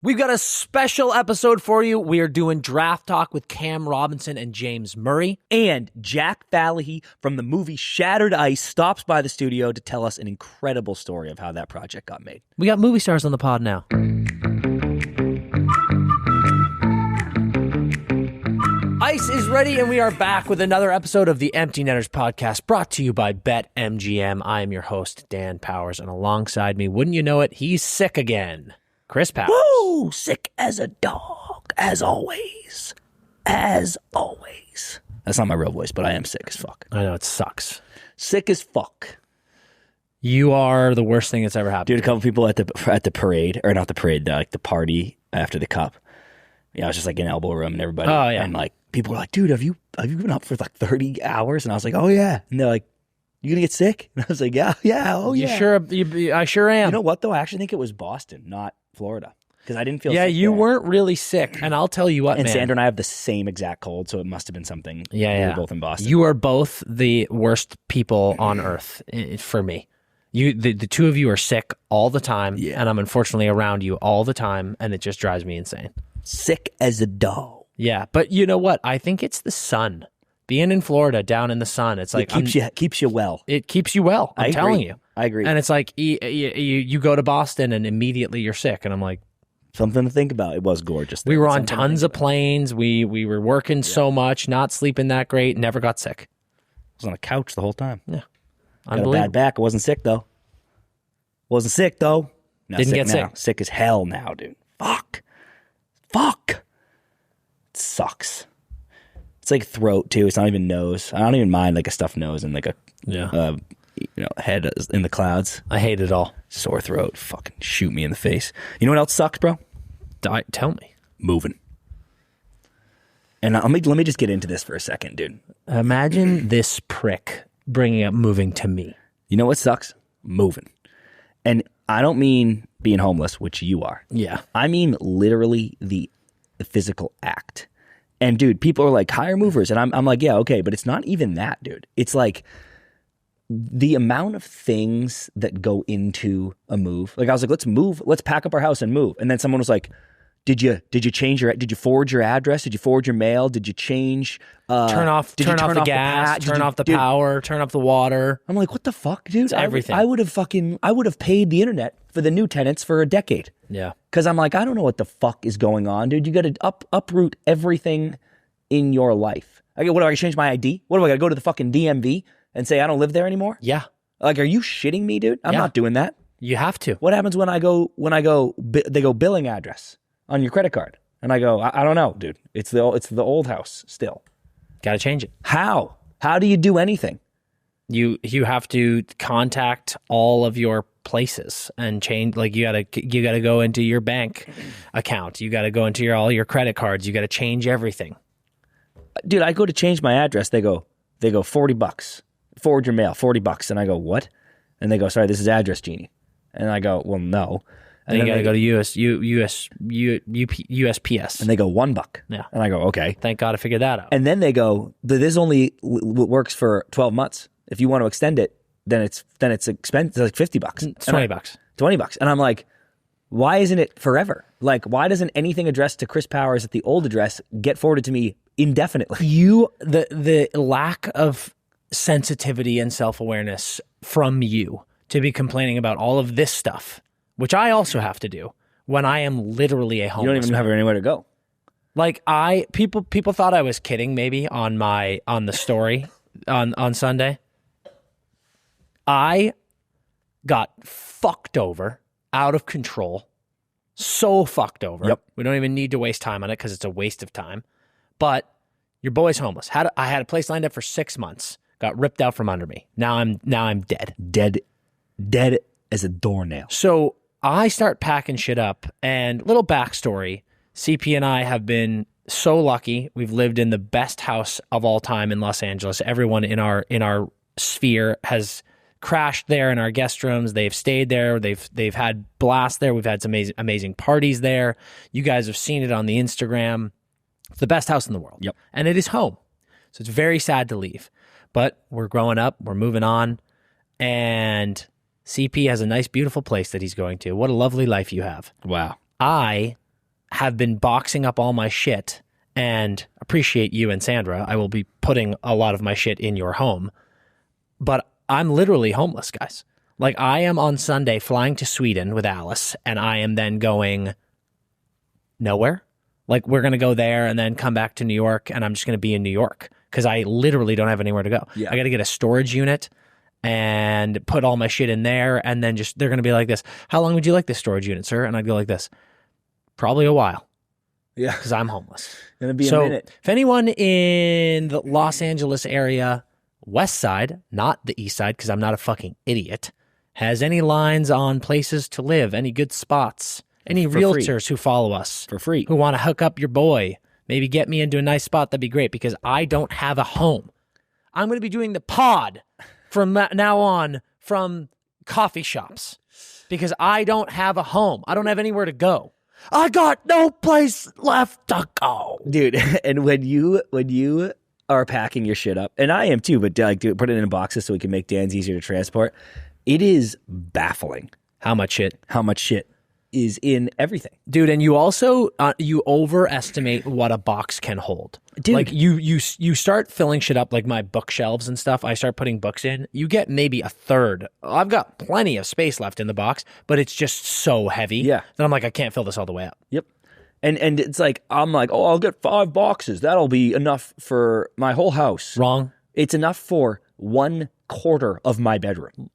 We've got a special episode for you. We are doing Draft Talk with Cam Robinson and James Murray. And Jack Falahee from the movie Shattered Ice stops by the studio to tell us an incredible story of how that project got made. We got movie stars on the pod now. Ice is ready, and we are back with another episode of the Empty Netters podcast, brought to you by BetMGM. I am your host, Dan Powers, and alongside me, wouldn't you know it, he's sick again. Chris Powers. Woo! Sick as a dog, as always. As always. That's not my real voice, but I am sick as fuck. I know, it sucks. Sick as fuck. You are the worst thing that's ever happened. Dude, a couple people at the parade, or not the parade, the party after the cup. Yeah, I was just like in elbow room and everybody. Oh, yeah. And like, people were like, dude, have you been up for like 30 hours? And I was like, oh yeah. And they're like, you gonna get sick? And I was like, yeah, oh yeah. You sure? I sure am. You know what though? I actually think it was Boston, not Florida, because I didn't feel. Yeah, sick you there. weren't really sick, and I'll tell you what, And man. Sandra and I have the same exact cold, so it must have been something. Yeah, we yeah. were both in Boston. You are both the worst people on earth for me. The two of you are sick all the time, and I'm unfortunately around you all the time, and it just drives me insane. Sick as a dog. Yeah, but you know what? I think it's the sun. Being in Florida, down in the sun, it's like it keeps you well. It keeps you well. I'm telling you. I agree. And it's like you go to Boston and immediately you're sick, and I'm like, something to think about. It was gorgeous. We were on tons of planes. We were working so much, not sleeping that great. Never got sick. I was on a couch the whole time. Yeah, got a bad back. I wasn't sick though. Now Didn't get now. sick. Sick as hell now, dude. Fuck. It sucks. It's like throat too. It's not even nose. I don't even mind like a stuffed nose and like a head in the clouds. I hate it all. Sore throat. Fucking shoot me in the face. You know what else sucks, bro? Tell me. Moving. And let me just get into this for a second, dude. Imagine this prick bringing up moving to me. You know what sucks? Moving. And I don't mean being homeless, which you are. Yeah. I mean literally the physical act. And dude, people are like, hire movers. And I'm like, yeah, okay, but it's not even that, dude. It's like the amount of things that go into a move. Like I was like, let's pack up our house and move. And then someone was like, did you forward your address? Did you forward your mail? Did you change turn off the gas, turn off the power, turn off the water? I'm like, what the fuck, dude? It's everything. I would have paid the internet for the new tenants for a decade. Yeah. Because I'm like, I don't know what the fuck is going on, dude. You got to uproot everything in your life. What do I change my ID? What do I got to go to the fucking DMV and say I don't live there anymore? Yeah. Like, are you shitting me, dude? I'm not doing that. You have to. What happens when they go billing address on your credit card? And I go, I don't know, dude. It's the old house still. Got to change it. How? How do you do anything? You have to contact all of your places and change. Like you gotta go into your bank account. You gotta go into all your credit cards. You gotta change everything. Dude, I go to change my address. They go $40. Forward your mail, $40. And I go, what? And they go, sorry, this is Address Genie. And I go, well, no. And then you gotta go to USPS. And they go $1. Yeah. And I go, okay. Thank God I figured that out. And then they go, this only works for 12 months. If you want to extend it, then it's expensive. It's like $50. It's $20. $20. And I'm like, why isn't it forever? Like, why doesn't anything addressed to Chris Powers at the old address get forwarded to me indefinitely? The lack of sensitivity and self-awareness from you to be complaining about all of this stuff, which I also have to do when I am literally a homeless. You don't even have anywhere to go. Like people thought I was kidding maybe on the story on Sunday. I got fucked over, out of control, so fucked over. Yep. We don't even need to waste time on it because it's a waste of time. But your boy's homeless. I had a place lined up for 6 months. Got ripped out from under me. Now I'm dead. Dead as a doornail. So I start packing shit up. And little backstory: CP and I have been so lucky. We've lived in the best house of all time in Los Angeles. Everyone in our sphere has crashed there in our guest rooms. They've stayed there. They've had blasts there. We've had some amazing parties there. You guys have seen it on the Instagram. It's the best house in the world. Yep. And it is home. So it's very sad to leave. But we're growing up. We're moving on. And CP has a nice, beautiful place that he's going to. What a lovely life you have. Wow. I have been boxing up all my shit, and appreciate you and Sandra. I will be putting a lot of my shit in your home, but I'm literally homeless, guys. Like, I am on Sunday flying to Sweden with Alice, and I am then going nowhere. Like, we're going to go there and then come back to New York, and I'm just going to be in New York because I literally don't have anywhere to go. Yeah. I got to get a storage unit and put all my shit in there, and then they're going to be like this. How long would you like this storage unit, sir? And I'd go like this. Probably a while. Yeah. Because I'm homeless. Gonna be a minute. If anyone in the Los Angeles area, west side, not the east side, because I'm not a fucking idiot, has any lines on places to live, any good spots, any realtors who follow us For free. who want to hook up your boy, maybe get me into a nice spot, that'd be great, because I don't have a home. I'm going to be doing the pod from now on from coffee shops because I don't have a home. I don't have anywhere to go. I got no place left to go. Dude, and when you are packing your shit up, and I am too, but like put it in boxes so we can make Dan's easier to transport, it is baffling How much shit? is in everything. Dude, and you also, you overestimate what a box can hold. Dude. Like, you start filling shit up, like my bookshelves and stuff. I start putting books in. You get maybe a third. I've got plenty of space left in the box, but it's just so heavy. Yeah. That I'm like, I can't fill this all the way up. Yep. And it's like, I'm like, oh, I'll get 5 boxes. That'll be enough for my whole house. Wrong. It's enough for 1/4 of my bedroom.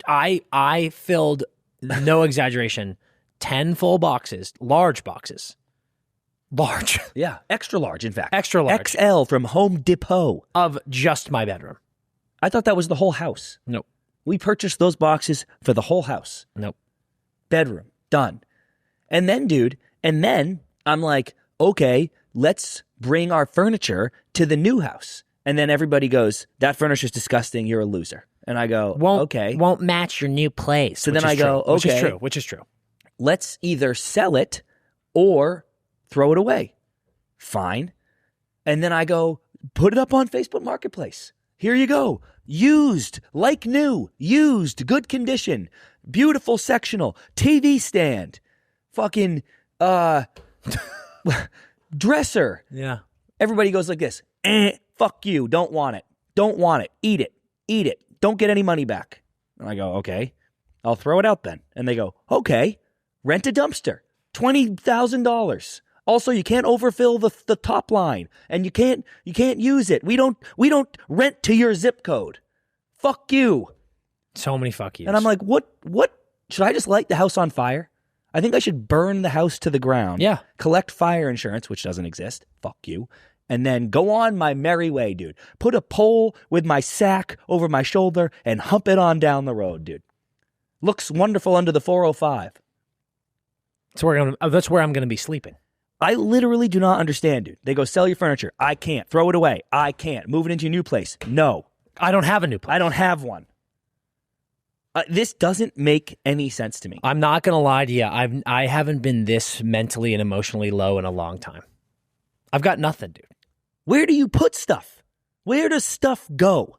I filled, no exaggeration, 10 full boxes, large boxes. Large. Yeah. Extra large, in fact. Extra large. XL from Home Depot. Of just my bedroom. I thought that was the whole house. Nope. We purchased those boxes for the whole house. Nope. Bedroom. Done. And then I'm like, okay, let's bring our furniture to the new house. And then everybody goes, that furniture's disgusting. You're a loser. And I go, okay. Won't match your new place. So then I go, okay. Which is true. Let's either sell it or throw it away. Fine. And then I go, put it up on Facebook Marketplace. Here you go. Used, like new, used, good condition, beautiful sectional, TV stand, fucking dresser. Yeah. Everybody goes like this. Fuck you. Don't want it. Don't want it. Eat it. Eat it. Don't get any money back. And I go, okay, I'll throw it out then. And they go, okay, rent a dumpster, $20,000. Also, you can't overfill the top line, and you can't use it. We don't rent to your zip code. Fuck you. So many fuck yous. And I'm like, what? Should I just light the house on fire? I think I should burn the house to the ground. Yeah. Collect fire insurance, which doesn't exist. Fuck you. And then go on my merry way, dude. Put a pole with my sack over my shoulder and hump it on down the road, dude. Looks wonderful under the 405. That's where I'm going to be sleeping. I literally do not understand, dude. They go, sell your furniture. I can't. Throw it away. I can't. Move it into your new place. No. I don't have a new place. I don't have one. This doesn't make any sense to me. I'm not going to lie to you. I haven't been this mentally and emotionally low in a long time. I've got nothing, dude. Where do you put stuff? Where does stuff go?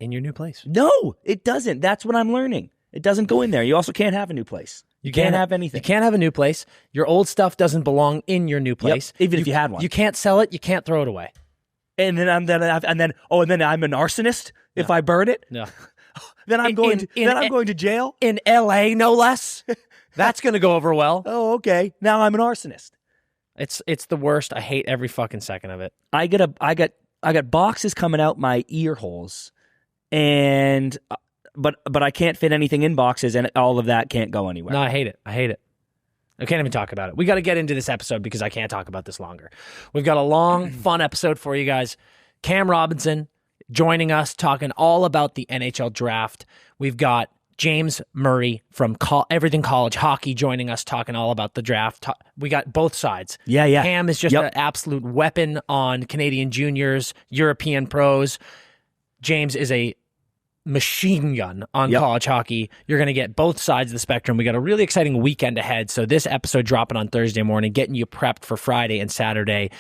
In your new place. No, it doesn't. That's what I'm learning. It doesn't go in there. You also can't have a new place. You can't have anything. You can't have a new place. Your old stuff doesn't belong in your new place. Yep, even if you had one. You can't sell it. You can't throw it away. And then I'm an arsonist if I burn it. No. Then I'm going to jail in L.A. no less. That's going to go over well. Oh, okay. Now I'm an arsonist. It's the worst. I hate every fucking second of it. I got boxes coming out my ear holes, and but I can't fit anything in boxes, and all of that can't go anywhere. No, I hate it. I can't even talk about it. We got to get into this episode because I can't talk about this longer. We've got a long, fun episode for you guys. Cam Robinson joining us, talking all about the NHL draft. We've got James Murray from Everything College Hockey joining us, talking all about the draft. We got both sides. Yeah. Cam is just an absolute weapon on Canadian juniors, European pros. James is a machine gun on college hockey. You're going to get both sides of the spectrum. We got a really exciting weekend ahead. So this episode dropping on Thursday morning, getting you prepped for Friday and Saturday.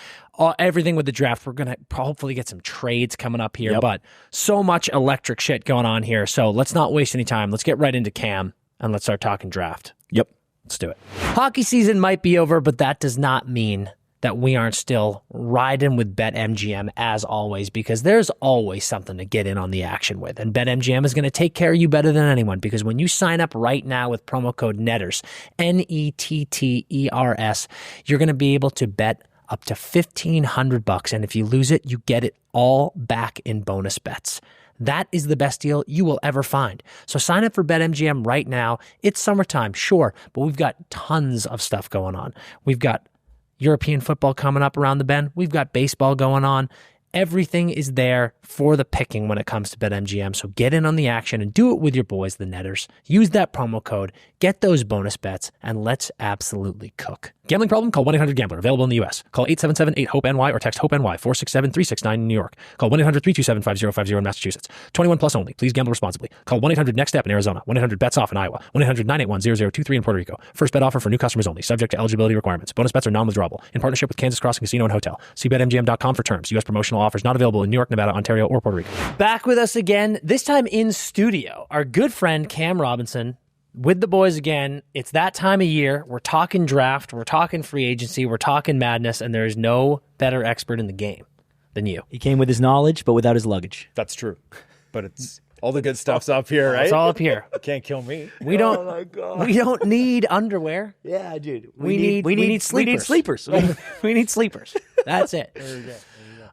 Everything with the draft. We're going to hopefully get some trades coming up here, but so much electric shit going on here. So let's not waste any time. Let's get right into Cam and let's start talking draft. Yep. Let's do it. Hockey season might be over, but that does not mean that we aren't still riding with BetMGM as always, because there's always something to get in on the action with. And BetMGM is going to take care of you better than anyone, because when you sign up right now with promo code NETTERS, NETTERS, you're going to be able to bet up to $1,500. And if you lose it, you get it all back in bonus bets. That is the best deal you will ever find. So sign up for BetMGM right now. It's summertime, sure, but we've got tons of stuff going on. We've got European football coming up around the bend. We've got baseball going on. Everything is there for the picking when it comes to BetMGM. So get in on the action and do it with your boys, the Netters. Use that promo code, get those bonus bets, and let's absolutely cook. Gambling problem? Call 1-800-GAMBLER. Available in the U.S. Call 877-8-HOPE-NY or text HOPE-NY 467-369 in New York. Call 1-800-327-5050 in Massachusetts. 21 plus only. Please gamble responsibly. Call 1-800-NEXT-STEP in Arizona. 1-800-BETS-OFF in Iowa. 1-800-981-0023 in Puerto Rico. First bet offer for new customers only. Subject to eligibility requirements. Bonus bets are non-withdrawable. In partnership with Kansas Crossing Casino and Hotel. See BetMGM.com for terms. U.S. promotional offers not available in New York, Nevada, Ontario, or Puerto Rico. Back with us again, this time in studio, our good friend Cam Robinson with the boys again. It's that time of year. We're talking draft, we're talking free agency, we're talking madness, and there's no better expert in the game than you. He came with his knowledge, but without his luggage. That's true. But it's all the good stuff's up here, right? It's all up here. Can't kill me. We don't need underwear. Yeah, dude. We need sleepers. We need sleepers. We need sleepers. That's it.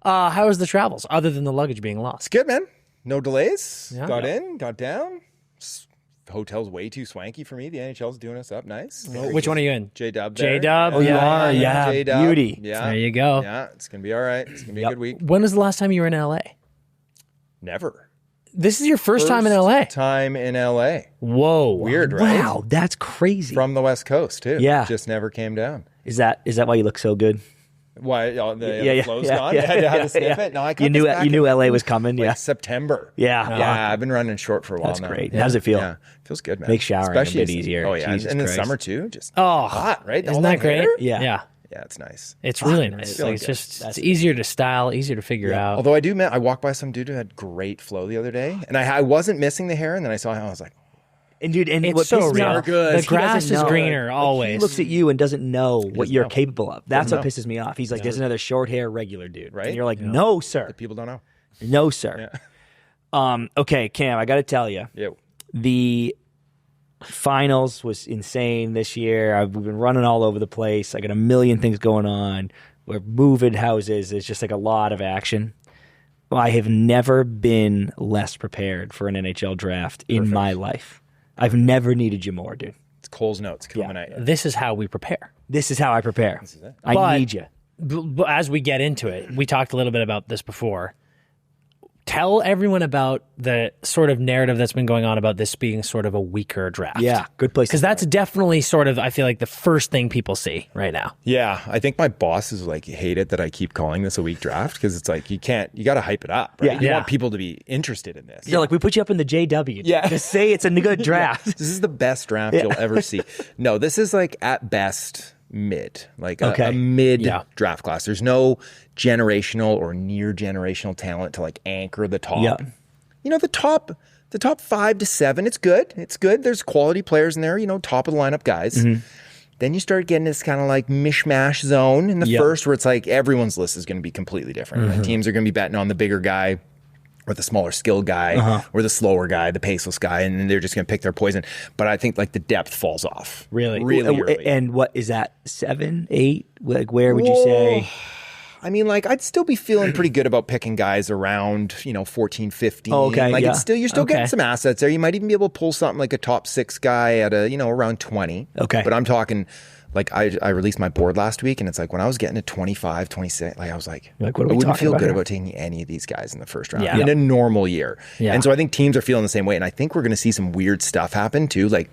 How was the travels, other than the luggage being It's lost? good, man. No delays. Yeah. Got in, got down. Hotel's way too swanky for me. The NHL's doing us up nice. Which one are you in? J-Dub. J-Dub. Oh, you are? Yeah. J-Dub. Beauty. Yeah. There you go. Yeah, it's going to be all right. It's going to be a good week. When was the last time you were in LA? Never. This is your first time in LA. Time in LA. Whoa. Weird, right? Wow, that's crazy. From the West Coast, too. Yeah. Just never came down. Is that why you look so good? Why? The flow's gone? I had to sniff it? No, I You knew LA was coming, yeah. September. Yeah. Yeah, I've been running short for a while That's now. great. How does it feel? Yeah, feels good, man. Makes showering Especially a bit easier. Oh, yeah. Jesus and in Christ. summer, too. Just Oh, hot, right? Isn't All that great? hair. Yeah. Yeah. Yeah, it's nice. It's really nice. feeling Like, it's good. just it's easier to style, easier to figure out. Although I walked by some dude who had great flow the other day, and I wasn't missing the hair, and then I saw him, I was like, And dude, and It's what so pisses me real. off The is he grass doesn't is know. greener Like, always. He looks at you and doesn't know what doesn't you're know. capable of. That's what Doesn't pisses me off. He's like, there's another short hair regular dude. Right? And you're like, no, sir. people don't know. No, sir. Yeah. Okay, Cam, I got to tell you. Yeah. The finals was insane this year. We've been running all over the place. I got a million things going on. We're moving houses. It's just like a lot of action. I have never been less prepared for an NHL draft in my life. I've never needed you more, dude. It's Cole's notes coming at you. This is how we prepare. This is how I prepare. I But- need you. But as we get into it, we talked a little bit about this before. Tell everyone about the sort of narrative that's been going on about this being sort of a weaker draft. Yeah, good place. Because that's definitely sort of, I feel like, the first thing people see right now. Yeah, I think my bosses like hate it that I keep calling this a weak draft because it's like you got to hype it up, right? Yeah. You Yeah. want people to be interested in this. Yeah, like we put you up in the JW. Yeah. Just say it's a good draft. This is the best draft you'll ever see. No, this is like at best mid, like a mid draft class. There's no generational or near generational talent to like anchor the top. Yeah. You know, the top 5 to 7, it's good. It's good. There's quality players in there, you know, top of the lineup guys. Mm-hmm. Then you start getting this kind of like mishmash zone in the first where it's like everyone's list is going to be completely different. Right? Teams are going to be betting on the bigger guy or the smaller skill guy or the slower guy, the paceless guy, and then they're just going to pick their poison. But I think like the depth falls off. Really early. And what is that, 7, 8? Like where would you say? I mean, like, I'd still be feeling pretty good about picking guys around, 14, 15. Oh, okay, like, yeah. you're still getting some assets there. You might even be able to pull something like a top 6 guy at around 20. Okay. But I'm talking, like, I released my board last week, and it's like when I was getting to 25, 26, like, I was like, Like, what are we I wouldn't talking feel about good here? about taking any of these guys in the first round Yeah. in a normal year. Yeah. And so I think teams are feeling the same way. And I think we're going to see some weird stuff happen, too. Like,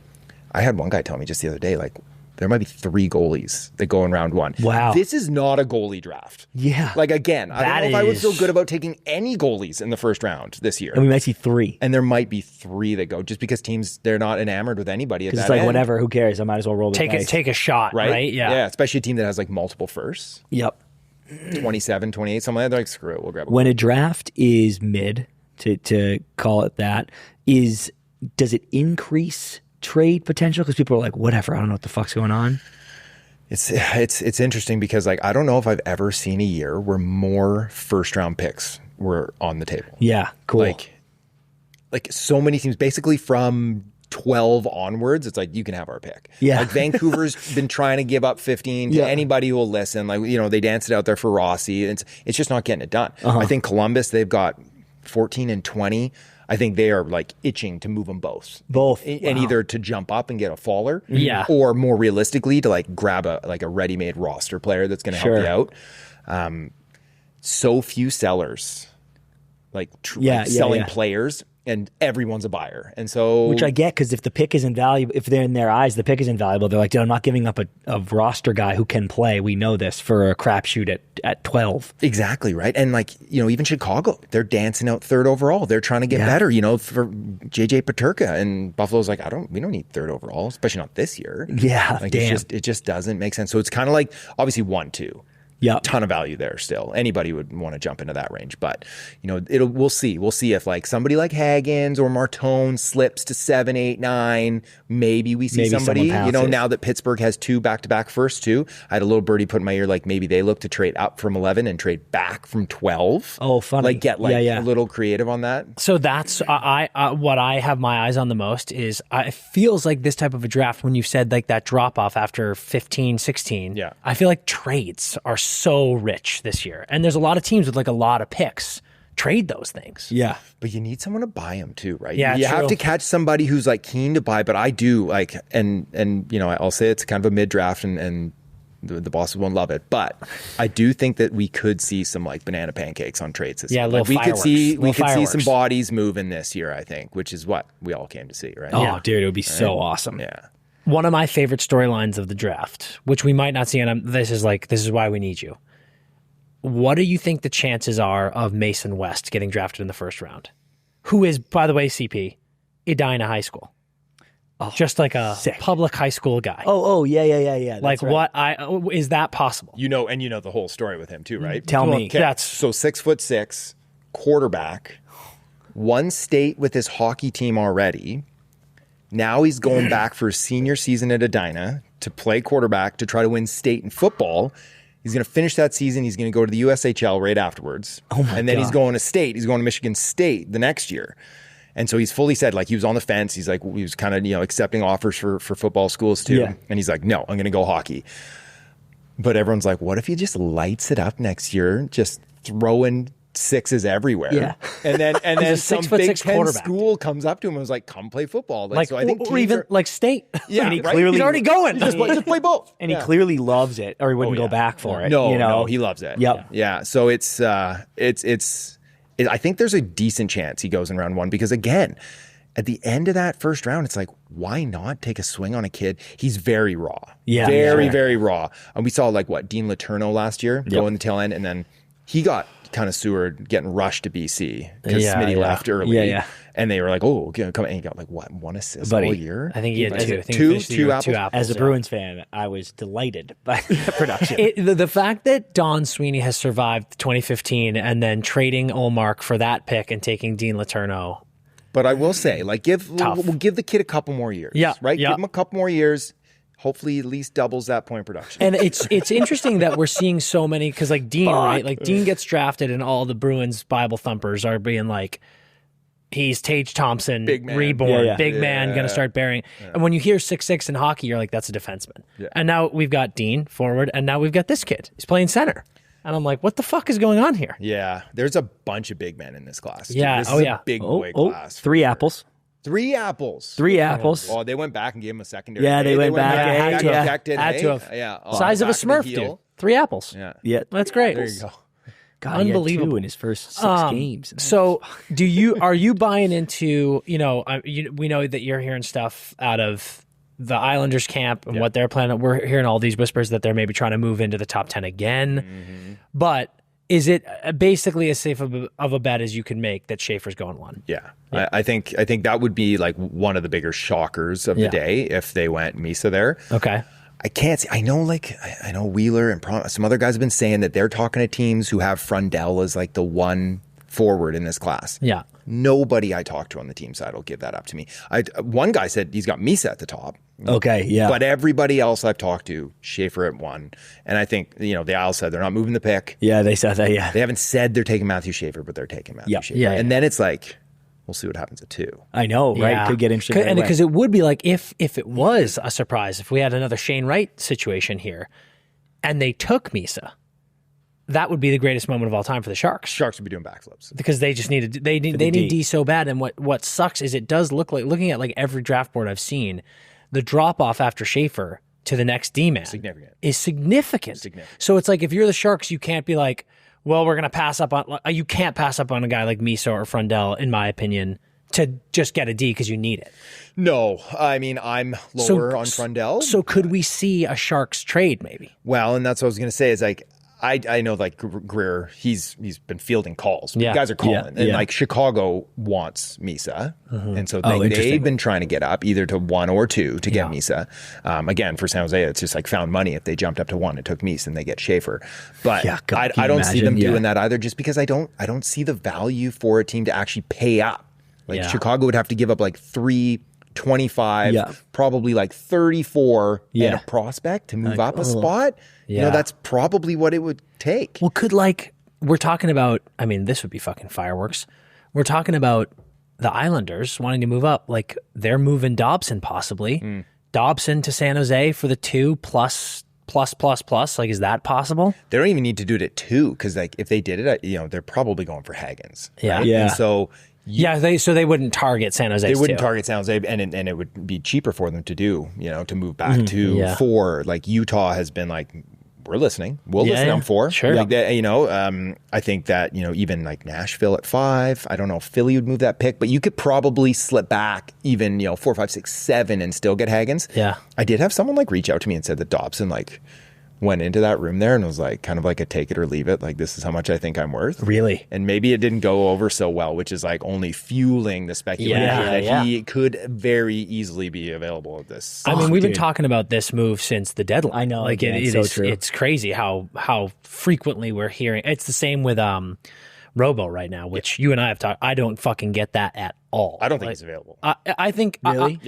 I had one guy tell me just the other day, like, there might be 3 goalies that go in round 1. Wow. This is not a goalie draft. Yeah. Like, again, I don't know if I would is- feel good about taking any goalies in the first round this year. And we might see 3. And there might be 3 that go just because teams, they're not enamored with anybody at Because that it's like, end, whatever, who cares? I might as well roll the dice. Take a shot, right? Yeah. Yeah, especially a team that has like multiple firsts, Yep. 27, 28, something like that. They're like, screw it, we'll grab a When a draft is mid, to call it that, does it increase trade potential? Because people are like, whatever, I don't know what the fuck's going on. It's interesting because like I don't know if I've ever seen a year where more first round picks were on the table. Yeah, cool. Like so many teams, basically from 12 onwards, it's like you can have our pick. Yeah. Like Vancouver's been trying to give up 15 to anybody who will listen. Like, you know, they danced it out there for Rossi. It's just not getting it done. I think Columbus, they've got 14 and 20. I think they are like itching to move them both. And either to jump up and get a faller, or more realistically to like grab a ready-made roster player that's going to help you out. So few sellers, like selling players, and everyone's a buyer. And so, which I get, because if the pick isn't valuable, if they're in their eyes, the pick isn't valuable. They're like, dude, I'm not giving up a roster guy who can play. We know this, for a crapshoot at 12. Exactly, right. And like, you know, even Chicago, they're dancing out third overall. They're trying to get better, you know, for JJ Peterka, and Buffalo's like, we don't need third overall, especially not this year. Yeah, like it just doesn't make sense. So it's kind of like obviously 1-2. Yeah, ton of value there still. Anybody would want to jump into that range, but you know, we'll see. We'll see if like somebody like Haggins or Martone slips to 7, 8, 9. Maybe we see somebody. You know, now that Pittsburgh has 2 back-to-back first 2, I had a little birdie put in my ear like maybe they look to trade up from 11 and trade back from 12. Oh, funny. Like get a little creative on that. So that's what I have my eyes on the most is it feels like this type of a draft when you said like that drop off after 15, 16. Yeah, I feel like trades are so rich this year, and there's a lot of teams with like a lot of picks. Trade those things. Yeah, but you need someone to buy them too, right? Yeah, you have to catch somebody who's like keen to buy. But I do like, and you know, I'll say it's kind of a mid draft, and the bosses won't love it, but I do think that we could see some like banana pancakes on trades this year. Like we could see some bodies moving this year, I think, which is what we all came to see, right? Oh, dude, it would be so awesome. Yeah. One of my favorite storylines of the draft, which we might not see, and this is why we need you. What do you think the chances are of Mason West getting drafted in the first round? Who is, by the way, CP, Edina High School. Just like a public high school guy. Oh, yeah. Like right. Is that possible? You know the whole story with him too, right? Tell me. So 6'6", quarterback, won state with his hockey team already. Now he's going back for his senior season at Edina to play quarterback to try to win state in football. He's going to finish that season. He's going to go to the USHL right afterwards. And then he's going to state. He's going to Michigan State the next year. And so he's fully said, like, he was on the fence. He's like, he was kind of, you know, accepting offers for football schools too. Yeah. And he's like, no, I'm going to go hockey. But everyone's like, what if he just lights it up next year, just throwing sixes everywhere? Yeah. And then some Big Ten quarterback school comes up to him and was like, come play football. Like so I think or even like state. Yeah, and he right? clearly, he's already going. Just play both. And he clearly loves it, or he wouldn't go back for it. No, you know? no, he loves it. Yep. Yeah. So it's I think there's a decent chance he goes in round 1 because again, at the end of that first round, it's like, why not take a swing on a kid? He's very raw. Yeah. Very raw. And we saw like Dean Letourneau last year go in the tail end, and then he got kind of sewered getting rushed to BC because Smitty left early. Yeah. And they were like, oh, okay, come. And he got like, what, 1 assist all year? I think he had 2. I think two apples. As a Bruins fan, I was delighted by the production. The fact that Don Sweeney has survived 2015 and then trading Olmark for that pick and taking Dean Letourneau. But I will say, like, we'll give the kid a couple more years. Yeah. Right? Yeah. Give him a couple more years. Hopefully at least doubles that point production. And it's interesting that we're seeing so many, because like Dean, right? Like Dean gets drafted and all the Bruins Bible thumpers are being like, he's Tage Thompson, big man. reborn, big man, going to start bearing. Yeah. And when you hear 6'6" in hockey, you're like, that's a defenseman. Yeah. And now we've got Dean forward, and now we've got this kid. He's playing center. And I'm like, what the fuck is going on here? Yeah, there's a bunch of big men in this class. Yeah, this is a big boy class. 3 apples. 3 apples. 3 apples. Oh, they went back and gave him a secondary. Yeah, they went back. Had to have. Yeah. Size of a Smurf, dude. 3 apples. Yeah. That's great. There you go. God, unbelievable. He had 2 in his first 6 games. So, are you buying into, we know that you're hearing stuff out of the Islanders camp and what they're planning. We're hearing all these whispers that they're maybe trying to move into the top 10 again. Mm-hmm. But is it basically as safe of a bet as you can make that Schaefer's going 1? Yeah. I think that would be like one of the bigger shockers of the day if they went Misa there. Okay. I can't see. I know Wheeler and some other guys have been saying that they're talking to teams who have Frundell as like the 1 forward in this class. Yeah. Nobody I talk to on the team side will give that up to me. One guy said he's got Misa at the top. Okay, yeah. But everybody else I've talked to, Schaefer at 1. And I think, the Isles said they're not moving the pick. Yeah, they said that, yeah. They haven't said they're taking Matthew Schaefer, but they're taking Matthew Schaefer. Yeah, and then it's like, we'll see what happens at 2. I know, right? Yeah. Could get interesting. And because it would be like if it was a surprise, if we had another Shane Wright situation here and they took Misa, that would be the greatest moment of all time for the Sharks. Sharks would be doing backflips. Because they just need D so bad. And what sucks is it does look like, looking at like every draft board I've seen, the drop off after Schaefer to the next D-man is significant. So it's like if you're the Sharks, you can't be like, well, we're going to pass up on, you can't pass up on a guy like Misa or Frundell, in my opinion, to just get a D because you need it. No, I mean, I'm lower on Frundell. So could we see a Sharks trade maybe? Well, and that's what I was going to say is like, I know like Greer, he's been fielding calls. Yeah. Guys are calling. Yeah. And like Chicago wants Misa. And so Oh, they've been trying to get up either to 1 or 2 to get Misa. Again, for San Jose, it's just like found money. If they jumped up to 1, it took Misa and they get Schaefer. But Yeah, God, I don't see them imagine? doing that either just because I don't see the value for a team to actually pay up. Like Chicago would have to give up like 325, probably like 34 and a prospect to move up a spot. Yeah. That's probably what it would take. Well, we're talking about, I mean, this would be fucking fireworks. We're talking about the Islanders wanting to move up. Like, they're moving Dobson possibly. Dobson to San Jose for the 2 plus. Like, is that possible? They don't even need to do it at 2 because, like, if they did it, they're probably going for Haggins. Yeah. Right? Yeah. And so they wouldn't target San Jose. they wouldn't target San Jose, and it would be cheaper for them to do, to move back to 4. Like, Utah has been like, we're listening. We'll listen on 4. Sure. Like that, I think that, even like Nashville at 5. I don't know if Philly would move that pick, but you could probably slip back even, 4, 5, 6, 7 and still get Haggins. Yeah. I did have someone like reach out to me and said that Dobson like went into that room there and was like kind of like a take it or leave it. Like, this is how much I think I'm worth. Really? And maybe it didn't go over so well, which is like only fueling the speculation that he could very easily be available at this. I mean, we've been talking about this move since the deadline. I know. Like, it's so true. It's crazy how frequently we're hearing. It's the same with Robo right now, which you and I have talked. I don't fucking get that at all. I don't think he's available. I think Really?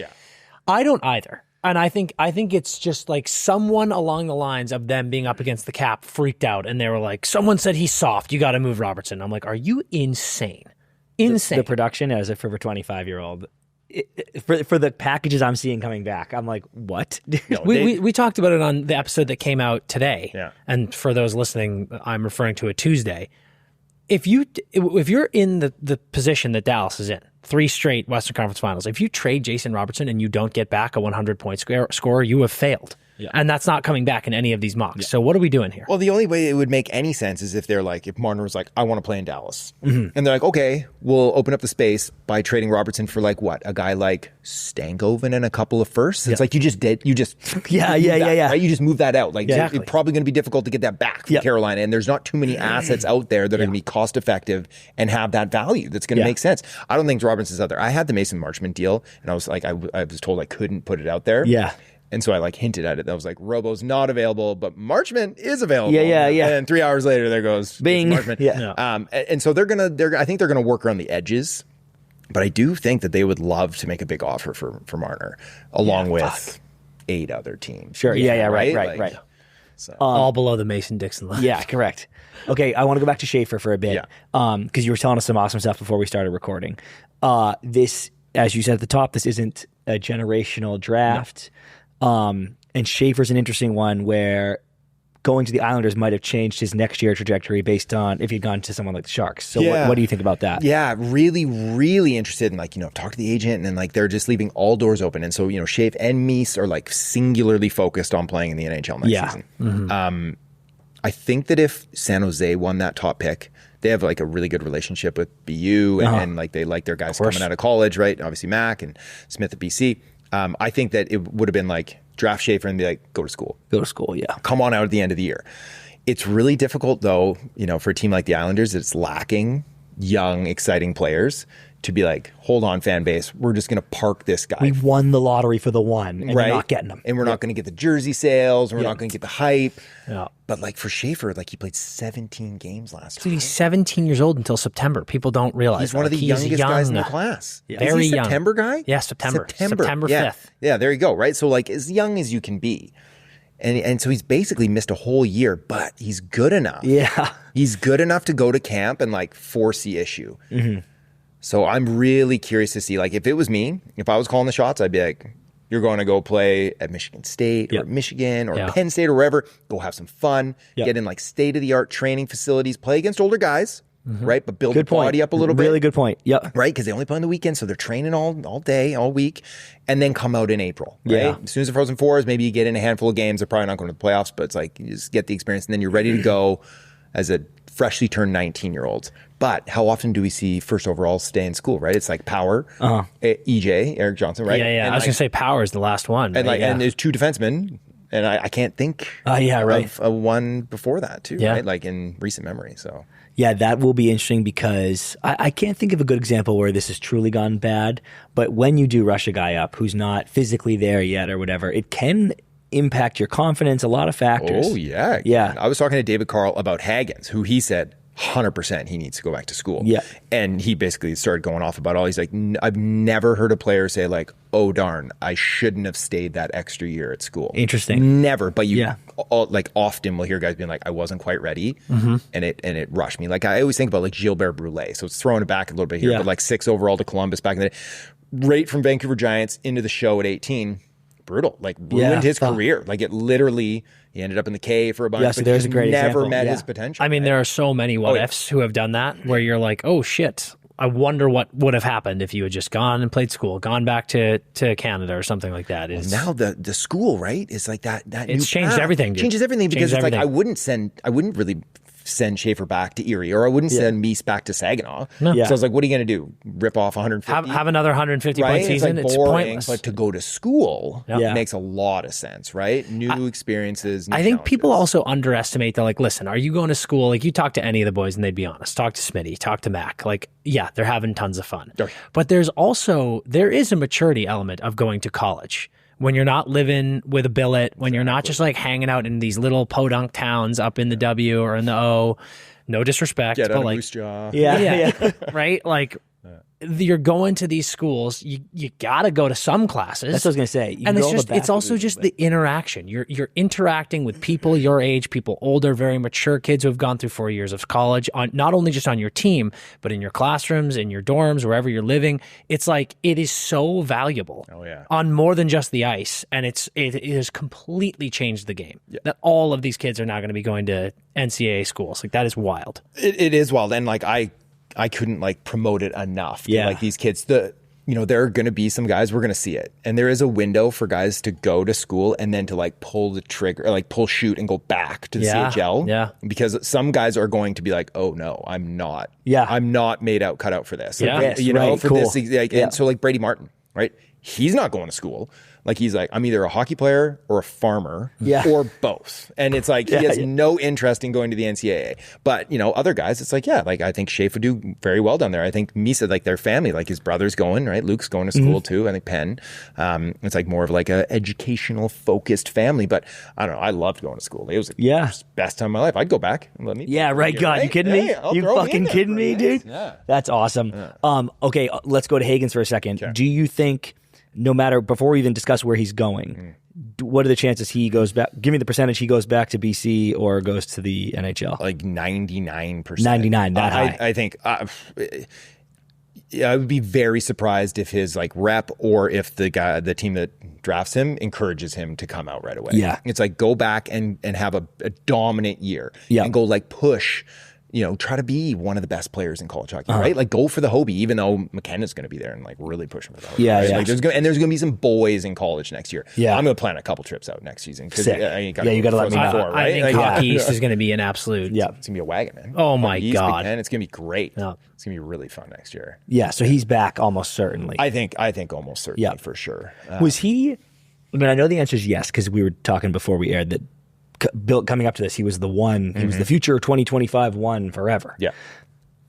I don't either. And I think it's just like someone along the lines of them being up against the cap freaked out, and they were like, someone said he's soft. You got to move Robertson. I'm like, are you insane? Insane. The production as a for 25-year-old. For the packages I'm seeing coming back, I'm like, what? We talked about it on the episode that came out today. Yeah. And for those listening, I'm referring to a Tuesday. If you're in the position that Dallas is in, 3 straight Western Conference Finals, if you trade Jason Robertson and you don't get back a 100-point scorer, you have failed. Yeah. And that's not coming back in any of these mocks. Yeah. So what are we doing here? Well, the only way it would make any sense is if they're like, if Marner was like, I want to play in Dallas. And they're like, okay, we'll open up the space by trading Robertson for like what? A guy like Stankoven and a couple of firsts? It's like you just did. You just Yeah. Right? You just move that out. Like Exactly. it's probably going to be difficult to get that back from Carolina. And there's not too many assets out there that are going to be cost effective and have that value that's going to make sense. I don't think Robinson's out there. I had the Mason Marchment deal, and I was like, I was told I couldn't put it out there. Yeah. And so I like hinted at it. I was like, Robo's not available, but Marchment is available. Yeah. And 3 hours later, there goes Bing. Marchment. And so I think they're gonna work around the edges. But I do think that they would love to make a big offer for Marner, along with 8 other teams. Sure. Yeah. Right. So. All below the Mason-Dixon line. Yeah, correct. Okay, I want to go back to Schaefer for a bit. Because you were telling us some awesome stuff before we started recording. This, as you said at the top, this isn't a generational draft. And Schaefer's an interesting one where going to the Islanders might have changed his next year trajectory based on if he'd gone to someone like the Sharks. So what do you think about that? Yeah, really, really interested in talk to the agent, and then they're just leaving all doors open. And so, Schaefer and Meese are like singularly focused on playing in the NHL next season. Mm-hmm. I think that if San Jose won that top pick, they have like a really good relationship with BU and like they like their guys coming out of college, right? Obviously Mac and Smith at BC. I think that it would have been like draft Schaefer and be like, go to school. Go to school, yeah. Come on out at the end of the year. It's really difficult though, for a team like the Islanders, it's lacking young, exciting players to be like, hold on, fan base, we're just going to park this guy. We won the lottery for the one, and right? You're not getting him. And we're not going to get the jersey sales. We're not going to get the hype. Yeah. But like for Schaefer, like he played 17 games last Dude, year. he's 17 years old until September. People don't realize He's one of the youngest guys in the class. Yeah. Is Very he young. September guy? Yeah, September 5th. Yeah, there you go, right? So like as young as you can be. And so he's basically missed a whole year, but he's good enough. Yeah. He's good enough to go to camp and like force the issue. So I'm really curious to see, like, if it was me, if I was calling the shots, I'd be like, you're going to go play at Michigan State or Michigan or Penn State or wherever. Go have some fun. Get in like state-of-the-art training facilities. Play against older guys, right? But build your body up a little bit. Really good point. Yep. Right? Because they only play on the weekend, so they're training all day, all week, and then come out in April, right? Yeah. As soon as the Frozen Fours, maybe you get in a handful of games. They're probably not going to the playoffs, but it's like you just get the experience, and then you're ready to go as a freshly turned 19-year-old. But how often do we see first overall stay in school, right? It's like Power, EJ, Eric Johnson, right? Yeah. And I was going to say Power is the last one. and right? and there's two defensemen, and I can't think of a one before that too, right? Like in recent memory. So yeah, that will be interesting because I can't think of a good example where this has truly gone bad. But when you do rush a guy up who's not physically there yet or whatever, it can impact your confidence, a lot of factors. Oh, yeah. Yeah. I was talking to David Carl about Haggins, who he said 100% he needs to go back to school. Yeah. And he basically started going off about all. He's like, I've never heard a player say like, oh, darn, I shouldn't have stayed that extra year at school. Interesting. Never. But you like often will hear guys being like, I wasn't quite ready. And it rushed me. Like I always think about like Gilbert Brûlé. So it's throwing it back a little bit here, but like 6 overall to Columbus back in the day. Right from Vancouver Giants into the show at 18. Brutal, like ruined his career. Like it literally, he ended up in the K for a bunch. Yeah, so there's a great never example. met his potential. I mean, there are so many what ifs who have done that where you're like, oh shit, I wonder what would have happened if you had just gone and played school, gone back to Canada or something like that. Now the school, right, is like that it's changed everything, dude. Changes everything because Changed it's everything. like I wouldn't really send Schaefer back to Erie, or I wouldn't send Meese back to Saginaw. No. So I was like, what are you going to do? Rip off 150? Have another 150 right? point season? It's It's boring, pointless. but to go to school makes a lot of sense, right? New experiences. New I think people challenges. also underestimate that, like, listen, are you going to school? Like, you talk to any of the boys and they'd be honest. Talk to Smitty, talk to Mac. Like, yeah, they're having tons of fun. Okay. But there is a maturity element of going to college. When you're not living with a billet, when you're not just like hanging out in these little podunk towns up in the W or in the O. No disrespect, Get but out of like, Moose Jaw. Yeah. right? Like, you're going to these schools. You got to go to some classes. That's what I was going to say. You And can go on the back it's also of it, just but- the interaction. You're interacting with people your age, people older, very mature kids who have gone through 4 years of college, on not only just on your team, but in your classrooms, in your dorms, wherever you're living. It's like, it is so valuable on more than just the ice. And it has completely changed the game. That all of these kids are now going to be going to NCAA schools. Like, that is wild. It is wild. And like, I couldn't like promote it enough. Yeah. Like these kids, there are going to be some guys, we're going to see it. And there is a window for guys to go to school and then to like pull the trigger, or like pull shoot and go back to the CHL. Yeah. Because some guys are going to be like, oh no, I'm not. Yeah. I'm not cut out for this. Yeah. Like, Yes, for cool. this. Like, and so like Brady Martin, right? He's not going to school. Like he's like, I'm either a hockey player or a farmer or both. And it's like, he has no interest in going to the NCAA. But, other guys, it's like, like I think Schaefer would do very well down there. I think Misa, like their family, like his brother's going, right? Luke's going to school too. I think Penn. It's like more of like a educational focused family. But I don't know. I loved going to school. It was the best time of my life. I'd go back and let me. Yeah, right. God, you kidding me? I'll You throw me fucking in there kidding for me, a dude? Yeah. That's awesome. Okay, let's go to Hagens for a second. Okay. Do you think, no matter, before we even discuss where he's going, what are the chances he goes back? Give me the percentage he goes back to BC or goes to the NHL. Like 99%. 99, that high. I think. I would be very surprised if his like rep or if the team that drafts him encourages him to come out right away. Yeah. It's like go back and have a dominant year and go like push, try to be one of the best players in college hockey, right? Like go for the Hobie, even though McKenna's going to be there and like really push him for the Hobie. Yeah, right? yeah. Like there's going to be some boys in college next year. Yeah. I'm going to plan a couple trips out next season. Sick. You got Yeah, you gotta let me know. I think Hockey East is going to be an absolute. Yeah. It's going to be a wagon, man. Oh, my East, God. Big Ten, it's going to be great. Yeah. It's going to be really fun next year. Yeah, so he's back almost certainly. I think almost certainly for sure. Was he, I mean, I know the answer is yes, because we were talking before we aired that Bill, coming up to this, he was the one, he was the future 2025 one forever. Yeah.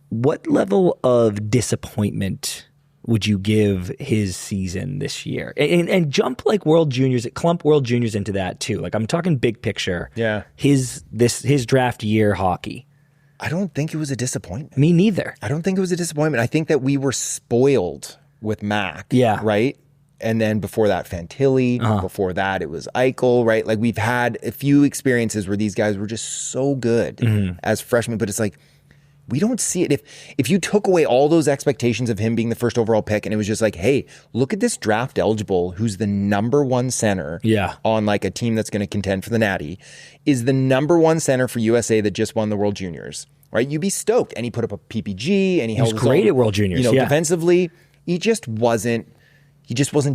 What level of disappointment would you give his season this year? And jump like World Juniors, clump World Juniors into that too. Like I'm talking big picture. Yeah. His draft year hockey. I don't think it was a disappointment. Me neither. I don't think it was a disappointment. I think that we were spoiled with Mac. Yeah. Right? And then before that, Fantilli. Before that, it was Eichel, right? Like we've had a few experiences where these guys were just so good as freshmen, but it's like, we don't see it. If you took away all those expectations of him being the first overall pick and it was just like, hey, look at this draft eligible who's the number one center on like a team that's going to contend for the Natty, is the number one center for USA that just won the World Juniors, right? You'd be stoked. And he put up a PPG and he held his great own, at World Juniors. Defensively, he just wasn't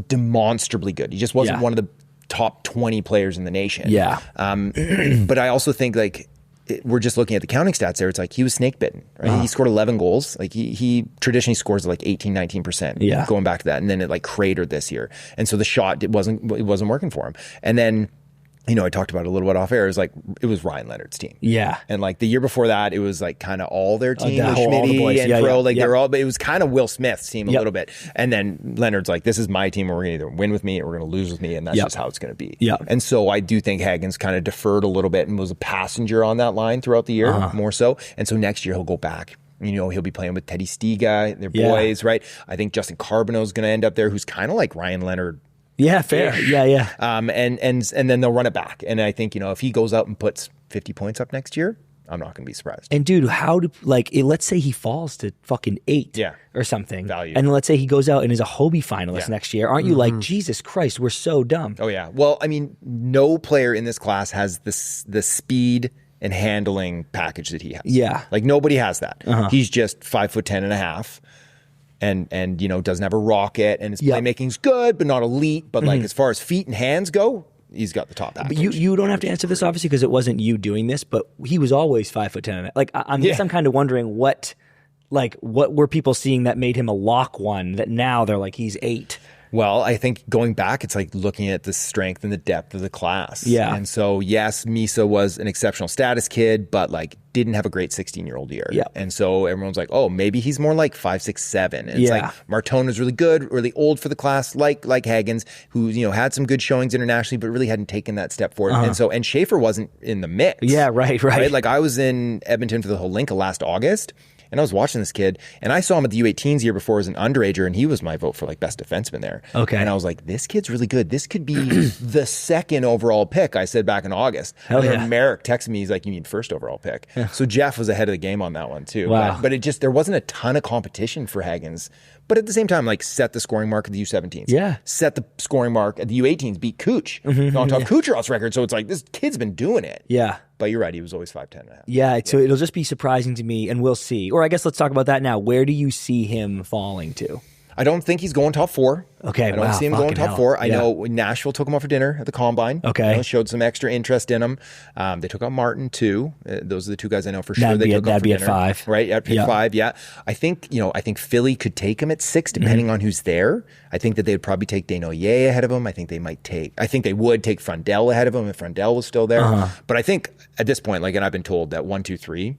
demonstrably good. He just wasn't one of the top 20 players in the nation. Yeah. But I also think like, we're just looking at the counting stats there. It's like he was snake bitten, right? He scored 11 goals. Like he traditionally scores like 18, 19%. Going back to that. And then it like cratered this year. And so the shot, it wasn't working for him. And then, I talked about it a little bit off air. It was Ryan Leonard's team. Yeah. And like the year before that, it was like kind of all their team with all the boys. Schmitty and Pro. They're all, but it was kind of Will Smith's team a little bit. And then Leonard's like, this is my team, and we're going to either win with me or we're going to lose with me. And that's just how it's going to be. And so I do think Hagen's kind of deferred a little bit and was a passenger on that line throughout the year, more so. And so next year he'll go back. He'll be playing with Teddy Stiga, their boys, right? I think Justin Carbonneau's going to end up there, who's kind of like Ryan Leonard. Yeah, fair. Yeah. And then they'll run it back. And I think, if he goes out and puts 50 points up next year, I'm not going to be surprised. And dude, let's say he falls to fucking 8 or something. Value. And let's say he goes out and is a Hobie finalist next year. Aren't you like, Jesus Christ, we're so dumb? Oh, yeah. Well, I mean, no player in this class has the speed and handling package that he has. Yeah. Like nobody has that. He's just 5'10" and a half. And doesn't have a rocket, and his playmaking's good, but not elite. But like as far as feet and hands go, he's got the top package. But you don't have to answer this obviously because it wasn't you doing this, but he was always 5'10". Like I'm kind of wondering what were people seeing that made him a lock one that now they're like he's 8. Well, I think going back, it's like looking at the strength and the depth of the class. Yeah. And so, yes, Misa was an exceptional status kid, but like didn't have a great 16-year-old year. Yeah. And so everyone's like, oh, maybe he's more like 5, 6, 7. And it's like Martone was really good, really old for the class, like Hagens, who, had some good showings internationally, but really hadn't taken that step forward. And Schaefer wasn't in the mix. Yeah, right. Like I was in Edmonton for the Holinka last August. And I was watching this kid, and I saw him at the U18s year before as an underager, and he was my vote for like best defenseman there. Okay. And I was like, this kid's really good. This could be the second overall pick, I said back in August. Hell and yeah. then Merrick texted me, he's like, you need first overall pick. Yeah. So Jeff was ahead of the game on that one too. Wow. But there wasn't a ton of competition for Hagens. But at the same time, like set the scoring mark at the U17s. Yeah. Set the scoring mark at the U18s, beat Cooch. On top of Kucherov's record. So it's like, this kid's been doing it. Yeah. But you're right, he was always 5'10" and a half. Yeah, so it'll just be surprising to me, and we'll see. Or I guess let's talk about that now. Where do you see him falling to? I don't think he's going top 4. Okay, I don't see him going top 4. I know Nashville took him out for dinner at the Combine. Okay. Showed some extra interest in him. They took out Martin, too. Those are the two guys I know for sure. That'd be at 5. Right, at pick 5, yeah. I think Philly could take him at 6, depending on who's there. I think that they would probably take Desnoyers ahead of him. I think they would take Frundell ahead of him if Frundell was still there. But I think at this point, and I've been told that 1, 2, 3,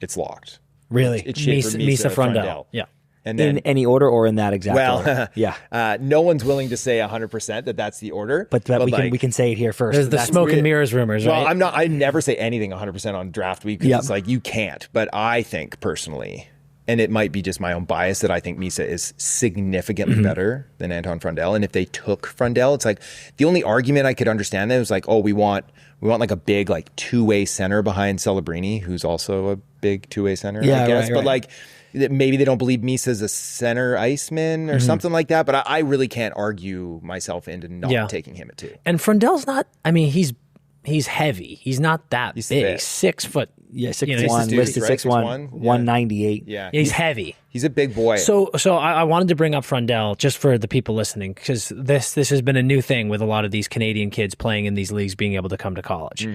it's locked. Really? It's Schaefer, Misa, Frundell. Yeah. And then, in any order or in that exact order? Yeah. No one's willing to say 100% that that's the order. But we can say it here first. There's the smoke and mirrors rumors, right? Well, I never say anything 100% on draft week because it's like you can't. But I think personally, and it might be just my own bias, that I think Misa is significantly better than Anton Frundell. And if they took Frundell, it's like the only argument I could understand that was like, oh, we want like a big like two-way center behind Celebrini, who's also a big two-way center, I guess. But like, maybe they don't believe Misa's a center iceman or something like that. But I really can't argue myself into not taking him at 2. And Frundell's not, he's heavy. He's not that big. Fit. 6 foot. Yeah, 6'1", listed 6'1", 198. Yeah. He's heavy. He's a big boy. So I wanted to bring up Frundell just for the people listening, because this has been a new thing with a lot of these Canadian kids playing in these leagues being able to come to college.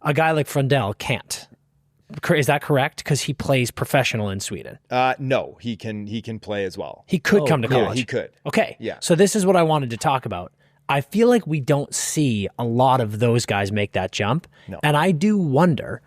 A guy like Frundell can't. Is that correct? Because he plays professional in Sweden. No, he can play as well. He could come to college. Yeah, he could. Okay. Yeah. So this is what I wanted to talk about. I feel like we don't see a lot of those guys make that jump. No. And I do wonder,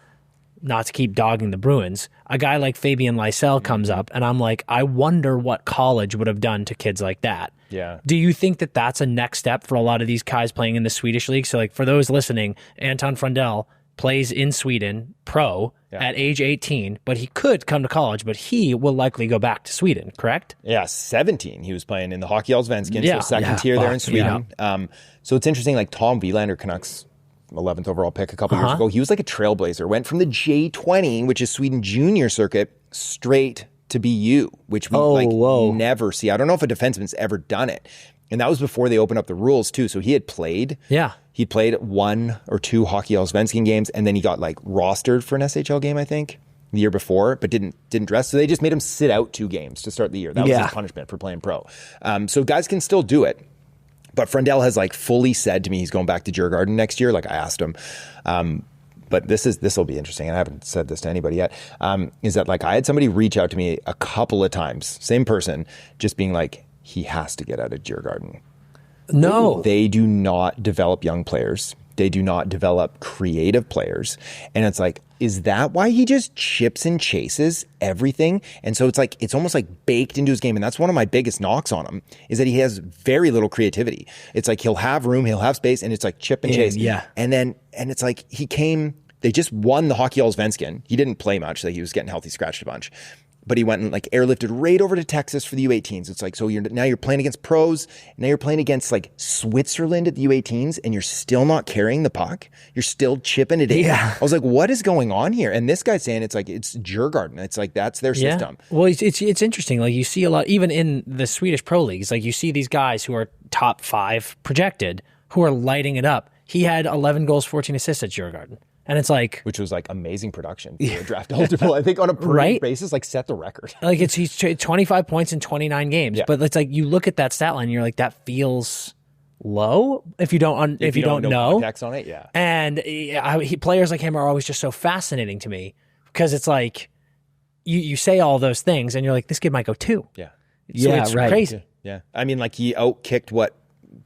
not to keep dogging the Bruins, a guy like Fabian Lysell comes up, and I'm like, I wonder what college would have done to kids like that. Yeah. Do you think that that's a next step for a lot of these guys playing in the Swedish league? So, like, for those listening, Anton Frundell plays in Sweden pro at age 18, but he could come to college, but he will likely go back to Sweden, correct? Yeah, 17. He was playing in the Hockey Allsvenskan, so second tier there in Sweden. So it's interesting, like Tom Wielander, Canucks 11th overall pick a couple years ago, he was like a trailblazer, went from the J20, which is Sweden junior circuit, straight to BU, which we never see. I don't know if a defenseman's ever done it. And that was before they opened up the rules too. So he had played. Yeah. He played 1 or 2 Hockey Allsvenskan games, and then he got like rostered for an SHL game, I think, the year before, but didn't dress. So they just made him sit out 2 games to start the year. That was his punishment for playing pro. So guys can still do it. But Frundell has like fully said to me he's going back to Djurgården next year. Like I asked him. But this will be interesting, and I haven't said this to anybody yet, is that like I had somebody reach out to me a couple of times, same person, just being like, he has to get out of Djurgården. No. They do not develop young players. They do not develop creative players. And it's like, is that why he just chips and chases everything? And so it's like, it's almost like baked into his game. And that's one of my biggest knocks on him, is that he has very little creativity. It's like he'll have room, he'll have space, and it's like chip and chase. Yeah. And it's like they just won the Hockey Allsvenskan. He didn't play much. Like he was getting healthy, scratched a bunch. But he went and like airlifted right over to Texas for the U18s. It's like, so now you're playing against pros. Now you're playing against like Switzerland at the U18s, and you're still not carrying the puck. You're still chipping it in. Yeah. I was like, what is going on here? And this guy's saying it's like, it's Djurgården. It's like, that's their system. Well, it's interesting. Like you see a lot, even in the Swedish pro leagues, like you see these guys who are top 5 projected who are lighting it up. He had 11 goals, 14 assists at Djurgården. And it's like, which was like amazing production for a draft eligible. I think on a per basis, like set the record. Like he's 25 points in 29 games, but it's like you look at that stat line, and you're like, that feels low if you don't know context on it. Yeah, and players like him are always just so fascinating to me, because it's like you say all those things, and you're like, this kid might go 2. Yeah, so it's crazy. Yeah, I mean, like he outkicked what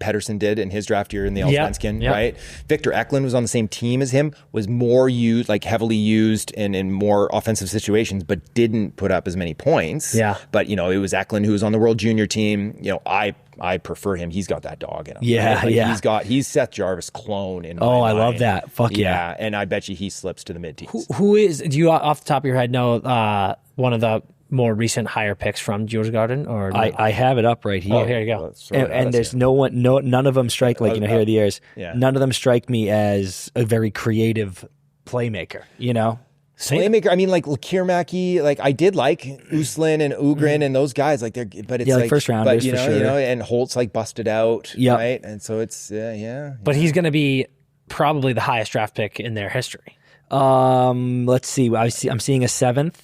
Pettersson did in his draft year in the Allsvenskan, right? Victor Eklund was on the same team as him, was more used, like heavily used in more offensive situations, but didn't put up as many points. Yeah. But, it was Eklund who was on the World Junior team. I prefer him. He's got that dog in him. Yeah, right? Like he's Seth Jarvis clone in my I mind. love that. Fuck yeah. And I bet you he slips to the mid-teens. Who is, do you off the top of your head know one of the more recent higher picks from Djurgården? Or no? I have it up right here. Oh, here you go. And there's none of them strike like here are the years. Yeah. None of them strike me as a very creative playmaker. Playmaker. I mean, like Kiermacki. Like I did like Uslin and Ugrin and those guys. Like but it's like first rounders, but, for sure. and Holtz like busted out. Yep. Right. And so it's But he's going to be probably the highest draft pick in their history. Let's see. I'm seeing a 7th.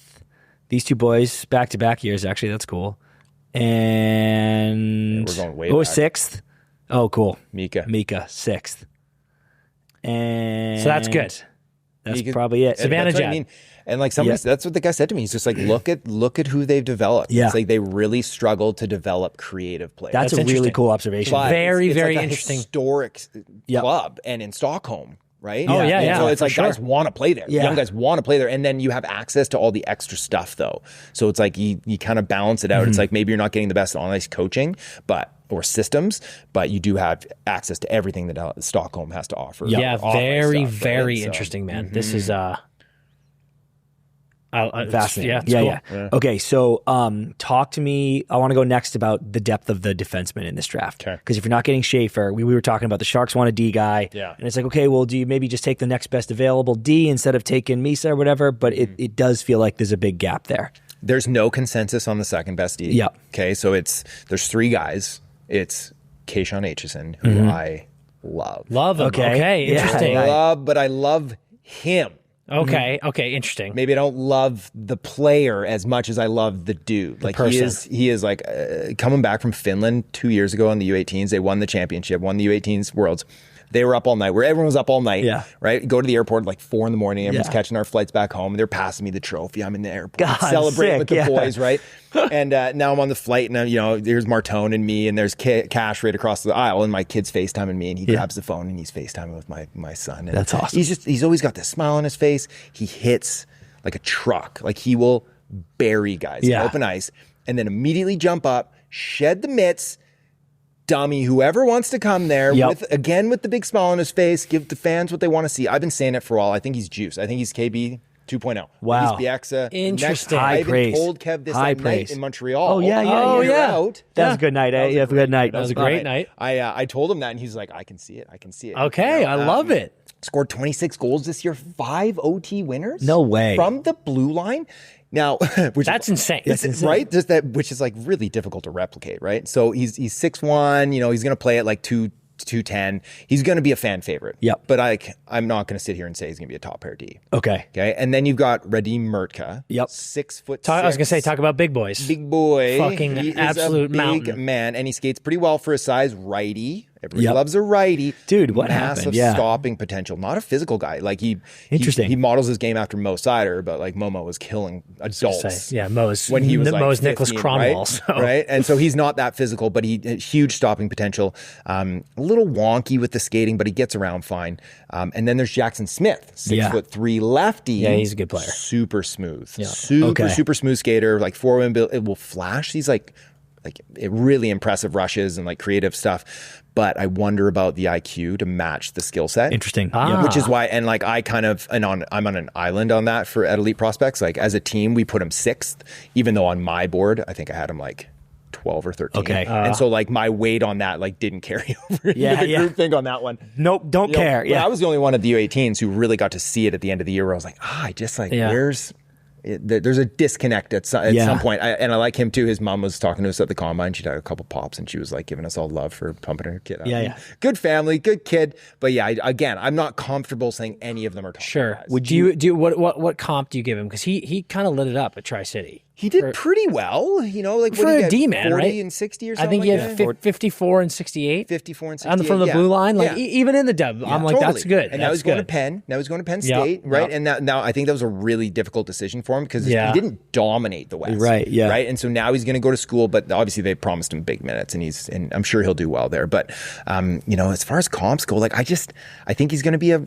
These 2 boys back-to-back years, actually. That's cool. And we're going way back. 6th. Oh, cool. Mika, 6th. And so that's good. That's probably it. Savannah Jet. I mean. And like that's what the guy said to me. He's just like, look at who they've developed. Yeah. It's like they really struggled to develop creative players. That's a really cool observation. But very, it's very like interesting. Historic club, and in Stockholm. Right? Oh, yeah. And so it's like guys want to play there. Yeah. Young guys want to play there. And then you have access to all the extra stuff, though. So it's like you kind of balance it out. Mm-hmm. It's like maybe you're not getting the best on ice coaching or systems, but you do have access to everything that Stockholm has to offer. Yeah, very, very interesting, man. This is fascinating. Yeah. Cool. Okay, so talk to me. I want to go next about the depth of the defensemen in this draft. Because if you're not getting Schaefer, we were talking about the Sharks want a D guy. Yeah. And it's like, okay, well, do you maybe just take the next best available D instead of taking Misa or whatever? But it does feel like there's a big gap there. There's no consensus on the second best D. Yeah. Okay, so there's 3 guys. It's Keishon Aitchison, who I love. Love him. Okay. Interesting. I love him. Okay. Interesting. Maybe I don't love the player as much as I love the dude. Like he is like coming back from Finland 2 years ago on the U18s. They won the championship, won the U18s Worlds. They were up all night, where everyone was up all night. Yeah. Right? Go to the airport like 4 a.m. Everyone's catching our flights back home. And they're passing me the trophy. I'm in the airport. God, celebrating with the sick, boys, right? And now I'm on the flight, and there's Martone and me, and there's Cash right across the aisle, and my kid's FaceTiming me, and he grabs the phone and he's FaceTiming with my son. And that's awesome. He's always got this smile on his face. He hits like a truck. Like he will bury guys in open ice, and then immediately jump up, shed the mitts, dummy whoever wants to come there with the big smile on his face, give the fans what they want to see. I've been saying it for a while. I think he's juice. I think he's KB 2.0. Wow. He's Bieksa. Interesting. I even praise. told Kev this High night praise. in Montreal. Oh, yeah. Out. That was a good night, eh? Yeah, a good night. That was a great night. I told him that, and he's like, I can see it. Okay, I love it. Scored 26 goals this year, 5 OT winners. No way. From the blue line. Now, That's insane. Right? Just that, which is like really difficult to replicate, right? So he's 6'1", he's going to play at like 210. He's going to be a fan favorite. Yep. But I'm not going to sit here and say he's going to be a top pair D. Okay. And then you've got Radim Murtka. Yep. 6'6". I was going to say, talk about big boys. Big boy. Fucking He is absolute a big mountain. man, and he skates pretty well for his size. Righty. Everybody loves a righty. Dude, what Massive happened? Yeah. stopping potential. Not a physical guy. Like Interesting. He models his game after Mo Sider, but like Momo was killing adults. Mo's When he was like Mo's Nicholas 15, Cromwell. right? So. Right? And so he's not that physical, but he huge stopping potential. A little wonky with the skating, but he gets around fine. And then there's Jackson Smith, 6'3" lefty. Yeah, he's a good player. Super smooth. Yeah. Super smooth skater. Like forward, it will flash. He's like really impressive rushes and like creative stuff. But I wonder about the IQ to match the skill set. Interesting. Which is why, and like I'm on an island on that for at Elite Prospects. Like as a team, we put him 6th, even though on my board, I think I had him like 12 or 13. Okay. And so like my weight on that like didn't carry over into the group thing on that one. Nope, don't care. But I was the only one of the U18s who really got to see it at the end of the year where I was like, I just like, there's a disconnect at some point. And I like him too. His mom was talking to us at the combine. She'd had a couple pops and she was like giving us all love for pumping her kid out. Yeah. Good family, good kid. But yeah, again, I'm not comfortable saying any of them are top Sure. guys. Would you what comp do you give him? Because he kind of lit it up at Tri-City. He did pretty well, like for a D man, 40 right? and 60 or I something. think he like had that. 54 and 68. 54 and 68 from the blue line, like Yeah. even in the dub, I'm like, Totally. that's good. And now he's going to Penn. Now he's going to Penn State, right? And now I think that was a really difficult decision for him because he didn't dominate the West, Right, yeah. right. And so now he's going to go to school, but obviously they promised him big minutes, and I'm sure he'll do well there. But as far as comps go, like I think he's going to be a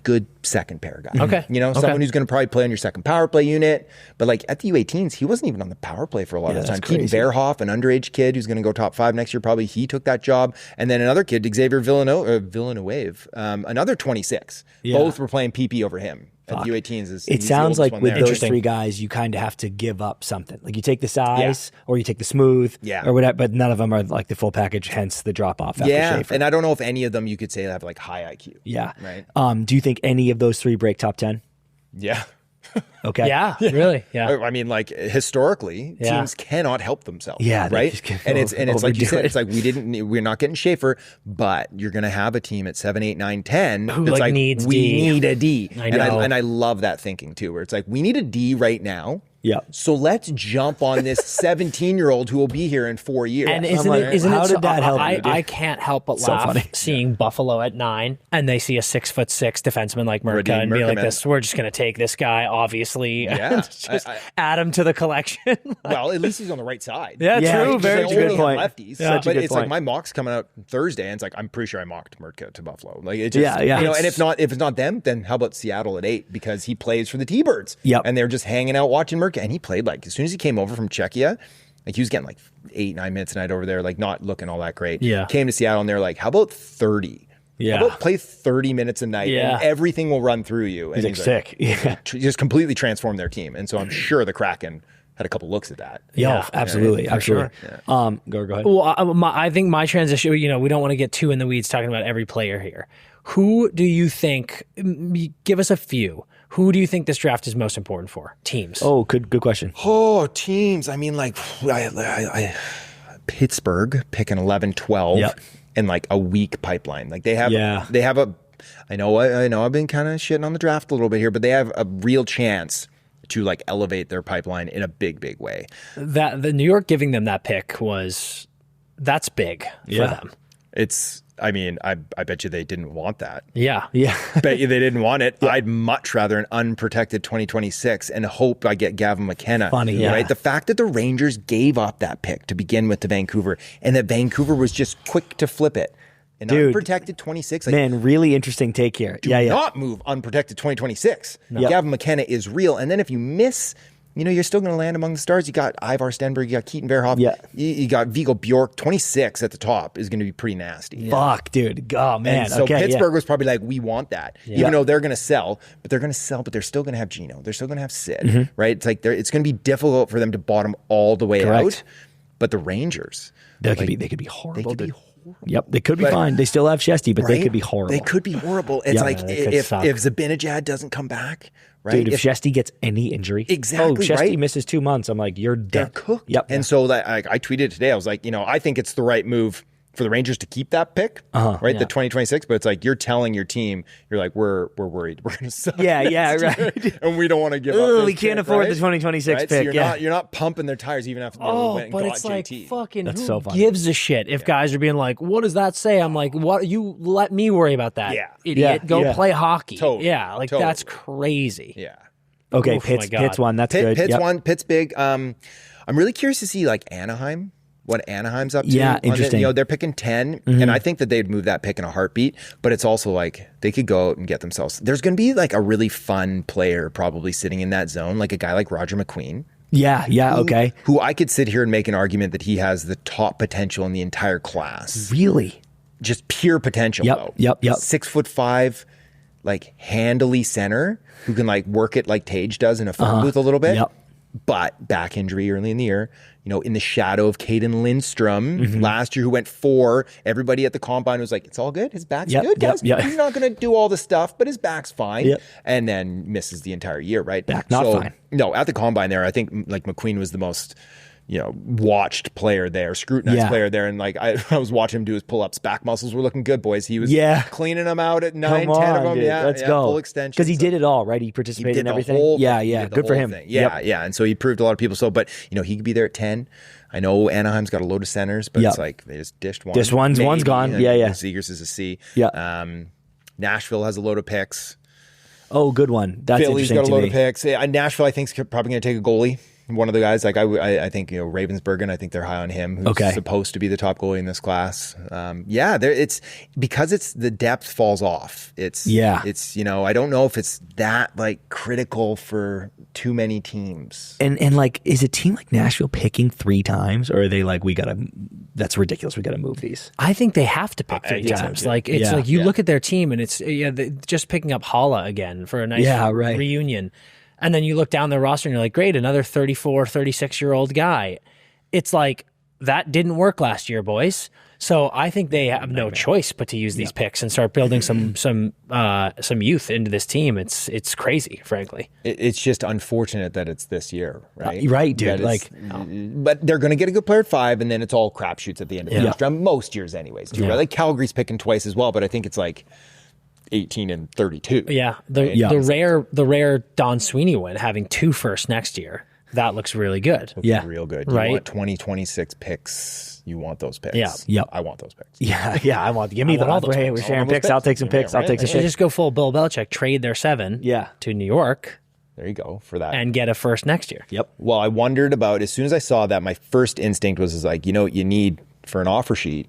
good second pair guy. Okay, someone who's going to probably play on your second power play unit. But like at the U18s, he wasn't even on the power play for a lot of the time. Keaton Verhoff, an underage kid who's going to go top 5 next year, probably he took that job. And then another kid, Xavier Villeneuve, another 26. Both were playing PP over him. At the U18s. It sounds like with those 3 guys, you kind of have to give up something. Like you take the size or you take the smooth or whatever, but none of them are like the full package, hence the drop off after Schaefer. And I don't know if any of them you could say have like high IQ. Yeah. Right. Do you think any of those 3 break top 10? Yeah. Okay. Yeah, really. Yeah. I mean, like historically, teams cannot help themselves. Yeah, right. And it's like you said, it's like we're not getting Schaefer, but you're going to have a team at 7, 8, 9, 10 who that's like needs we D. need a D. I know. And I love that thinking too, where it's like we need a D right now. Yeah. So let's jump on this 17-year-old who will be here in 4 years. And isn't it? Did that help you, dude? I can't help but So laugh funny. seeing Buffalo at 9, and they see a 6'6" defenseman like Murtka and be like, "This, we're just going to take this guy, obviously, and just add him to the collection." Well, at least he's on the right side. Yeah, true. Right? Very They true. only have point. Lefties, Such a but good it's point. like my mock's coming out Thursday, and it's like I'm pretty sure I mocked Murtka to Buffalo. Like it just, Yeah. and if it's not them, then how about Seattle at 8 because he plays for the T-Birds. Yep. And they're just hanging out watching Murtka, and he played like as soon as he came over from Czechia. Like he was getting like 8, 9 minutes a night over there, like not looking all that great. Yeah. Came to Seattle and they're like, how about 30? Yeah. How about play 30 minutes a night and everything will run through you? And He's like sick. Yeah. Just completely transformed their team. And so I'm sure the Kraken had a couple looks at that. Absolutely. Absolutely. Sure. Go ahead. Well, I think my transition, we don't want to get too in the weeds talking about every player here. Who do you think, give us a few, who do you think this draft is most important for? Teams. Oh, good question. Oh, teams. I mean, like, Pittsburgh picking 11, 12 and like a weak pipeline. Like they have I know I've been kind of shitting on the draft a little bit here, but they have a real chance to like elevate their pipeline in a big, big way. That the New York giving them that pick that's big for them. It's I mean, I bet you they didn't want that. Yeah. Bet you they didn't want it. I'd much rather an unprotected 2026 and hope I get Gavin McKenna. Funny, right? The fact that the Rangers gave up that pick to begin with to Vancouver, and that Vancouver was just quick to flip it. An unprotected 26. Like, man, really interesting take here. Do not move unprotected 2026. No. Gavin McKenna is real. And then if you miss, you're still going to land among the stars. You got Ivar Stenberg, you got Keaton Verhoff, you got Viggo Bjork. 26 at the top is going to be pretty nasty. Yeah. Fuck, dude. Oh, man. And so Pittsburgh was probably like, we want that. Even though they're going to sell, but they're still going to have Gino. They're still going to have Sid, right? It's like it's going to be difficult for them to bottom all the way out. But the Rangers, they could be horrible. Yep, they could be fine. They still have Shesty, but they could be horrible. They could be horrible. It's like if Zibanejad doesn't come back, right? Dude, if Shesty gets any injury, Shesty misses 2 months, I'm like, you're dead. They're cooked. Yep. And so I tweeted today, I was like, I think it's the right move for the Rangers to keep that pick, right? The 2026, but it's like you're telling your team, you're like, we're worried, we're going to sell. Right. And we don't want to give up. We can't afford the 2026 pick. So you're not pumping their tires even after they went and got it's like JT. fucking That's who so funny. gives a shit if guys are being like, what does that say? I'm like, what? You let me worry about that, idiot. Go play hockey. Totally. That's crazy. Yeah. Okay, Pitt's one. That's good. Pitt's one. Pitt's big. I'm really curious to see like Anaheim. What Anaheim's up to. Yeah, interesting. They're picking 10, and I think that they'd move that pick in a heartbeat, but it's also like they could go out and get themselves. There's going to be like a really fun player probably sitting in that zone, like a guy like Roger McQueen. Okay. Who I could sit here and make an argument that he has the top potential in the entire class. Really? Just pure potential, though. Yep. 6'5", like handily center who can like work it like Tage does in a phone booth a little bit. Yep. But back injury early in the year, in the shadow of Caden Lindstrom last year, who went 4. Everybody at the combine was like, it's all good. His back's good, guys. He's not going to do all the stuff, but his back's fine. Yep. And then misses the entire year, right? Back not fine. No, at the combine there, I think like McQueen was the most watched player there, scrutinized player there. And like I was watching him do his pull-ups. Back muscles were looking good, boys. He was cleaning them out at 9, 10 of them. Dude. Let's go. Full extension. Because he did it all, right? He participated in everything. Good for him. Yeah. And so he proved a lot of people so. But, he could be there at 10. I know Anaheim's got a load of centers, but it's like they just dished one. One's gone. Zegers is a C. Yeah. Nashville has a load of picks. Oh, good one. That's Philly's interesting got a load to of picks. Nashville, I think, is probably going to take a goalie. One of the guys, like I think Ravensburgen. I think they're high on him. Who's supposed to be the top goalie in this class. It's because it's the depth falls off. It's I don't know if it's that like critical for too many teams. And like, is a team like Nashville picking 3 times, or are they like, that's ridiculous. We got to move these. I think they have to pick 3 times. Like it's like you look at their team and it's just picking up Hala again for a nice reunion. And then you look down their roster and you're like, great, another 34, 36-year-old guy. It's like, that didn't work last year, boys. So I think they have no choice but to use these picks and start building some youth into this team. It's crazy, frankly. It's just unfortunate that it's this year, right? Right, dude. But they're going to get a good player at 5, and then it's all crapshoots at the end of the first round. Most years, anyways. Right? Like Calgary's picking twice as well, but I think it's like 18 and 32. Yeah. The rare Don Sweeney win, having 2 firsts next year. That looks really good. Real good. You want 2026 picks. You want those picks. Yeah. I want those picks. Yeah. I want. Give me all those. Hey, we're sharing picks. I'll take some picks. I'll take some picks. Just go full Bill Belichick, trade their 7 to New York. There you go for that. And get a first next year. Yep. Well, I wondered about, as soon as I saw that, my first instinct was like, what you need for an offer sheet?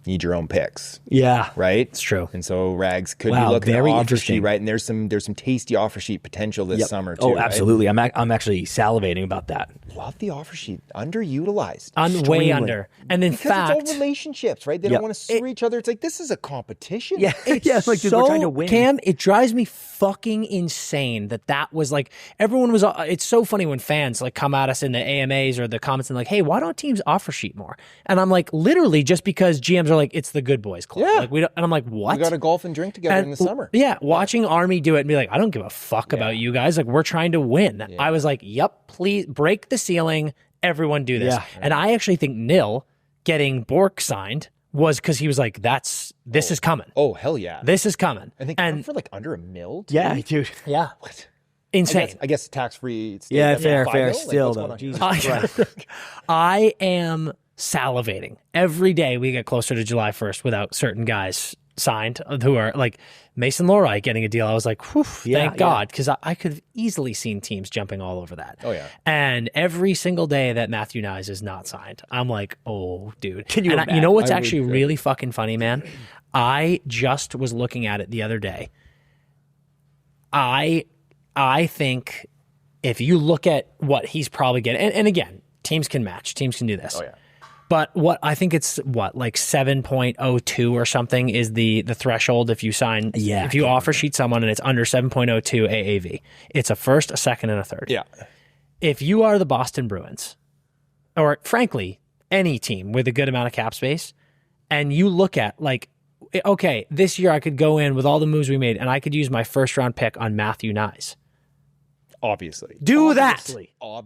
Need your own picks. Yeah. Right? It's true. And so Rags could be looking at offer sheet, right? And there's some tasty offer sheet potential this summer too. Oh, absolutely. Right? I'm actually salivating about that. Love the offer sheet. Underutilized. Way under. And in fact, it's all relationships, right? They don't want to sue each other. It's like, this is a competition. Yeah. It's like, dude, we're trying to win. Cam, it drives me fucking insane that was like, everyone was, it's so funny when fans like come at us in the AMAs or the comments and like, hey, why don't teams offer sheet more? And I'm like, literally just because GMs are like, it's the good boys club. Yeah. Like we don't, and I'm like, what? We got to golf and drink together in the summer. Yeah. Watching Army do it and be like, I don't give a fuck about you guys. Like, we're trying to win. Yeah. I was like, yep, please break the ceiling. Everyone do this. Yeah. And I actually think Nil getting Bork signed was because he was like, this is coming. Oh, hell yeah. This is coming. I think for like under $1 million. Yeah, dude. Yeah. What? Insane. I guess tax-free. Fair. Still, though. Jesus Christ. I am salivating. Every day we get closer to July 1st without certain guys signed who are like Mason Lorite getting a deal. I was like, whew, thank God, because I could have easily seen teams jumping all over that. Oh, yeah. And every single day that Matthew Nyes is not signed, I'm like, oh, dude. Can you imagine? You know what's actually really fucking funny, man? I just was looking at it the other day. I think if you look at what he's probably getting, and again, teams can match, teams can do this. Oh, yeah. But what I think it's like 7.02 or something is the threshold if you sign, if you offer sheet someone and it's under 7.02 AAV. It's a first, a second, and a third. Yeah. If you are the Boston Bruins, or frankly, any team with a good amount of cap space, and you look at like, okay, this year I could go in with all the moves we made and I could use my first round pick on Matthew Nyes. Obviously. Do that.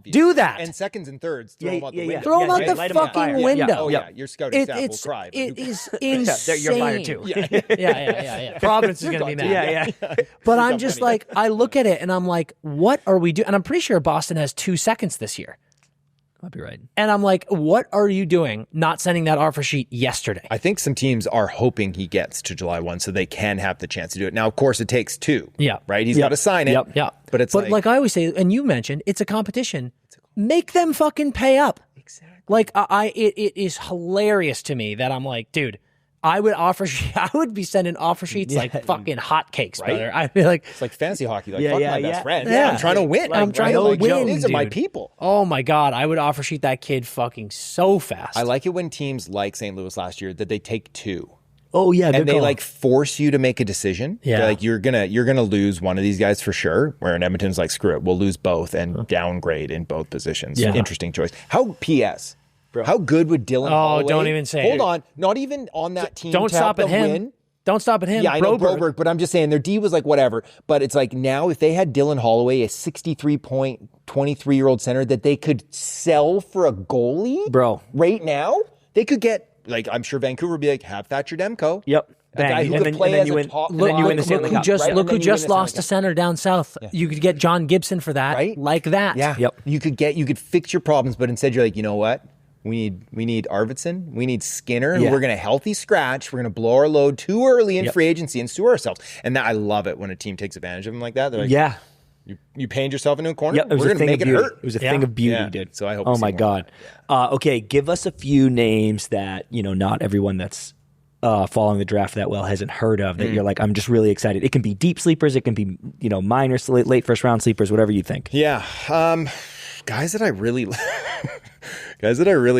Do that. And seconds and thirds, throw them out the window. Throw them out the fucking window. Oh, yeah. Your scouting staff will cry. It is insane. You're fired too. Yeah. Providence is going to be mad. Yeah. But I'm just like, I look at it and I'm like, what are we doing? And I'm pretty sure Boston has 2 seconds this year. Might be right. And I'm like, what are you doing not sending that offer sheet yesterday? I think some teams are hoping he gets to July 1 so they can have the chance to do it. Now, of course, it takes 2. Yeah. Right? He's got to sign it. Yeah. But like I always say, and you mentioned, it's a competition. Make them fucking pay up. Exactly. Like, it is hilarious to me that I'm like, dude, I would be sending offer sheets like fucking hotcakes, Right? brother. I'd be like, It's like fantasy hockey. Like, fuck my best friend. Yeah. I'm trying to win. I'm trying to win, These are my dude. people. Oh my God, I would offer sheet that kid fucking so fast. I like it when teams like St. Louis last year that they take 2. Oh yeah, And they like force you to make a decision. Yeah. They're like you're gonna lose one of these guys for sure. Where in Edmonton's like, screw it, we'll lose both and downgrade in both positions. Yeah. Interesting choice. How good would Dylan Holloway? Don't even say Hold it. on. Not even on that team. Don't to stop help at them him. win. Don't stop at him. Yeah, I know Broberg, but I'm just saying their D was like whatever. But it's like now if they had Dylan Holloway, a 63-point, 23-year-old center that they could sell for a goalie, Bro. right now, they could get, like, I'm sure Vancouver would be like, have Thatcher Demko. Yep. A guy who could play as a top. Then you win the Stanley Cup. Look who just lost a center down south. Yeah. You could get John Gibson for that, Right? like that. Yeah. Yep. You could fix your problems, but instead you're like, you know what? We need Arvidsson. We need Skinner. Yeah. We're going to healthy scratch. We're going to blow our load too early in free agency and sue ourselves. And that I love it when a team takes advantage of them like that. They're like, Yeah. you painted yourself into a corner. Yep, it was We're a going to thing make of it beauty. hurt. It was a thing of beauty, dude. So I hope. Oh we see my more God. of Okay, give us a few names that not everyone that's following the draft that well hasn't heard of. That you're like, I'm just really excited. It can be deep sleepers. It can be minor late first round sleepers. Whatever you think. Yeah. Guys that I really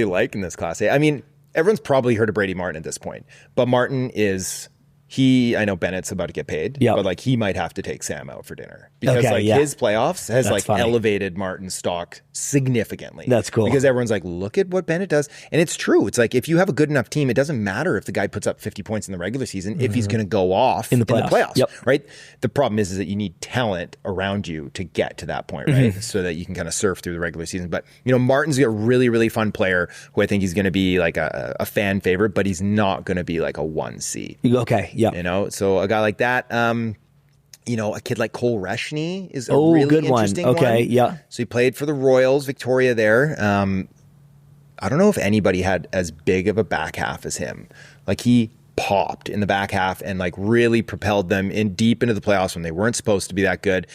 like in this class. I mean, everyone's probably heard of Brady Martin at this point, but Martin is. I know Bennett's about to get paid, but like he might have to take Sam out for dinner because his playoffs has elevated Martin's stock significantly. That's cool. Because everyone's like, look at what Bennett does. And it's true. It's like if you have a good enough team, it doesn't matter if the guy puts up 50 points in the regular season if he's going to go off in the playoffs. Yep. Right? The problem is that you need talent around you to get to that point, right? So that you can kind of surf through the regular season. But, Martin's a really, really fun player who I think he's going to be like a fan favorite, but he's not going to be like a 1C. Okay. Yeah. So a guy like that, a kid like Cole Reshny is a really good interesting one. Okay, one. yeah. So he played for the Royals, Victoria there. I don't know if anybody had as big of a back half as him. Like he popped in the back half and like really propelled them in deep into the playoffs when they weren't supposed to be that good.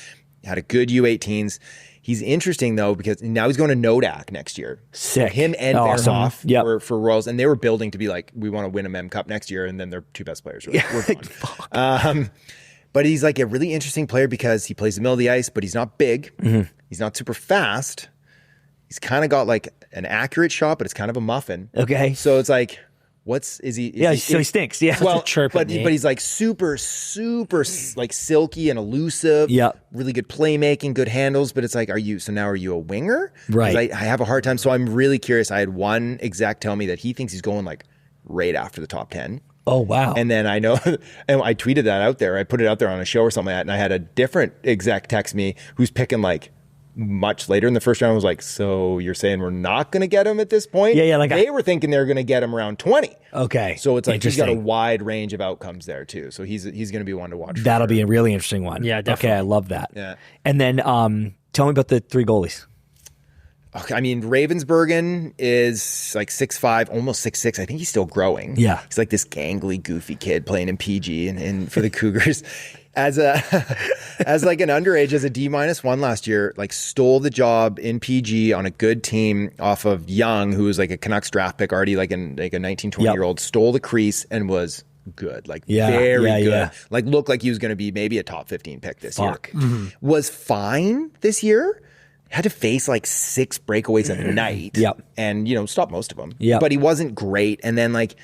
Had a good U18s. He's interesting, though, because now he's going to Nodak next year. Sick. Him and Verhoff for Royals, and they were building to be like, we want to win a Mem Cup next year, and then their 2 best players were gone. But he's like a really interesting player because he plays the middle of the ice, but he's not big. He's not super fast. He's kind of got like an accurate shot, but it's kind of a muffin. Okay. So it's like, he stinks. Yeah. Well, but he's like super like silky and elusive. Yeah. Really good playmaking, good handles. But it's like, are you a winger? Right. I have a hard time. So I'm really curious. I had one exec tell me that he thinks he's going like right after the top 10. Oh, wow. And then I know, and I tweeted that out there. I put it out there on a show or something like that. And I had a different exec text me who's picking like much later in the first round. I was like, so you're saying we're not going to get him at this point? Yeah. Like they were thinking they were going to get him around 20. Okay. So it's like he's got a wide range of outcomes there too. So he's going to be one to watch. That'll be a really interesting one. Yeah, definitely. Okay, I love that. Yeah. And then tell me about the 3 goalies. I mean, Ravensbergen is like 6'5", almost 6'6". I think he's still growing. Yeah. He's like this gangly, goofy kid playing in PG and for the Cougars. As like an underage, as a D-1 last year, like stole the job in PG on a good team off of Young, who was like a Canucks draft pick already, like a 19, 20-year-old, stole the crease and was good, like very good. Yeah. Like looked like he was going to be maybe a top 15 pick this year. Mm-hmm. Was fine this year. Had to face like 6 breakaways a night. And, stop most of them. But he wasn't great. And then like,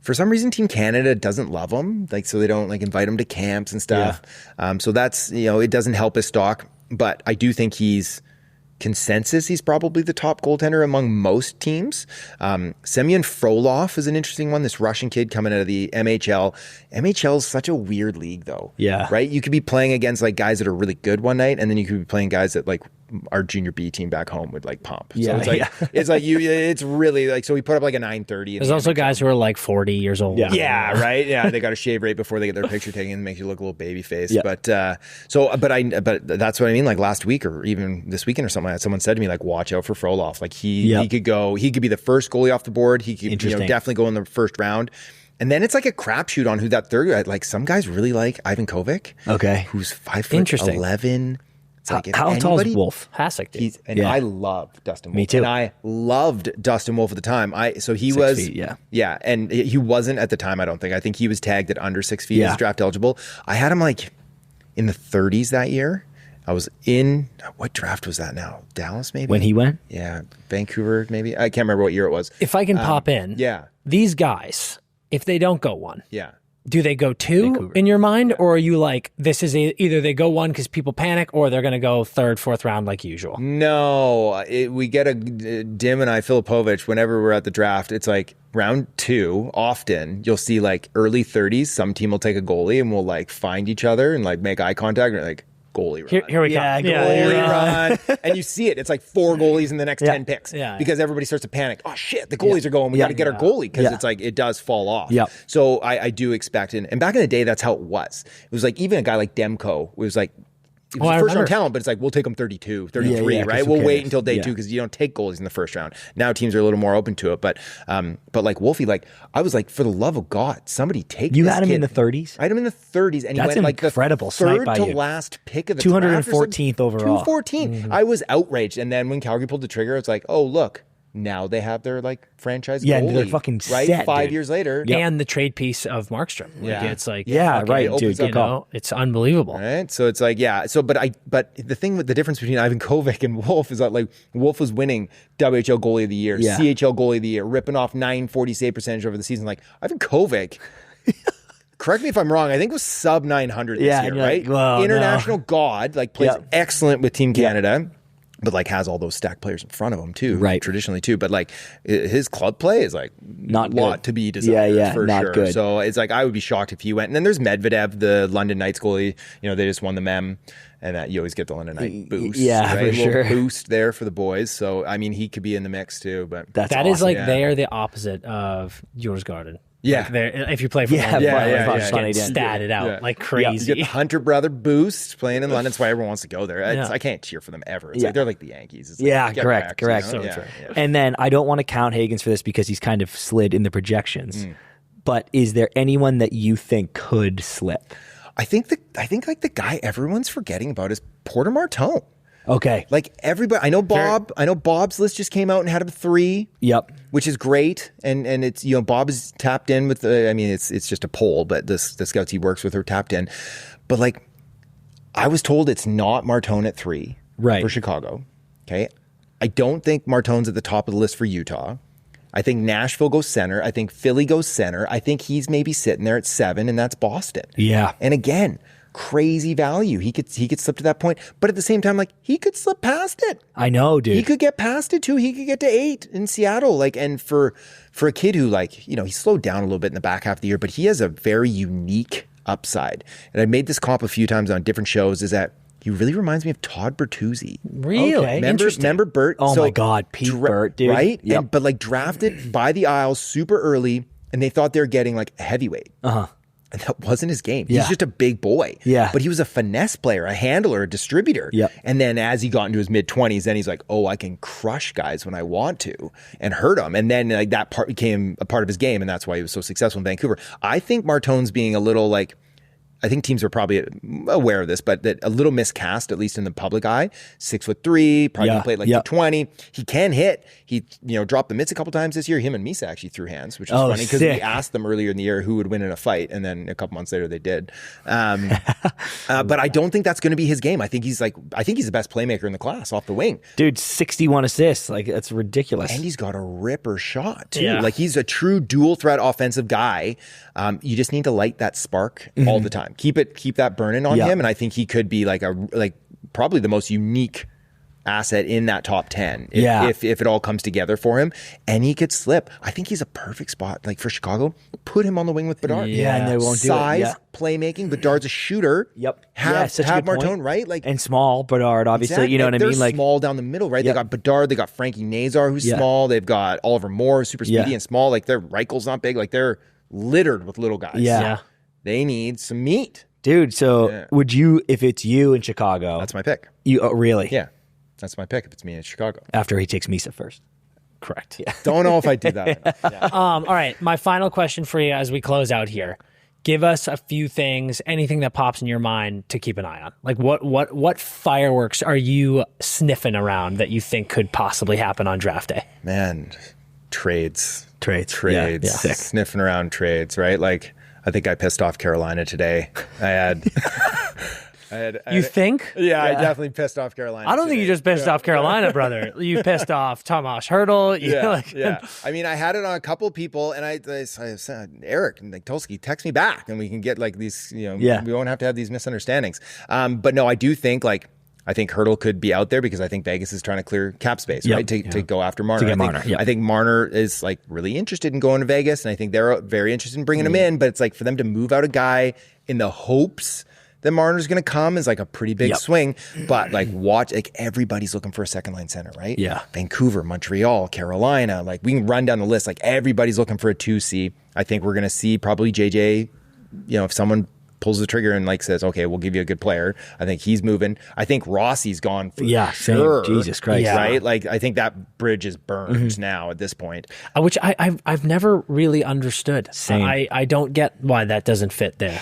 for some reason, Team Canada doesn't love him. Like, so they don't like invite him to camps and stuff. So that's, it doesn't help his stock. But I do think he's probably the top goaltender among most teams. Semyon Frolov is an interesting one. This Russian kid coming out of the MHL. MHL is such a weird league, though. Yeah. Right? You could be playing against like guys that are really good one night, and then you could be playing guys that like our junior B team back home would like pump. So it's really like, so we put up like a 930. There's also guys who are like 40 years old. Yeah, right. Yeah, they got to shave right before they get their picture taken and make you look a little baby face. But that's what I mean. Like last week or even this weekend or something like that, someone said to me like, watch out for Frolov. Like he could be the first goalie off the board. He could definitely go in the first round. And then it's like a crapshoot on who that third guy. Like some guys really like Ivan Kovic. Okay, who's 5'11". How tall is Wolf? Hasek, dude. I love Dustin Wolf. Me too. And I loved Dustin Wolf at the time. So he 6 feet, and he wasn't at the time, I don't think. I think he was tagged at under 6 feet as draft eligible. I had him like in the 30s that year. I was in, what draft was that now? Dallas, maybe? When he went? Yeah. Vancouver, maybe? I can't remember what year it was. If I can pop in. Yeah. These guys, if they don't go 1. Yeah. Do they go 2 Vancouver in your mind, or are you like, this is either they go 1 because people panic, or they're going to go 3rd, 4th round like usual? No, we get a Dim and I, Filipovich, whenever we're at the draft, it's like round 2. Often you'll see like early 30s, some team will take a goalie and we'll like find each other and like make eye contact and like, goalie run. Here we go. Goalie run. And you see it. It's like 4 goalies in the next 10 picks. Because everybody starts to panic. Oh, shit, the goalies are going. We got to get our goalie because it's like it does fall off. So I do expect it. And back in the day, that's how it was. It was like even a guy like Demko was like, it was first round talent, but it's like, we'll take him 32, 33, right? We'll wait until day 2 because you don't take goalies in the first round. Now teams are a little more open to it. But like Wolfie, like I was like, for the love of God, somebody take You this had him kid. in the 30s? I had him in the 30s. And that's he went like the third to you. last pick of the 214th overall. 214. Mm-hmm. I was outraged. And then when Calgary pulled the trigger, it's like, oh, look. Now they have their like franchise goalie. They're fucking right? set, 5 years later. And the trade piece of Markstrom. It's like, dude. It's unbelievable. Right? So it's like, but the thing with the difference between Ivan Kovic and Wolf is that like Wolf was winning WHL goalie of the year, CHL goalie of the year, ripping off 940 save percentage over the season. Like Ivan Kovic, correct me if I'm wrong, I think it was sub 900 this year, right? Like, international god, like plays excellent with Team Canada. But like has all those stacked players in front of him too, traditionally too. But like his club play is like not a lot to be desired, for not sure. Good. So it's like I would be shocked if he went. And then there's Medvedev, the London Knights goalie. They just won the Mem, and that you always get the London Knight boost. Yeah, right? for sure. Boost there for the boys. So I mean, he could be in the mix too. But that awesome. Is like they are the opposite of Djursgården. Yeah, like if you play for London, statted out like crazy. You get the Hunter brother boost playing in London. That's why everyone wants to go there. I can't cheer for them ever. It's like they're like the Yankees. It's like, correct. So and then I don't want to count Hagens for this because he's kind of slid in the projections. But is there anyone that you think could slip? I think like the guy everyone's forgetting about is Porter Martone. Okay. Like everybody, I know Bob's list just came out and had him 3. Yep. Which is great. And it's, Bob is tapped in with it's just a poll, but the scouts he works with are tapped in. But like, I was told it's not Martone at 3 for Chicago. Okay. I don't think Martone's at the top of the list for Utah. I think Nashville goes center. I think Philly goes center. I think he's maybe sitting there at 7, and that's Boston. Yeah. And again, crazy value. He could slip to that point, but at the same time, like he could slip past it. I know, dude. He could get past it too. He could get to 8 in Seattle. Like, and for a kid who like, he slowed down a little bit in the back half of the year, but he has a very unique upside. And I made this comp a few times on different shows. Is that he really reminds me of Todd Bertuzzi. Really? Okay. Remember Bert? Oh my God, Pete Bert, dude. Right? Yep. But like drafted by the Isles super early, and they thought they were getting like a heavyweight. And that wasn't his game. Yeah. He's just a big boy. Yeah. But he was a finesse player, a handler, a distributor. Yep. And then as he got into his mid-20s, then he's like, oh, I can crush guys when I want to and hurt them. And then like that part became a part of his game, and that's why he was so successful in Vancouver. I think Martone's being a little like, I think teams are probably aware of this, but that a little miscast, at least in the public eye. 6'3", probably played like 220. He can hit. He dropped the mitts a couple times this year. Him and Misa actually threw hands, which is funny because we asked them earlier in the year who would win in a fight, and then a couple months later they did. But I don't think that's going to be his game. I think he's the best playmaker in the class off the wing. Dude, 61 assists. Like, that's ridiculous. And he's got a ripper shot too. Yeah. Like, he's a true dual threat offensive guy. You just need to light that spark all the time. Keep that burning on him, and I think he could be like probably the most unique asset in that top 10 if it all comes together for him. And he could slip. I think he's a perfect spot like for Chicago. Put him on the wing with Bedard. And they won't Size, do it. playmaking. Bedard's a shooter. Have Martone, right? Like, and small Bedard, obviously. Exactly. You know what I mean? They're Like, small down the middle, right? They got Bedard, they got Frankie Nazar, who's small. They've got Oliver Moore, who's super speedy and small. Like, their Reichel's not big. Like, they're littered with little guys. Yeah. They need some meat. Dude, so would you, if it's you in Chicago? That's my pick. Really? Yeah. That's my pick if it's me in Chicago. After he takes Misa first. Correct. Yeah. Don't know if I do that. All right. My final question for you as we close out here. Give us a few things, anything that pops in your mind to keep an eye on. Like, what fireworks are you sniffing around that you think could possibly happen on draft day? Man, trades. Yeah. Sniffing around trades, right? Like, I think I pissed off Carolina today. You think? Yeah, I definitely pissed off Carolina. I don't think you just pissed off Carolina, brother. You pissed off Tomas Hertl. I mean, I had it on a couple people, and I said, Eric and like Tulski, text me back, and we can get like these. We won't have to have these misunderstandings. But no, I do think I think Hertl could be out there because I think Vegas is trying to clear cap space, right? To go after Marner. I think Marner is like really interested in going to Vegas, and I think they're very interested in bringing him in. But it's like for them to move out a guy in the hopes that Marner's going to come is like a pretty big swing. But like everybody's looking for a second line center, right? Yeah. Vancouver, Montreal, Carolina. Like, we can run down the list. Like, everybody's looking for a 2C. I think we're going to see probably JJ, if someone pulls the trigger and like says, okay, we'll give you a good player. I think he's moving. I think Rossi's gone for sure. Jesus Christ. Right? Like, I think that bridge is burned now at this point. Which I've never really understood. Same. I don't get why that doesn't fit there.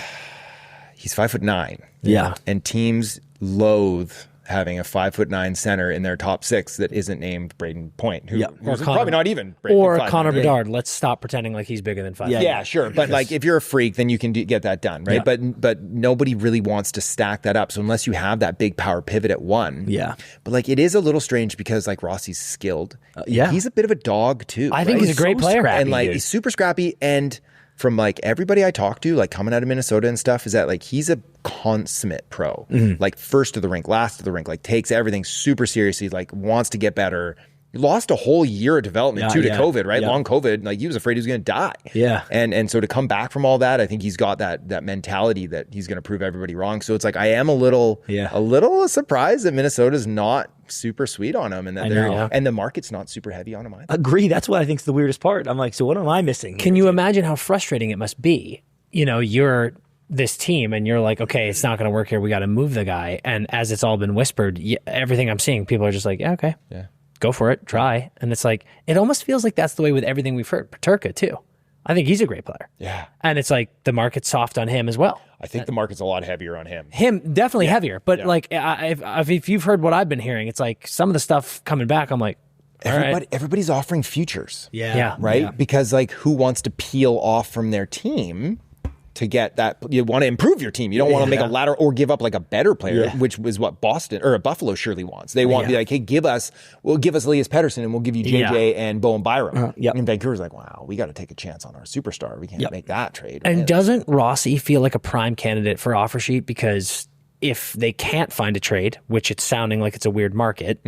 He's 5'9". Yeah. And teams loathe having a 5'9" center in their top 6 that isn't named Braden Point, who's probably not even Braden. Or Connor Bedard. Let's stop pretending like he's bigger than 5'9". Yeah, sure. But like, if you're a freak, then you can get that done, right? Yeah. But nobody really wants to stack that up. So unless you have that big power pivot at 1. Yeah. But like, it is a little strange because like Rossi's skilled. He's a bit of a dog too. I think he's a great player. And like, he's super scrappy. And from like everybody I talk to, like coming out of Minnesota and stuff, is that like he's a consummate pro. Like, first to the rink, last to the rink, like takes everything super seriously, like wants to get better. He lost a whole year of development to COVID, right? Long COVID. Like, he was afraid he was going to die. Yeah. And so to come back from all that, I think he's got that mentality that he's going to prove everybody wrong. So it's like, I am a little surprised that Minnesota's not super sweet on him, and that and the market's not super heavy on him either. Agree. That's what I think is the weirdest part. I'm like, so what am I missing? Can you imagine how frustrating it must be? You're this team and you're like, okay, it's not going to work here. We got to move the guy. And as it's all been whispered, everything I'm seeing, people are just like, yeah, okay. Yeah. Go for it, try. And it's like, it almost feels like that's the way with everything we've heard. Paterka too. I think he's a great player. Yeah. And it's like the market's soft on him as well. I think the market's a lot heavier on him. Definitely heavier. But like, if you've heard what I've been hearing, it's like some of the stuff coming back, I'm like, everybody's offering futures. Yeah. Right? Yeah. Because like, who wants to peel off from their team to get that? You want to improve your team. You don't want to make a ladder or give up like a better player, which was what Boston or Buffalo surely wants. They want to be like, hey, give us Elias Pettersson and we'll give you JJ and Bowen Byram. And Vancouver's like, wow, we got to take a chance on our superstar. We can't make that trade. And doesn't Rossi feel like a prime candidate for offer sheet? Because if they can't find a trade, which it's sounding like it's a weird market.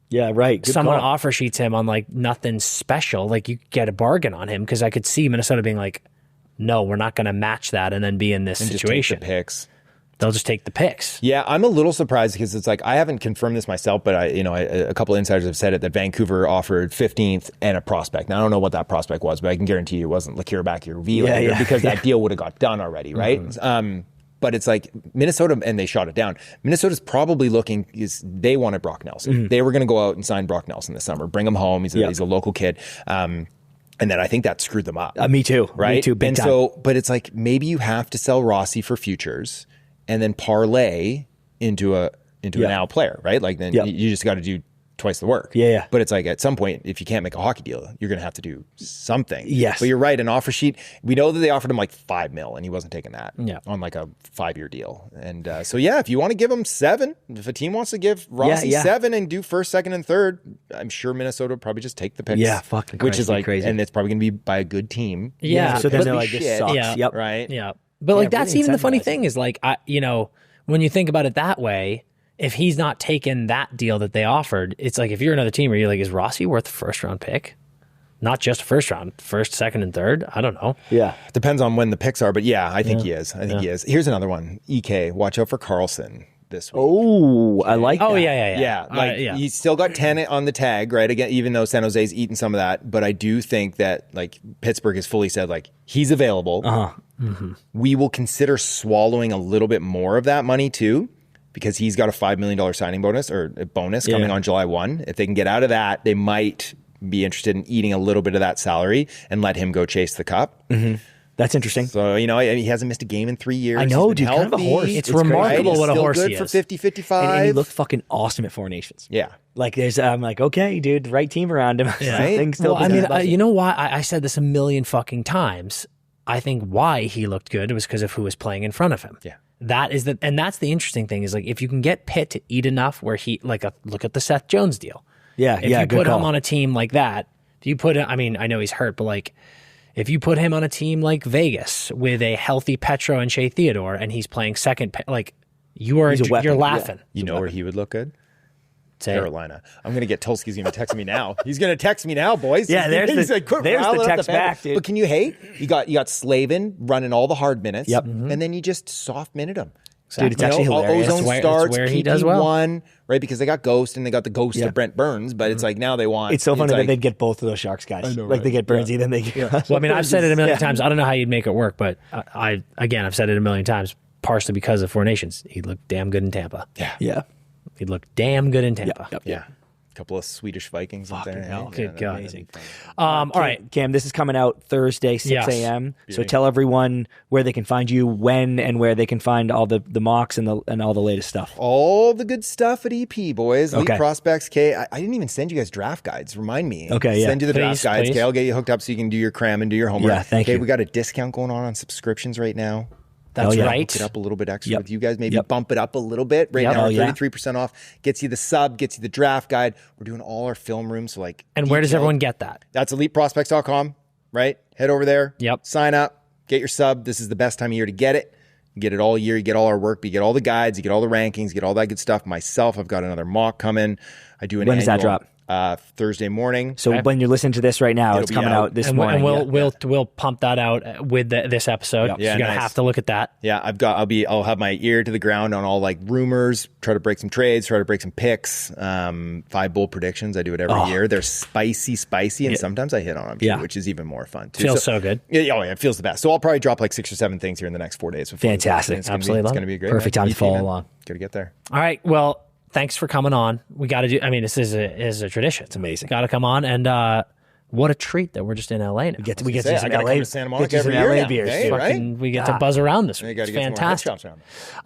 Yeah, right. Good someone call. offer sheets him on like nothing special. Like, you get a bargain on him, because I could see Minnesota being like, no, we're not going to match that and then be in this situation. Just take the picks. They'll just take the picks. Yeah, I'm a little surprised because it's like I haven't confirmed this myself, but a couple of insiders have said it that Vancouver offered 15th and a prospect. Now I don't know what that prospect was, but I can guarantee you it wasn't Lakirabaki or Vilander because that deal would have got done already, right? But it's like Minnesota, and they shot it down. Minnesota's probably looking is they wanted Brock Nelson. They were going to go out and sign Brock Nelson this summer, bring him home. He's a local kid. And then I think that screwed them up. Me too. Right? Me too. Big time. So, but it's like maybe you have to sell Rossi for futures and then parlay into an Al player, right? Like then you just got to do twice the work. Yeah. But it's like at some point, if you can't make a hockey deal, you're going to have to do something. Yes. But you're right. An offer sheet, we know that they offered him like $5 million and he wasn't taking that on like a 5-year deal. And so, if you want to give him 7, if a team wants to give Rossi 7 and do first, second, and third, I'm sure Minnesota would probably just take the picks. Yeah, fucking which is like crazy. And it's probably going to be by a good team. Yeah. So then But they're be like, this shit, sucks. Yeah. Right? Yeah. But like that's really even the funny incentivizing. thing is like when you think about it that way, if he's not taken that deal that they offered, it's like if you're another team, you're like, is Rossi worth a first round pick? Not just first round, first, second, and third. I don't know. Yeah. Depends on when the picks are, but I think he is. I think he is. Here's another one. EK, watch out for Carlson this week. Oh, I like that. Oh yeah. Yeah, he's still got 10 on the tag, right? Again, even though San Jose's eaten some of that, but I do think that like Pittsburgh has fully said like he's available. We will consider swallowing a little bit more of that money too, because he's got a $5 million signing bonus or a bonus coming on July 1. If they can get out of that, they might be interested in eating a little bit of that salary and let him go chase the cup. That's interesting. So, he hasn't missed a game in 3 years. I know, He's been dude, kind of a healthy. horse. It's remarkable what a horse good he for is. 50-55. And he looked fucking awesome at Four Nations. Yeah. Like I'm like, okay, dude, the right team around him. Right? Things still. Well, I mean, you know why? I said this a million fucking times. I think why he looked good was because of who was playing in front of him. Yeah. And that's the interesting thing is like if you can get Pitt to eat enough where he look at the Seth Jones deal. Yeah, If you put him on a team like that, if you put him, I mean, I know he's hurt, but like if you put him on a team like Vegas with a healthy Petro and Shea Theodore and he's playing second, like you're laughing. You know where he would look good? Say, Carolina. I'm going to get Tulski's going to text me now. He's going to text me now, boys. Yeah, there's the text back, dude. But can you you got Slavin running all the hard minutes. Yep. And then you just soft minute him. Dude, it's actually hilarious. Ozone That's starts, where he does well. PP1, right? Because they got Ghost and they got the Ghost of Brent Burns, but it's like now they want. It's so funny that like, they'd get both of those Sharks guys. I know, like right? they get Burnsy, then they get. well, I mean, I've said it a million times. I don't know how you'd make it work, but I've said it a million times, partially because of Four Nations. He looked damn good in Tampa. Yeah. He looked damn good in Tampa. Yep. Yeah. A couple of Swedish Vikings in there. hell. Good God. Amazing. All right. Cam, this is coming out Thursday, 6 Yes. a.m. So tell everyone where they can find you, when, and where they can find all the mocks and all the latest stuff. All the good stuff at EP, boys. Elite Okay. Prospects, K. I didn't even send you guys draft guides. Remind me. Okay, yeah. Send you the draft Please, guides, please. K. I'll get you hooked up so you can do your cram and do your homework. Yeah, thank you. We got a discount going on subscriptions right now. That's yeah. right. Hook it up a little bit extra Yep. with you guys. Maybe Yep. bump it up a little bit. Right Yep. now, Oh, we're yeah. 33% off. Gets you the sub, gets you the draft guide. We're doing all our film rooms. So like, And where does detailed- everyone get that? That's eliteprospects.com, right? Head over there. Yep. Sign up. Get your sub. This is the best time of year to get it. You get it all year. You get all our work. But you get all the guides. You get all the rankings. You get all that good stuff. Myself, I've got another mock coming. I do an When does that annual, drop? Thursday morning. So when you're listening to this right now, It'll it's be coming out. out this And morning. we'll pump that out with this episode. Yep. So Yeah, you're gonna nice. have to look at that. Yeah, I'll have my ear to the ground on all like rumors, try to break some trades, try to break some picks, 5 bold predictions. I do it every year. They're spicy, and sometimes I hit on them too, Yeah. which is even more fun too. Feels so good. Yeah, it feels the best. So I'll probably drop like 6 or 7 things here in the next 4 days. Fantastic. It's gonna Absolutely be, it's love going to it. be a great Perfect night. time to EP, follow man. along. Got to get there. All right. Well, thanks for coming on. We got to do. I mean, this is a tradition. It's amazing. Got to come on, and what a treat that we're just in LA now. we get to Say, see I some gotta LA, come to Santa Monica get to some every year LA now, beers. okay? Fuck. right? Fucking, we get to buzz around this You week. got It's to get fantastic. some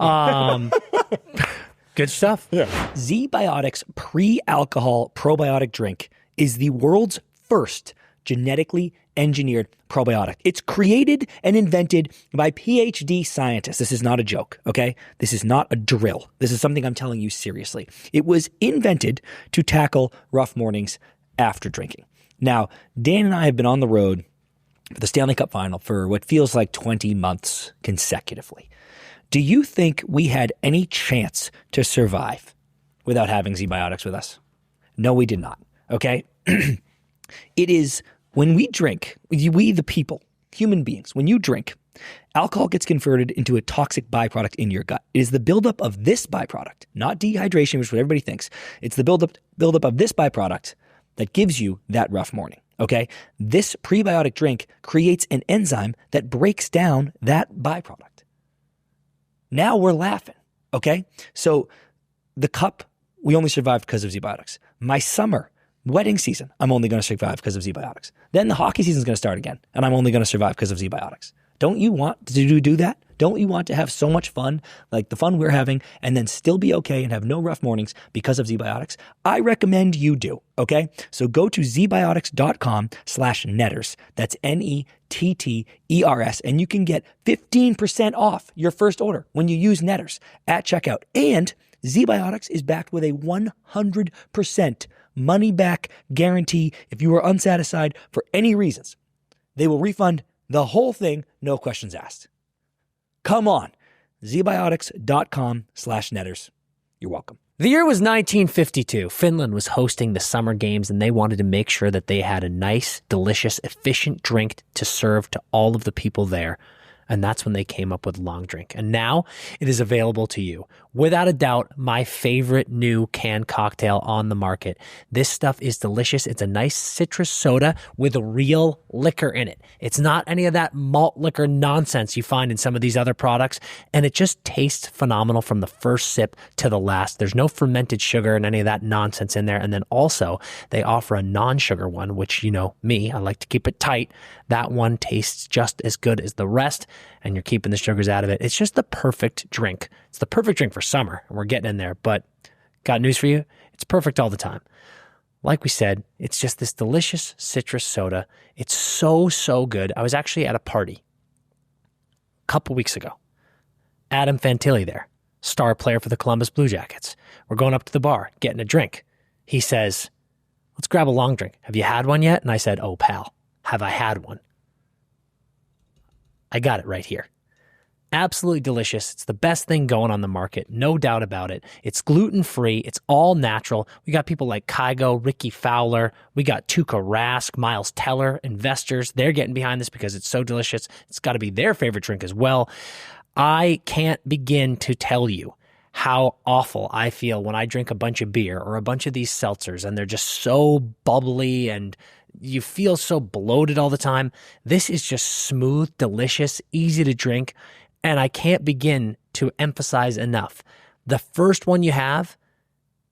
more head shops around. Good stuff. Z-Biotics pre-alcohol probiotic drink is the world's first genetically engineered probiotic. It's created and invented by PhD scientists. This is not a joke, okay? This is not a drill. This is something I'm telling you seriously. It was invented to tackle rough mornings after drinking. Now, Dan and I have been on the road for the Stanley Cup Final for what feels like 20 months consecutively. Do you think we had any chance to survive without having Z-Biotics with us? No, we did not. Okay? It is when we drink, we the people, human beings, when you drink, Alcohol gets converted into a toxic byproduct in your gut. It is the buildup of this byproduct, not dehydration, which is what everybody thinks. It's the buildup of this byproduct that gives you that rough morning. Okay? This prebiotic drink creates an enzyme that breaks down that byproduct. Now we're laughing. Okay? So the cup, we only survived because of Z-Biotics. My summer, wedding season, I'm only going to survive because of Z-Biotics. Then the hockey season is going to start again, and I'm only going to survive because of Z-Biotics. Don't you want to do that? Don't you want to have so much fun, like the fun we're having, and then still be okay and have no rough mornings because of Z-Biotics? I recommend you do, okay? So go to zbiotics.com/netters. That's NETTERS, and you can get 15% off your first order when you use Netters at checkout. And Z-Biotics is backed with a 100% money-back guarantee if you are unsatisfied for any reasons. They will refund the whole thing, no questions asked. Come on, zbiotics.com/netters. You're welcome. The year was 1952. Finland was hosting the Summer Games, and they wanted to make sure that they had a nice, delicious, efficient drink to serve to all of the people there. And that's when they came up with Long Drink. And now it is available to you. Without a doubt, my favorite new canned cocktail on the market. This stuff is delicious. It's a nice citrus soda with a real liquor in it. It's not any of that malt liquor nonsense you find in some of these other products. And it just tastes phenomenal from the first sip to the last. There's no fermented sugar and any of that nonsense in there. And then also they offer a non-sugar one, which, you know me, I like to keep it tight. That one tastes just as good as the rest, and you're keeping the sugars out of it. It's just the perfect drink. It's the perfect drink for summer, and we're getting in there. But got news for you. It's perfect all the time. Like we said, it's just this delicious citrus soda. It's so, so good. I was actually at a party a couple weeks ago. Adam Fantilli there, star player for the Columbus Blue Jackets. We're going up to the bar, getting a drink. He says, let's grab a long drink. Have you had one yet? And I said, oh, pal, have I had one? I got it right here. Absolutely delicious. It's the best thing going on the market. No doubt about it. It's gluten-free. It's all natural. We got people like Kygo, Ricky Fowler. We got Tuukka Rask, Miles Teller, investors. They're getting behind this because it's so delicious. It's got to be their favorite drink as well. I can't begin to tell you how awful I feel when I drink a bunch of beer or a bunch of these seltzers and they're just so bubbly and you feel so bloated all the time. This is just smooth, delicious, easy to drink. And I can't begin to emphasize enough. The first one you have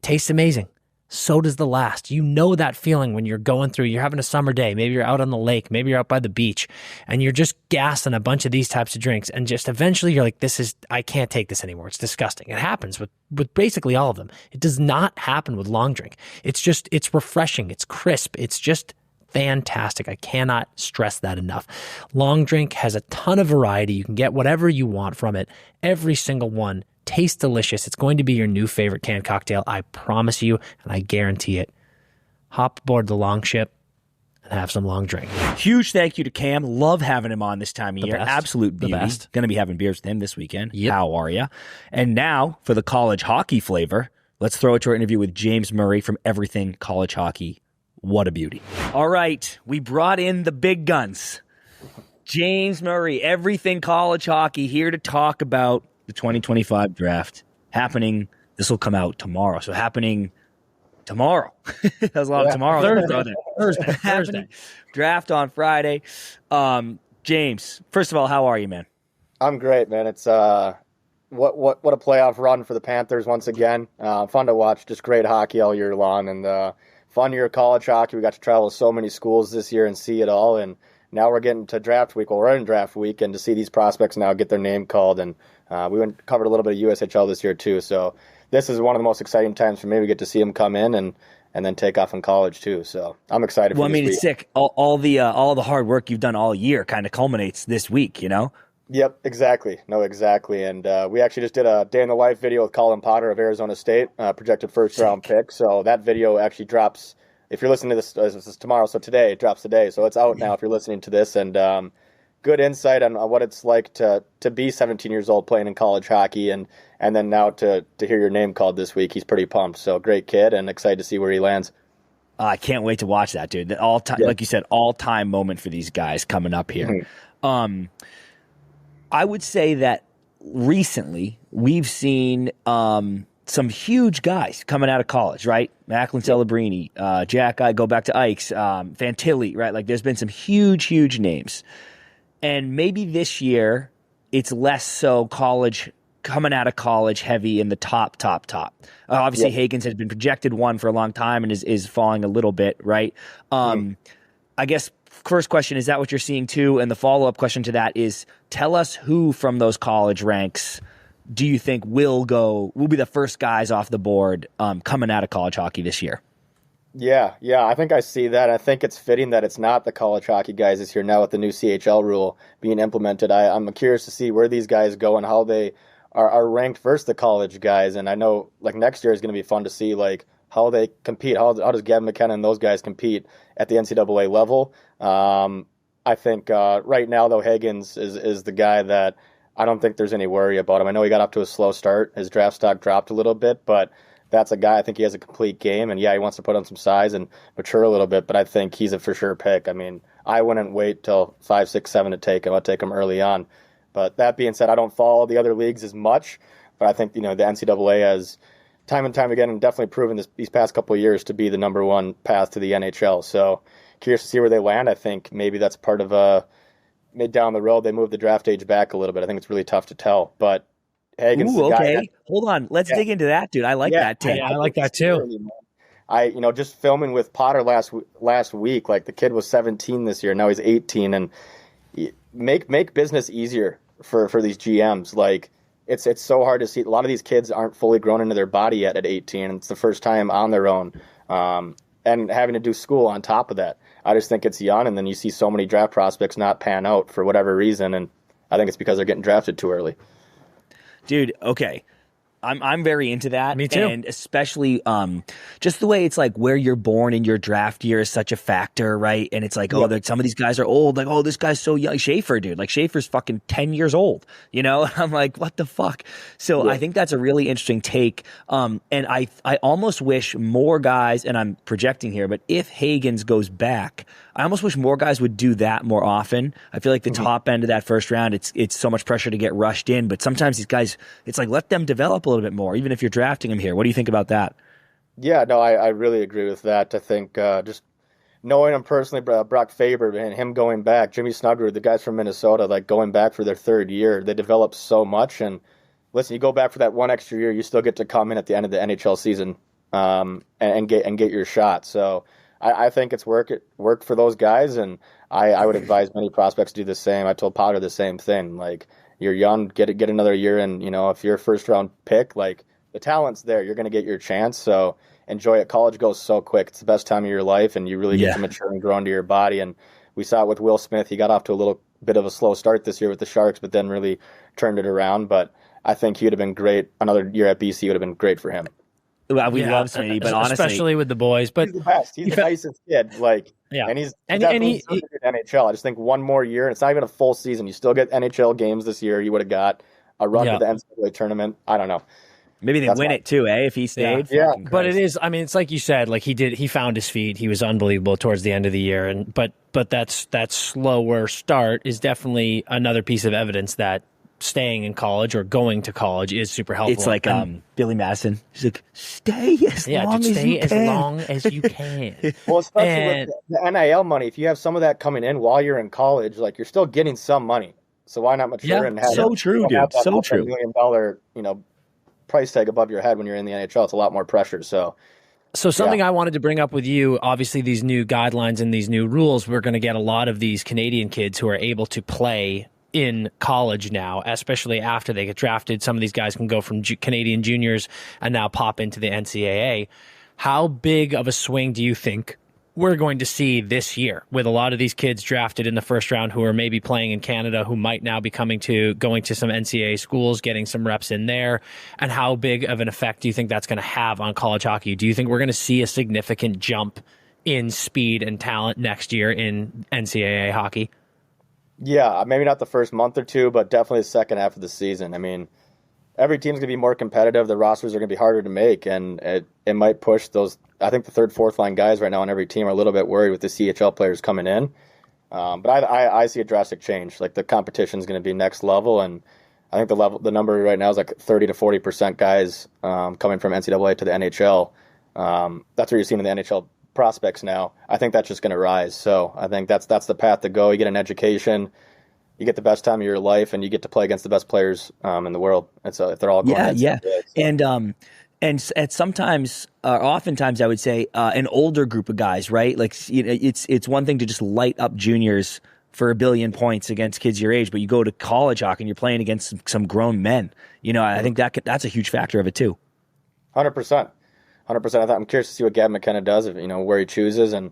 tastes amazing. So does the last. You know that feeling when you're going through, you're having a summer day, maybe you're out on the lake, maybe you're out by the beach, and you're just gassing a bunch of these types of drinks. And just eventually you're like, I can't take this anymore. It's disgusting. It happens with basically all of them. It does not happen with Long Drink. It's refreshing. It's crisp. It's just fantastic. I cannot stress that enough. Long Drink has a ton of variety. You can get whatever you want from it. Every single one tastes delicious. It's going to be your new favorite canned cocktail. I promise you, and I guarantee it. Hop aboard the Long Ship and have some Long Drink. Huge thank you to Cam. Love having him on this time of year. Best. Absolute beauty. The best. Going to be having beers with him this weekend. Yep. How are you? And now for the college hockey flavor, let's throw it to our interview with James Murray from Everything College Hockey. What a beauty. All right, we brought in the big guns. James Murray, Everything College Hockey, here to talk about the 2025 draft happening. This will come out tomorrow. So happening tomorrow. That's a lot of tomorrow. Thursday. Draft on Friday. James, first of all, how are you, man? I'm great, man. It's what a playoff run for the Panthers once again. Fun to watch. Just great hockey all year long, and fun year of college hockey. We got to travel to so many schools this year and see it all. And now we're getting to draft week. Well, we're in draft week, and to see these prospects now get their name called. And we covered a little bit of USHL this year too. So this is one of the most exciting times for me. We get to see them come in and then take off in college too. So I'm excited. Well, for this week. It's sick. All the hard work you've done all year kind of culminates this week. You know. Yep, exactly. No, exactly. And we actually just did a day in the life video with Colin Potter of Arizona State, projected first round pick. So that video actually drops. If you're listening to this is tomorrow, so today it drops today. So it's out now if you're listening to this. And good insight on what it's like to be 17 years old playing in college hockey, and then now to hear your name called this week. He's pretty pumped. So great kid, and excited to see where he lands. I can't wait to watch that, dude. Like you said, all time moment for these guys coming up here. I would say that recently we've seen some huge guys coming out of college, right? Macklin Celebrini, Jack, I go back to Ike's, Fantilli, right? Like there's been some huge names. And maybe this year it's less so college, coming out of college heavy in the top. Obviously, Hagens has been projected one for a long time and is falling a little bit, right? I guess first question, is that what you're seeing too? And the follow-up question to that is, tell us who from those college ranks do you think will be the first guys off the board coming out of college hockey this year? Yeah, I think I see that. I think it's fitting that it's not the college hockey guys this year now with the new CHL rule being implemented. I'm curious to see where these guys go and how they are ranked versus the college guys. And I know like next year is going to be fun to see like how they compete. How does Gavin McKenna and those guys compete at the NCAA level? I think right now, though, Hagens is the guy that I don't think there's any worry about him. I know he got off to a slow start. His draft stock dropped a little bit, but that's a guy I think he has a complete game. And, yeah, he wants to put on some size and mature a little bit, but I think he's a for sure pick. I mean, I wouldn't wait till 5, 6, 7 to take him. I'd take him early on. But that being said, I don't follow the other leagues as much, but I think, the NCAA has time and time again and definitely proven these past couple of years to be the number one path to the NHL. So curious to see where they land. I think maybe that's part of mid down the road they move the draft age back a little bit. I think it's really tough to tell. But Hagens, okay. Hold on. Let's dig into that, dude. I like that take. Yeah, I like that too. Just filming with Potter last week, like the kid was 17 this year. Now he's 18, and make business easier for these GMs. Like it's so hard to see. A lot of these kids aren't fully grown into their body yet at 18. And it's the first time on their own, and having to do school on top of that. I just think it's young, and then you see so many draft prospects not pan out for whatever reason, and I think it's because they're getting drafted too early. Dude, okay. I'm very into that. Me too. And especially just the way it's like where you're born in your draft year is such a factor, right? And it's like, some of these guys are old. Like, this guy's so young. Schaefer, dude. Like, Schaefer's fucking 10 years old, I'm like, what the fuck? So I think that's a really interesting take. And I almost wish more guys, and I'm projecting here, but if Hagens goes back, I almost wish more guys would do that more often. I feel like the top end of that first round, it's so much pressure to get rushed in. But sometimes these guys, it's like, let them develop a little bit more, even if you're drafting them here. What do you think about that? Yeah, no, I really agree with that. I think just knowing him personally, Brock Faber and him going back, Jimmy Snuggerud, the guys from Minnesota, like going back for their third year, they develop so much. And listen, you go back for that one extra year, you still get to come in at the end of the NHL season and get your shot. So I think it's worked for those guys, and I would advise many prospects to do the same. I told Potter the same thing. Like, you're young, get another year, and if you're a first round pick, like the talent's there, you're going to get your chance. So enjoy it. College goes so quick; it's the best time of your life, and you really get to mature and grow into your body. And we saw it with Will Smith. He got off to a little bit of a slow start this year with the Sharks, but then really turned it around. But I think he would have been great. Another year at BC would have been great for him. Well, we love Smitty, but honestly, especially with the boys. But he's the best. He's the nicest kid. Like, and he's definitely NHL. I just think one more year, and it's not even a full season. You still get NHL games this year. You would have got a run to the NCAA tournament. I don't know. Maybe they win it too, if he stayed. Yeah. But it is. I mean, it's like you said. Like he found his feet. He was unbelievable towards the end of the year. And but that slower start is definitely another piece of evidence that staying in college or going to college is super helpful. It's like Billy Madison. He's like, stay as long as you can. Well, especially with the NIL money, if you have some of that coming in while you're in college, like you're still getting some money. So why not mature and have so true, dude. So true. $1 million, price tag above your head when you're in the NHL. It's a lot more pressure. So something I wanted to bring up with you, obviously these new guidelines and these new rules, we're going to get a lot of these Canadian kids who are able to play in college now, especially after they get drafted. Some of these guys can go from Canadian juniors and now pop into the NCAA. How big of a swing do you think we're going to see this year with a lot of these kids drafted in the first round who are maybe playing in Canada, who might now be going to some NCAA schools, getting some reps in there? And how big of an effect do you think that's going to have on college hockey? Do you think we're going to see a significant jump in speed and talent next year in NCAA hockey? Yeah, maybe not the first month or two, but definitely the second half of the season. I mean, every team's going to be more competitive. The rosters are going to be harder to make, and it might push those. I think the third, fourth line guys right now on every team are a little bit worried with the CHL players coming in. But I see a drastic change. Like the competition is going to be next level, and I think the number right now is like 30 to 40% guys coming from NCAA to the NHL. That's what you're seeing in the NHL prospects now. I think that's just going to rise. So I think that's the path to go. You get an education, you get the best time of your life, and you get to play against the best players in the world. And so if they're all going, yeah. So. And at sometimes, oftentimes, I would say an older group of guys, right? Like it's one thing to just light up juniors for 1 billion points against kids your age, but you go to college hockey and you're playing against some grown men. I think that's a huge factor of it too. 100%. I'm curious to see what Gab McKenna does, where he chooses and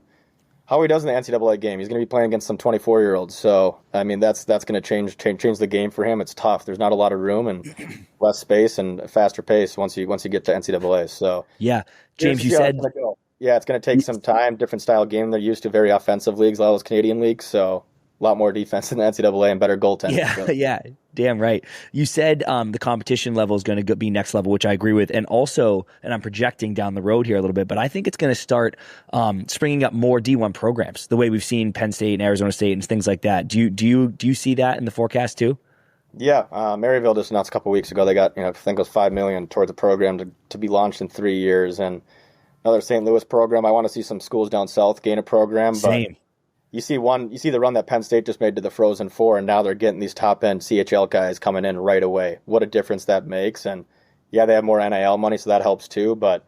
how he does in the NCAA game. He's going to be playing against some 24-year-olds. So, I mean, that's going to change the game for him. It's tough. There's not a lot of room and less space and a faster pace once you get to NCAA. So, yeah, James, you said, it's going to take some time. Different style game they're used to. Very offensive leagues, a lot of those Canadian leagues. So, a lot more defense in the NCAA and better goaltending. Yeah, damn right. You said the competition level is going to be next level, which I agree with. And also, and I'm projecting down the road here a little bit, but I think it's going to start springing up more D1 programs, the way we've seen Penn State and Arizona State and things like that. Do you see that in the forecast too? Yeah, Maryville just announced a couple weeks ago they got I think it was $5 million towards the program to be launched in 3 years, and another St. Louis program. I want to see some schools down south gain a program. Same. But you see the run that Penn State just made to the Frozen Four, and now they're getting these top-end CHL guys coming in right away. What a difference that makes. And, yeah, they have more NIL money, so that helps too. But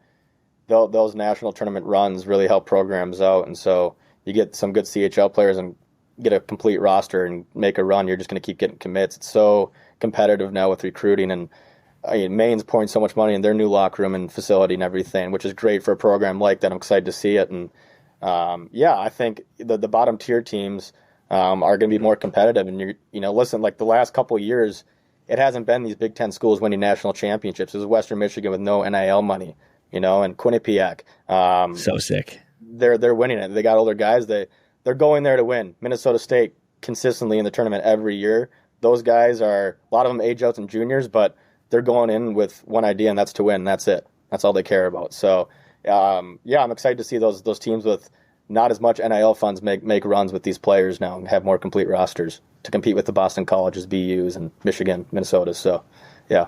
those national tournament runs really help programs out. And so you get some good CHL players and get a complete roster and make a run. You're just going to keep getting commits. It's so competitive now with recruiting. And Maine's pouring so much money in their new locker room and facility and everything, which is great for a program like that. I'm excited to see it. And, I think the bottom tier teams are going to be more competitive. And listen, like the last couple of years, it hasn't been these Big Ten schools winning national championships. It was Western Michigan with no NIL money, and Quinnipiac. So sick. They're winning it. They got older guys. They're going there to win. Minnesota State consistently in the tournament every year. Those guys a lot of them age outs and juniors, but they're going in with one idea, and that's to win. That's it. That's all they care about. So. I'm excited to see those teams with not as much NIL funds make runs with these players now and have more complete rosters to compete with the Boston Colleges, BUs, and Michigan, Minnesota. So, yeah.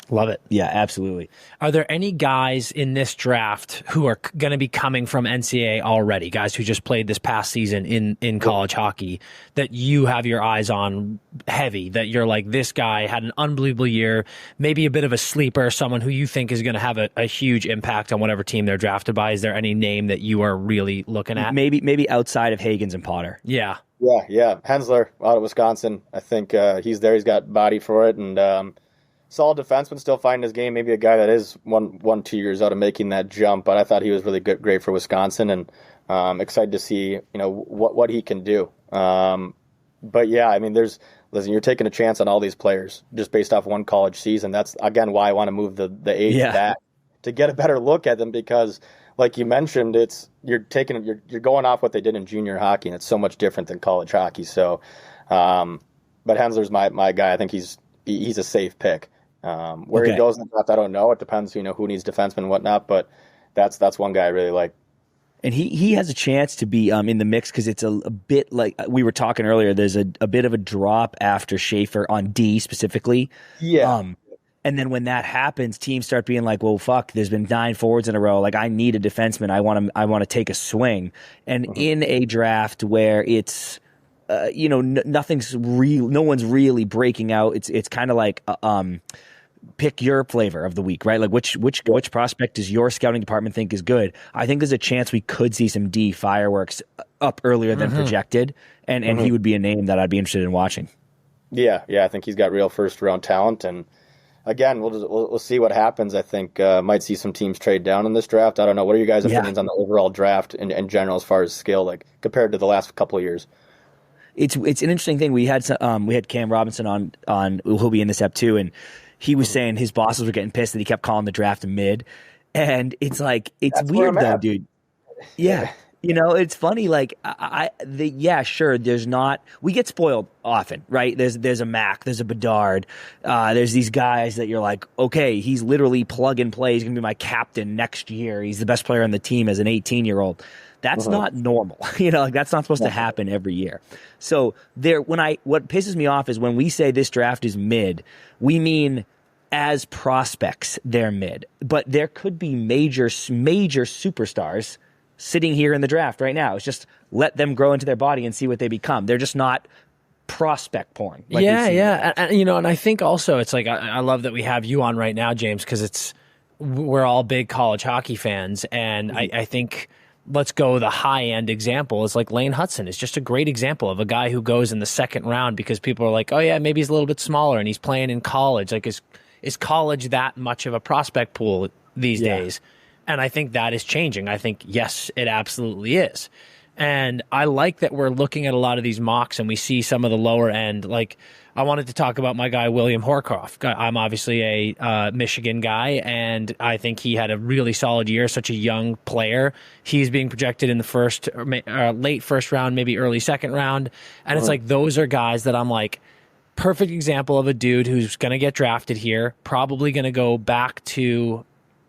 Love it. Yeah, absolutely. Are there any guys in this draft who are going to be coming from NCAA already, guys who just played this past season in college hockey, that you have your eyes on heavy, that you're like, this guy had an unbelievable year, maybe a bit of a sleeper, someone who you think is going to have a huge impact on whatever team they're drafted by? Is there any name that you are really looking at? Maybe outside of Hagens and Potter. Yeah. Yeah. Hensler out of Wisconsin. I think he's there. He's got body for it, and solid defenseman, still finding his game. Maybe a guy that is 2 years out of making that jump, but I thought he was really great for Wisconsin, and excited to see what he can do. But yeah, I mean, you're taking a chance on all these players just based off one college season. That's again why I want to move the age back to get a better look at them, because like you mentioned, you're going off what they did in junior hockey, and it's so much different than college hockey. So, but Hensler's my guy. I think he's a safe pick. Where he goes in the draft, I don't know. It depends, who needs defensemen and whatnot. But that's one guy I really like. And he has a chance to be in the mix because it's a bit like we were talking earlier. There's a bit of a drop after Schaefer on D specifically. Yeah. And then when that happens, teams start being like, "Well, fuck! There's been 9 forwards in a row. Like, I need a defenseman. I want to take a swing." And in a draft where it's nothing's real, no one's really breaking out. It's kind of like pick your flavor of the week, right? Like which prospect does your scouting department think is good? I think there's a chance we could see some D fireworks up earlier than projected, and he would be a name that I'd be interested in watching. Yeah, I think he's got real first round talent, and again, we'll see what happens. I think might see some teams trade down in this draft. I don't know. What are your guys' opinions on the overall draft in general as far as skill, like compared to the last couple of years? It's an interesting thing. We had Cam Robinson on who'll be in this ep too, and he was saying his bosses were getting pissed that he kept calling the draft a mid, and it's like that's weird though, dude. Yeah. It's funny. Like sure. There's not. We get spoiled often, right? There's a Mac, there's a Bedard, there's these guys that you're like, okay, he's literally plug and play. He's gonna be my captain next year. He's the best player on the team as an 18-year-old. That's not normal. Like that's not supposed to happen every year. So what pisses me off is when we say this draft is mid, we mean as prospects, they're mid. But there could be major superstars sitting here in the draft right now. It's just let them grow into their body and see what they become. They're just not prospect porn. Yeah. And I think also it's like, I love that we have you on right now, James, because we're all big college hockey fans. And I think let's go the high end example is like Lane Hudson is just a great example of a guy who goes in the second round because people are like, oh yeah, maybe he's a little bit smaller and he's playing in college. Like is college that much of a prospect pool these days? And I think that is changing. I think, yes, it absolutely is. And I like that we're looking at a lot of these mocks and we see some of the lower end. Like I wanted to talk about my guy, William Horkoff. I'm obviously a Michigan guy, and I think he had a really solid year, such a young player. He's being projected in the late first round, maybe early second round. And it's like those are guys that I'm like, perfect example of a dude who's going to get drafted here, probably going to go back to,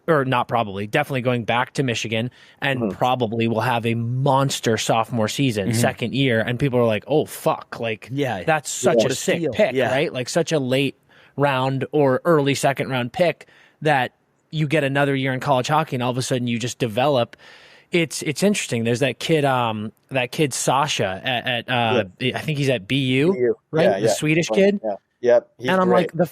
or not probably, definitely going back to Michigan, and probably will have a monster sophomore season, second year. And people are like, oh, fuck. Like, that's such a sick pick, right? Like such a late round or early second round pick that you get another year in college hockey and all of a sudden you just develop. It's interesting. There's that kid Sasha at I think he's at BU, right? The Swedish kid. Yeah. Yep. And I'm great. like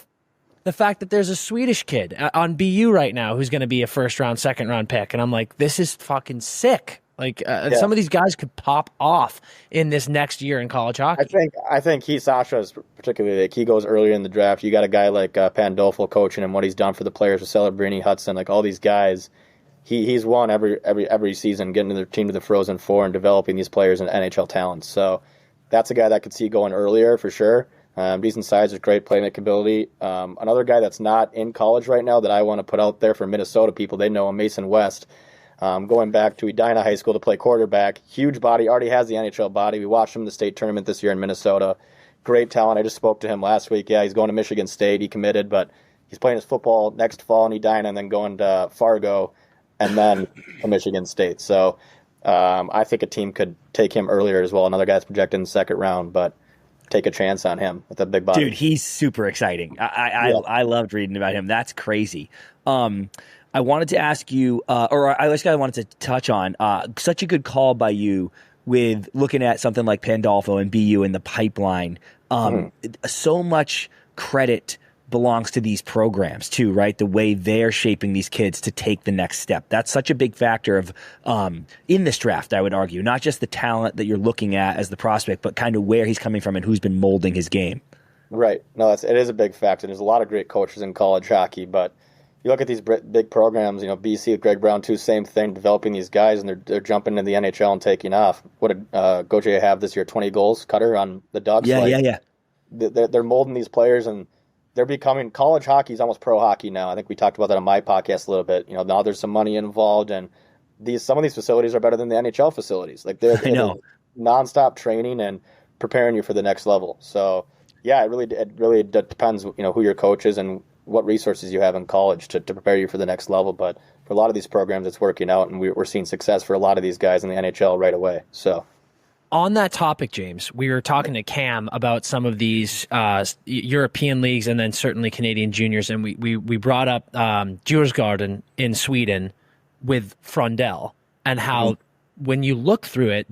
the fact that there's a Swedish kid on BU right now who's going to be a first round, second round pick, and I'm like, this is fucking sick. Like some of these guys could pop off in this next year in college hockey. I think Sasha is particularly like he goes earlier in the draft. You got a guy like Pandolfo coaching him, what he's done for the players with Celebrini, Hudson, like all these guys. He's won every season, getting their team to the Frozen Four and developing these players and NHL talents. So that's a guy that I could see going earlier for sure. Decent size with great playmaking ability. Another guy that's not in college right now that I want to put out there for Minnesota people, they know him, Mason West. Going back to Edina High School to play quarterback. Huge body, already has the NHL body. We watched him in the state tournament this year in Minnesota. Great talent. I just spoke to him last week. Yeah, he's going to Michigan State. He committed, but he's playing his football next fall in Edina and then going to Fargo and then to Michigan State. So I think a team could take him earlier as well. Another guy that's projected in the second round, but take a chance on him with a big body. Dude, he's super exciting. I loved reading about him. That's crazy. I wanted to ask you, I wanted to touch on such a good call by you with looking at something like Pandolfo and BU in the pipeline. So much credit belongs to these programs too, right? The way they're shaping these kids to take the next step. That's such a big factor of in this draft, I would argue, not just the talent that you're looking at as the prospect, but kind of where he's coming from and who's been molding his game. Right. No, it is a big factor. There's a lot of great coaches in college hockey, but you look at these big programs, BC with Greg Brown too, same thing, developing these guys, and they're jumping into the NHL and taking off. What did Gauthier have this year? 20 goals, Cutter on the Ducks? Yeah. They're molding these players, and they're becoming, college hockey is almost pro hockey now. I think we talked about that on my podcast a little bit. Now there's some money involved, and some of these facilities are better than the NHL facilities. Like they're nonstop training and preparing you for the next level. So yeah, it really depends, who your coach is and what resources you have in college to prepare you for the next level. But for a lot of these programs, it's working out, and we're seeing success for a lot of these guys in the NHL right away. So. On that topic, James, we were talking to Cam about some of these European leagues and then certainly Canadian juniors, and we brought up Djursgården in Sweden with Frondell and how when you look through it,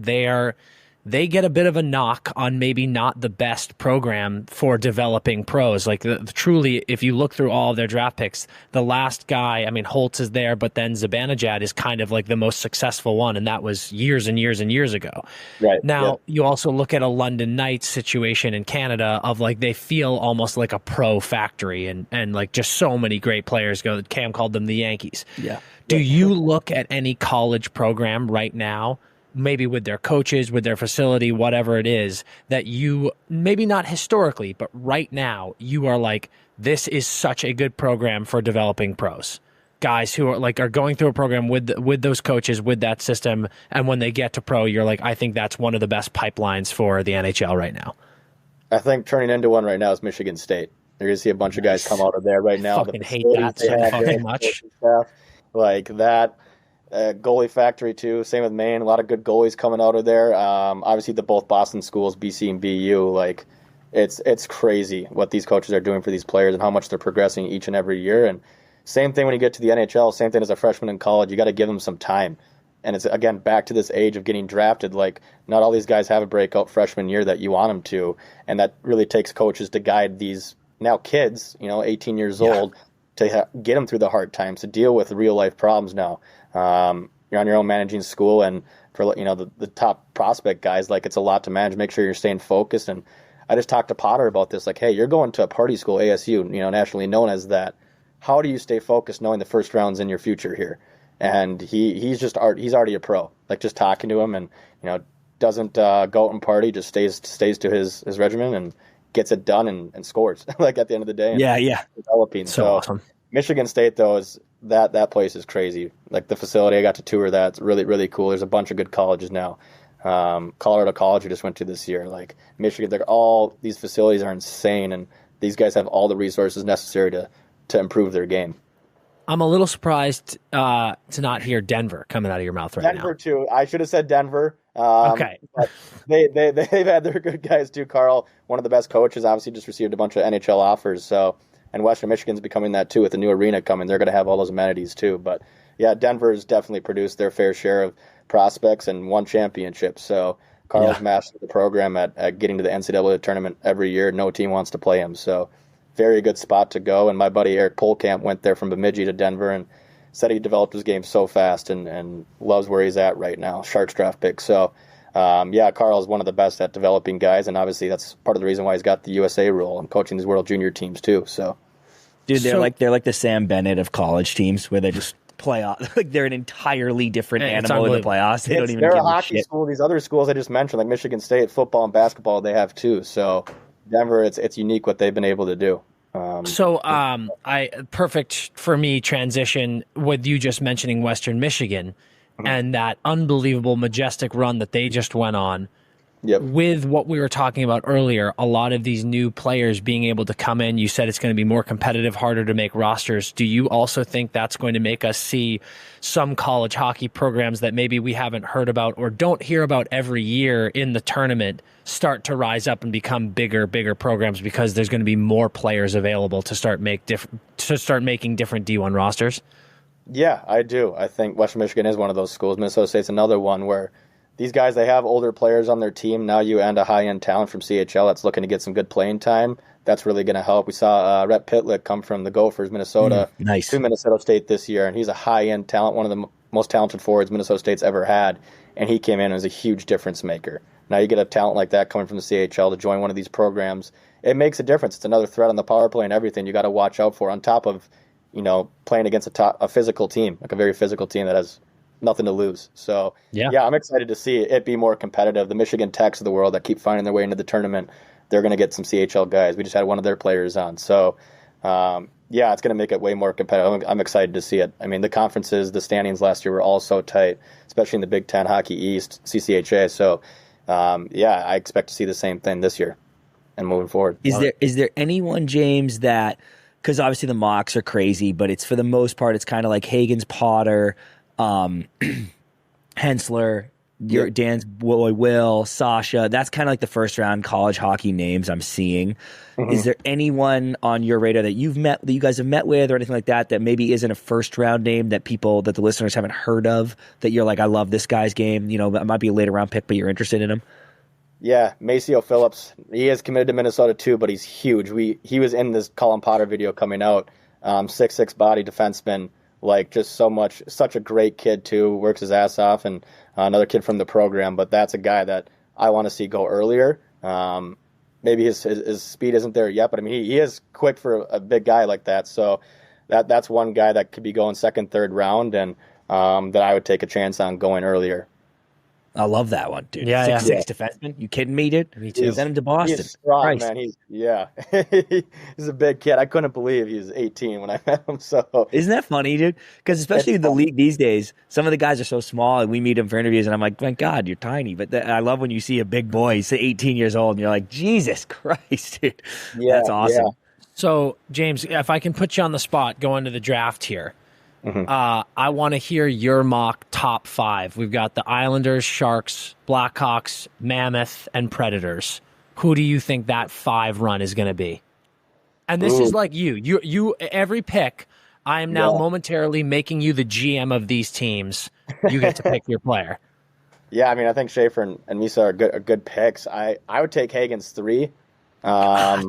they get a bit of a knock on maybe not the best program for developing pros. Like truly, if you look through all of their draft picks, the last guy, Holtz is there, but then Zibanejad is kind of like the most successful one, and that was years and years and years ago. Right. Now, you also look at a London Knights situation in Canada of like they feel almost like a pro factory, and like just so many great players go. Cam called them the Yankees. Yeah. Do you look at any college program right now, maybe with their coaches, with their facility, whatever it is, that you, maybe not historically, but right now, you are like, this is such a good program for developing pros? Guys who are going through a program with those coaches, with that system, and when they get to pro, you're like, I think that's one of the best pipelines for the NHL right now. I think turning into one right now is Michigan State. You're going to see a bunch of guys come out of there right now. I fucking hate that so fucking much. Like that. goalie factory too. Same with Maine. A lot of good goalies coming out of there. Obviously, both Boston schools, BC and BU, like it's crazy what these coaches are doing for these players and how much they're progressing each and every year. And same thing when you get to the NHL. Same thing as a freshman in college. You got to give them some time. And it's, again, back to this age of getting drafted. Like, not all these guys have a breakout freshman year that you want them to. And that really takes coaches to guide these now kids, 18 years old, to get them through the hard times, to deal with real-life problems now. You're on your own managing school. And for, the top prospect guys, like, it's a lot to manage. Make sure you're staying focused. And I just talked to Potter about this. Like, hey, you're going to a party school, ASU, nationally known as that. How do you stay focused knowing the first round's in your future here? And he's already a pro. Like, just talking to him, and doesn't go out and party, just stays to his regimen and gets it done and scores like at the end of the day. Developing. So awesome. Michigan State though is that place is crazy. Like the facility, I got to tour that. It's really, really cool. There's a bunch of good colleges now. Colorado College I just went to this year. Like Michigan, all these facilities are insane, and these guys have all the resources necessary to improve their game. I'm a little surprised to not hear Denver coming out of your mouth right now. Denver too. I should have said Denver. Okay. But they've had their good guys too. Carl, one of the best coaches, obviously just received a bunch of NHL offers. So, and Western Michigan's becoming that too with the new arena coming. They're going to have all those amenities too. But yeah, Denver's definitely produced their fair share of prospects and won championships. So Carl's mastered the program at getting to the NCAA tournament every year. No team wants to play him. So very good spot to go. And my buddy Eric Polkamp went there from Bemidji to Denver and said he developed his game so fast and loves where he's at right now. Sharks draft pick. So, Carl is one of the best at developing guys, and obviously that's part of the reason why he's got the USA role and coaching these World Junior teams too. So, dude, they're like the Sam Bennett of college teams, where they just play off. Like they're an entirely different animal in the playoffs. They don't even. They're give a hockey shit. school. These other schools I just mentioned, like Michigan State, football and basketball, they have too. So, Denver, it's unique what they've been able to do. Perfect for me transition with you just mentioning Western Michigan and that unbelievable majestic run that they just went on. Yep. With what we were talking about earlier, a lot of these new players being able to come in, you said it's going to be more competitive, harder to make rosters. Do you also think that's going to make us see some college hockey programs that maybe we haven't heard about or don't hear about every year in the tournament start to rise up and become bigger programs because there's going to be more players available to start making different D1 rosters? Yeah, I do. I think Western Michigan is one of those schools. Minnesota State's another one where these guys, they have older players on their team. Now you and a high-end talent from CHL that's looking to get some good playing time. That's really going to help. We saw Rhett Pitlick come from the Gophers, Minnesota, to Minnesota State this year, and he's a high-end talent, one of the most talented forwards Minnesota State's ever had, and he came in as a huge difference maker. Now you get a talent like that coming from the CHL to join one of these programs. It makes a difference. It's another threat on the power play and everything you got to watch out for on top of, playing against a physical team, like a very physical team that has nothing to lose. So, I'm excited to see it be more competitive. The Michigan Techs of the world that keep finding their way into the tournament, they're going to get some CHL guys. We just had one of their players on. So, it's going to make it way more competitive. I'm excited to see it. I mean, the conferences, the standings last year were all so tight, especially in the Big Ten, Hockey East, CCHA. So, I expect to see the same thing this year and moving forward. Is there anyone, James, that, because obviously the mocks are crazy, but it's for the most part, it's kind of like Hagen's Potter, Hensler, Dan's boy Will, Sasha. That's kind of like the first round college hockey names I'm seeing. Is there anyone on your radar that you guys have met with or anything like that maybe isn't a first round name that the listeners haven't heard of, that you're like, I love this guy's game, it might be a later round pick, but you're interested in him? Yeah, Maceo Phillips. He is committed to Minnesota too, but he's huge. He was in this Colin Potter video coming out. 6'6" body defenseman, like just such a great kid too. Works his ass off, and another kid from the program. But that's a guy that I want to see go earlier. Maybe his speed isn't there yet, but I mean he is quick for a big guy like that. So that's one guy that could be going second, third round, and that I would take a chance on going earlier. I love that one, dude. 6'6" defenseman. You kidding me, dude? Me too. Send him to Boston. He's strong, man. He's a big kid. I couldn't believe he was 18 when I met him. So isn't that funny, dude? Because especially in the league these days, some of the guys are so small, and we meet them for interviews, and I'm like, thank God, you're tiny. But I love when you see a big boy, he's 18 years old, and you're like, Jesus Christ, dude. Yeah, that's awesome. So, James, if I can put you on the spot going to the draft here, I want to hear your mock top 5. We've got the Islanders, Sharks, Blackhawks, Mammoth, and Predators. Who do you think that 5 run is going to be? And this is like you every pick. I am now momentarily making you the GM of these teams. You get to pick your player. Yeah, I mean, I think Schaefer and Misa are good picks. I would take Hagen's 3.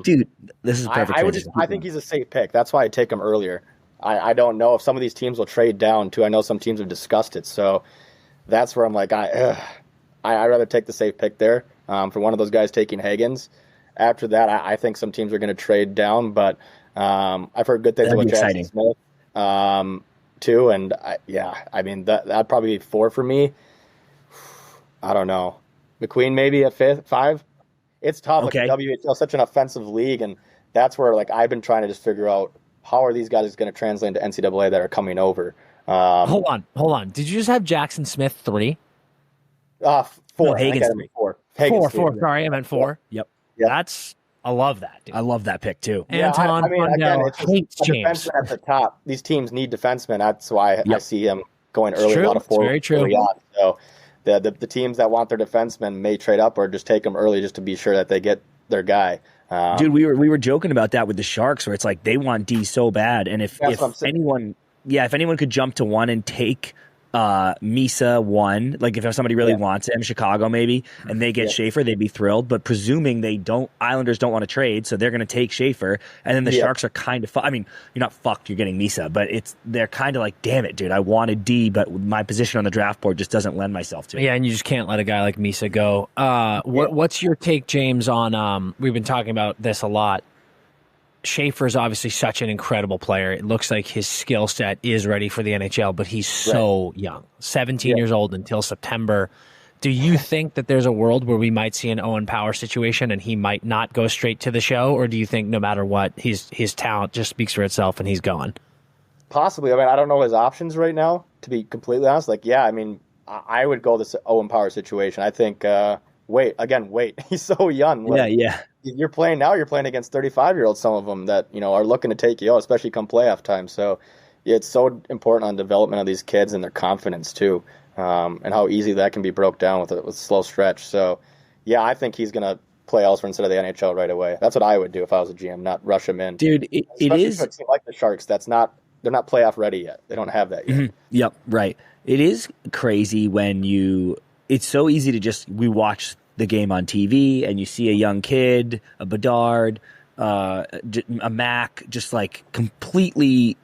Dude, this is perfect. I think he's a safe pick. That's why I take him earlier. I don't know if some of these teams will trade down too. I know some teams have discussed it, so that's where I'm like, I'd rather take the safe pick there for one of those guys taking Hagen's. After that, I think some teams are going to trade down, but I've heard good things about Jackson Smith too, and I mean that'd probably be 4 for me. I don't know. McQueen maybe at 5. It's tough. Okay. Like WHL is such an offensive league, and that's where like I've been trying to just figure out how are these guys going to translate into NCAA that are coming over. Hold on. Did you just have Jackson Smith 3? 4. No, Hagen's 3. 4. 4. Sorry, I meant 4. Yep. I love that, dude. I love that pick too. Anton Fundell hates James. Defenseman at the top. These teams need defensemen. That's why I see him going early. A lot of forward. Very true. So the teams that want their defensemen may trade up or just take them early just to be sure that they get their guy. Dude, we were joking about that with the Sharks, where it's like they want D so bad, and if anyone could jump to 1 and take Misa 1, like if somebody really wants him, Chicago maybe, and they get Schaefer, they'd be thrilled. But presuming Islanders don't want to trade, so they're going to take Schaefer, and then the Sharks are kind of I mean, you're not fucked, you're getting Misa, but they're kind of like, damn it, dude, I wanted D, but my position on the draft board just doesn't lend myself to it. Yeah, and you just can't let a guy like Misa go. What's your take, James, on we've been talking about this a lot. Schaefer is obviously such an incredible player. It looks like his skill set is ready for the NHL, but he's so young, 17 years old until September. Do you think that there's a world where we might see an Owen Power situation and he might not go straight to the show? Or do you think no matter what, his talent just speaks for itself and he's going? Possibly. I mean, I don't know his options right now, to be completely honest. Like, I mean, I would go this Owen Power situation. I think, wait. He's so young. Like, you're playing against 35-year-olds, some of them that, are looking to take you out, especially come playoff time. So it's so important on development of these kids and their confidence too, and how easy that can be broke down with a slow stretch. So, I think he's going to play elsewhere instead of the NHL right away. That's what I would do if I was a GM, not rush him in. Dude, it is a team like the Sharks. They're not playoff ready yet. They don't have that yet. Mm-hmm. Yep, right. It is crazy it's so easy to we watch the game on TV and you see a young kid, a Bedard, a Mac, just like completely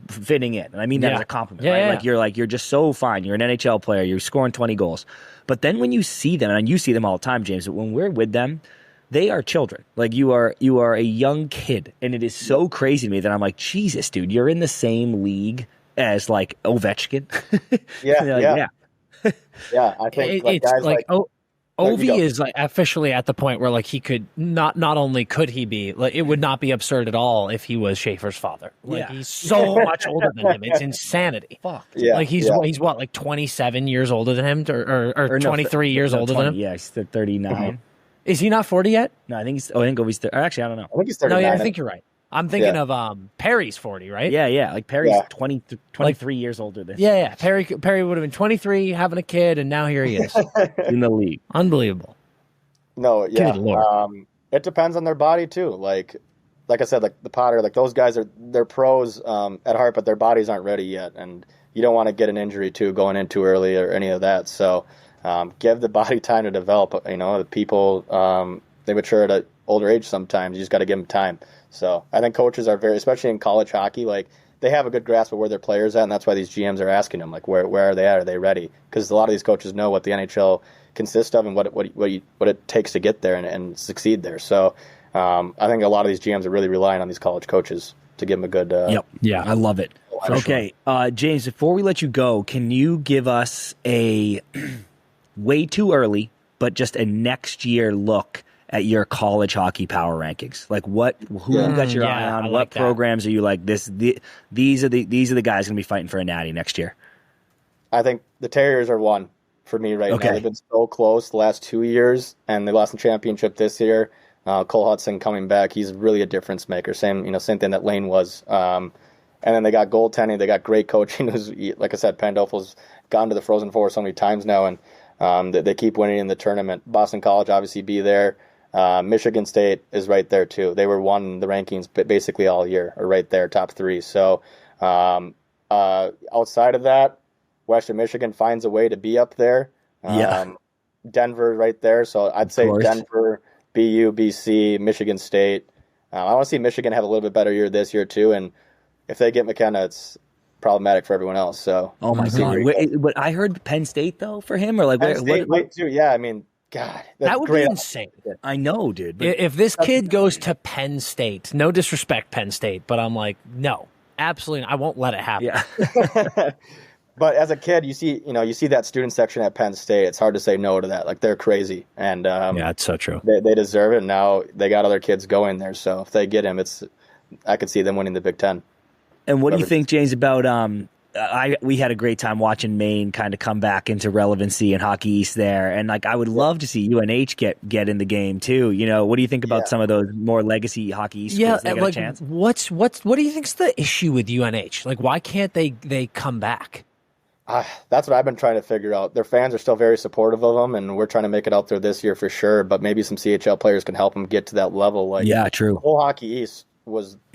fitting in. And I mean that as a compliment, right? Yeah. You're just so fine. You're an NHL player. You're scoring 20 goals. But then when you see them, and you see them all the time, James, but when we're with them, they are children. Like you are a young kid. And it is so crazy to me that I'm like, Jesus, dude, you're in the same league as like Ovechkin. Yeah. I think it's guys like Ovi is like officially at the point where like he could not only could he be like, it would not be absurd at all if he was Schaefer's father. Like he's so much older than him. It's insanity. Fuck. Yeah. Like he's what, like 27 years older than him or 23 years older than him? Yeah, he's 39. Mm-hmm. Is he not 40 yet? No, I think Ovi's actually I don't know. I think he's 39. No, I think you're right. I'm thinking of Perry's 40, right? Yeah. Like Perry's 23 years older than. Yeah. Perry would have been 23, having a kid, and now here he is in the league. Unbelievable. No, yeah. It depends on their body too. Like I said, like the Potter, like those guys they're pros at heart, but their bodies aren't ready yet, and you don't want to get an injury too going in too early or any of that. So give the body time to develop. The people they mature at an older age sometimes. You just got to give them time. So I think coaches are especially in college hockey, like they have a good grasp of where their players at, and that's why these GMs are asking them, like, where are they at? Are they ready? Because a lot of these coaches know what the NHL consists of and what it takes to get there and succeed there. So I think a lot of these GMs are really relying on these college coaches to give them a good. Yeah, I love it. Okay, James, before we let you go, can you give us a way too early, but just a next year look at your college hockey power rankings? Like who you got your eye on? What programs are you like this? These are the guys going to be fighting for a natty next year. I think the Terriers are one for me right now. They've been so close the last 2 years, and they lost the championship this year. Cole Hudson coming back, he's really a difference maker. Same thing that Lane was. And then they got goaltending. They got great coaching. Who's, like I said, Pandolfo's gone to the Frozen Four so many times now, and they keep winning in the tournament. Boston College obviously be there. Michigan State is right there too. They were one in the rankings basically all year, or right there, top 3. So outside of that, Western Michigan finds a way to be up there. Denver right there. So I'd say Denver, BU, BC, Michigan State. I want to see Michigan have a little bit better year this year too. And if they get McKenna, it's problematic for everyone else. So oh my God! But I heard Penn State though for him, or like Penn State might too. Yeah, I mean, God, that would be insane. I know, dude. If this kid goes to Penn State, no disrespect, Penn State, but I'm like, no, absolutely, I won't let it happen. Yeah. But as a kid, you see that student section at Penn State. It's hard to say no to that. Like, they're crazy, and yeah, it's so true. They deserve it. And now they got other kids going there, so if they get him, I could see them winning the Big Ten. And what do you think, James, about we had a great time watching Maine kind of come back into relevancy in Hockey East there, and like I would love to see UNH get in the game too. You know, what do you think about some of those more legacy Hockey East schools? They got a chance? What do you think's the issue with UNH? Like, why can't they come back? That's what I've been trying to figure out. Their fans are still very supportive of them, and we're trying to make it out there this year for sure. But maybe some CHL players can help them get to that level. Like, yeah, true. The whole Hockey East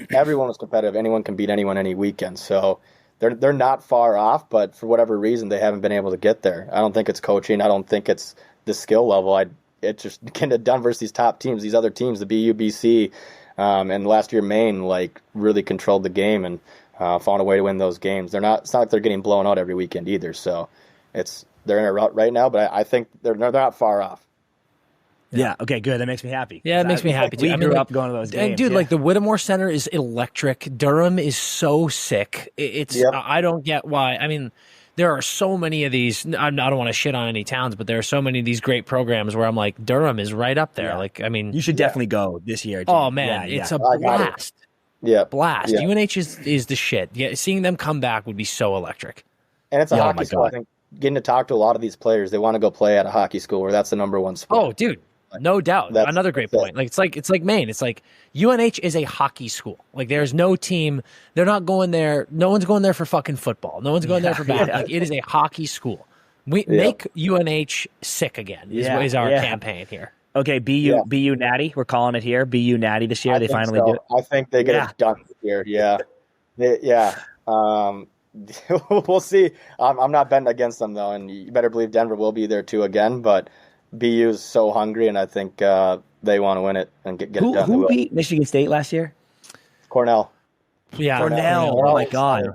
everyone was competitive. Anyone can beat anyone any weekend. So they're not far off, but for whatever reason, they haven't been able to get there. I don't think it's coaching. I don't think it's the skill level. It just getting it done versus these top teams, these other teams, the BU, BC, and last year Maine like really controlled the game and found a way to win those games. It's not like they're getting blown out every weekend either. So they're in a route right now, but I think they're not far off. Yeah. Okay. Good. That makes me happy. Yeah, it makes me happy too. We grew up going to those games. And dude, like the Whittemore Center is electric. Durham is so sick. I don't get why. I mean, there are so many of these. I don't want to shit on any towns, but there are so many of these great programs where I'm like, Durham is right up there. Yeah. Like, I mean, you should definitely go this year. Jim. Oh man, it's a blast. Blast. Yeah. UNH is the shit. Yeah, seeing them come back would be so electric. And it's a hockey school. I think getting to talk to a lot of these players, they want to go play at a hockey school where that's the number one sport. Oh, dude. No doubt. Another great point. Like it's like Maine. It's like UNH is a hockey school. Like there's no team. They're not going there. No one's going there for fucking football. No one's going there for basketball. Like it is a hockey school. We make UNH sick again. Is our campaign here. Okay, BU Natty. We're calling it here. BU Natty this year. They finally do it. I think they get it done this year. Yeah. We'll see. I'm not betting against them though, and you better believe Denver will be there too again. But BU is so hungry, and I think they want to win it and get it done. Who beat Michigan State last year? Cornell. Yeah, Cornell. Oh my God.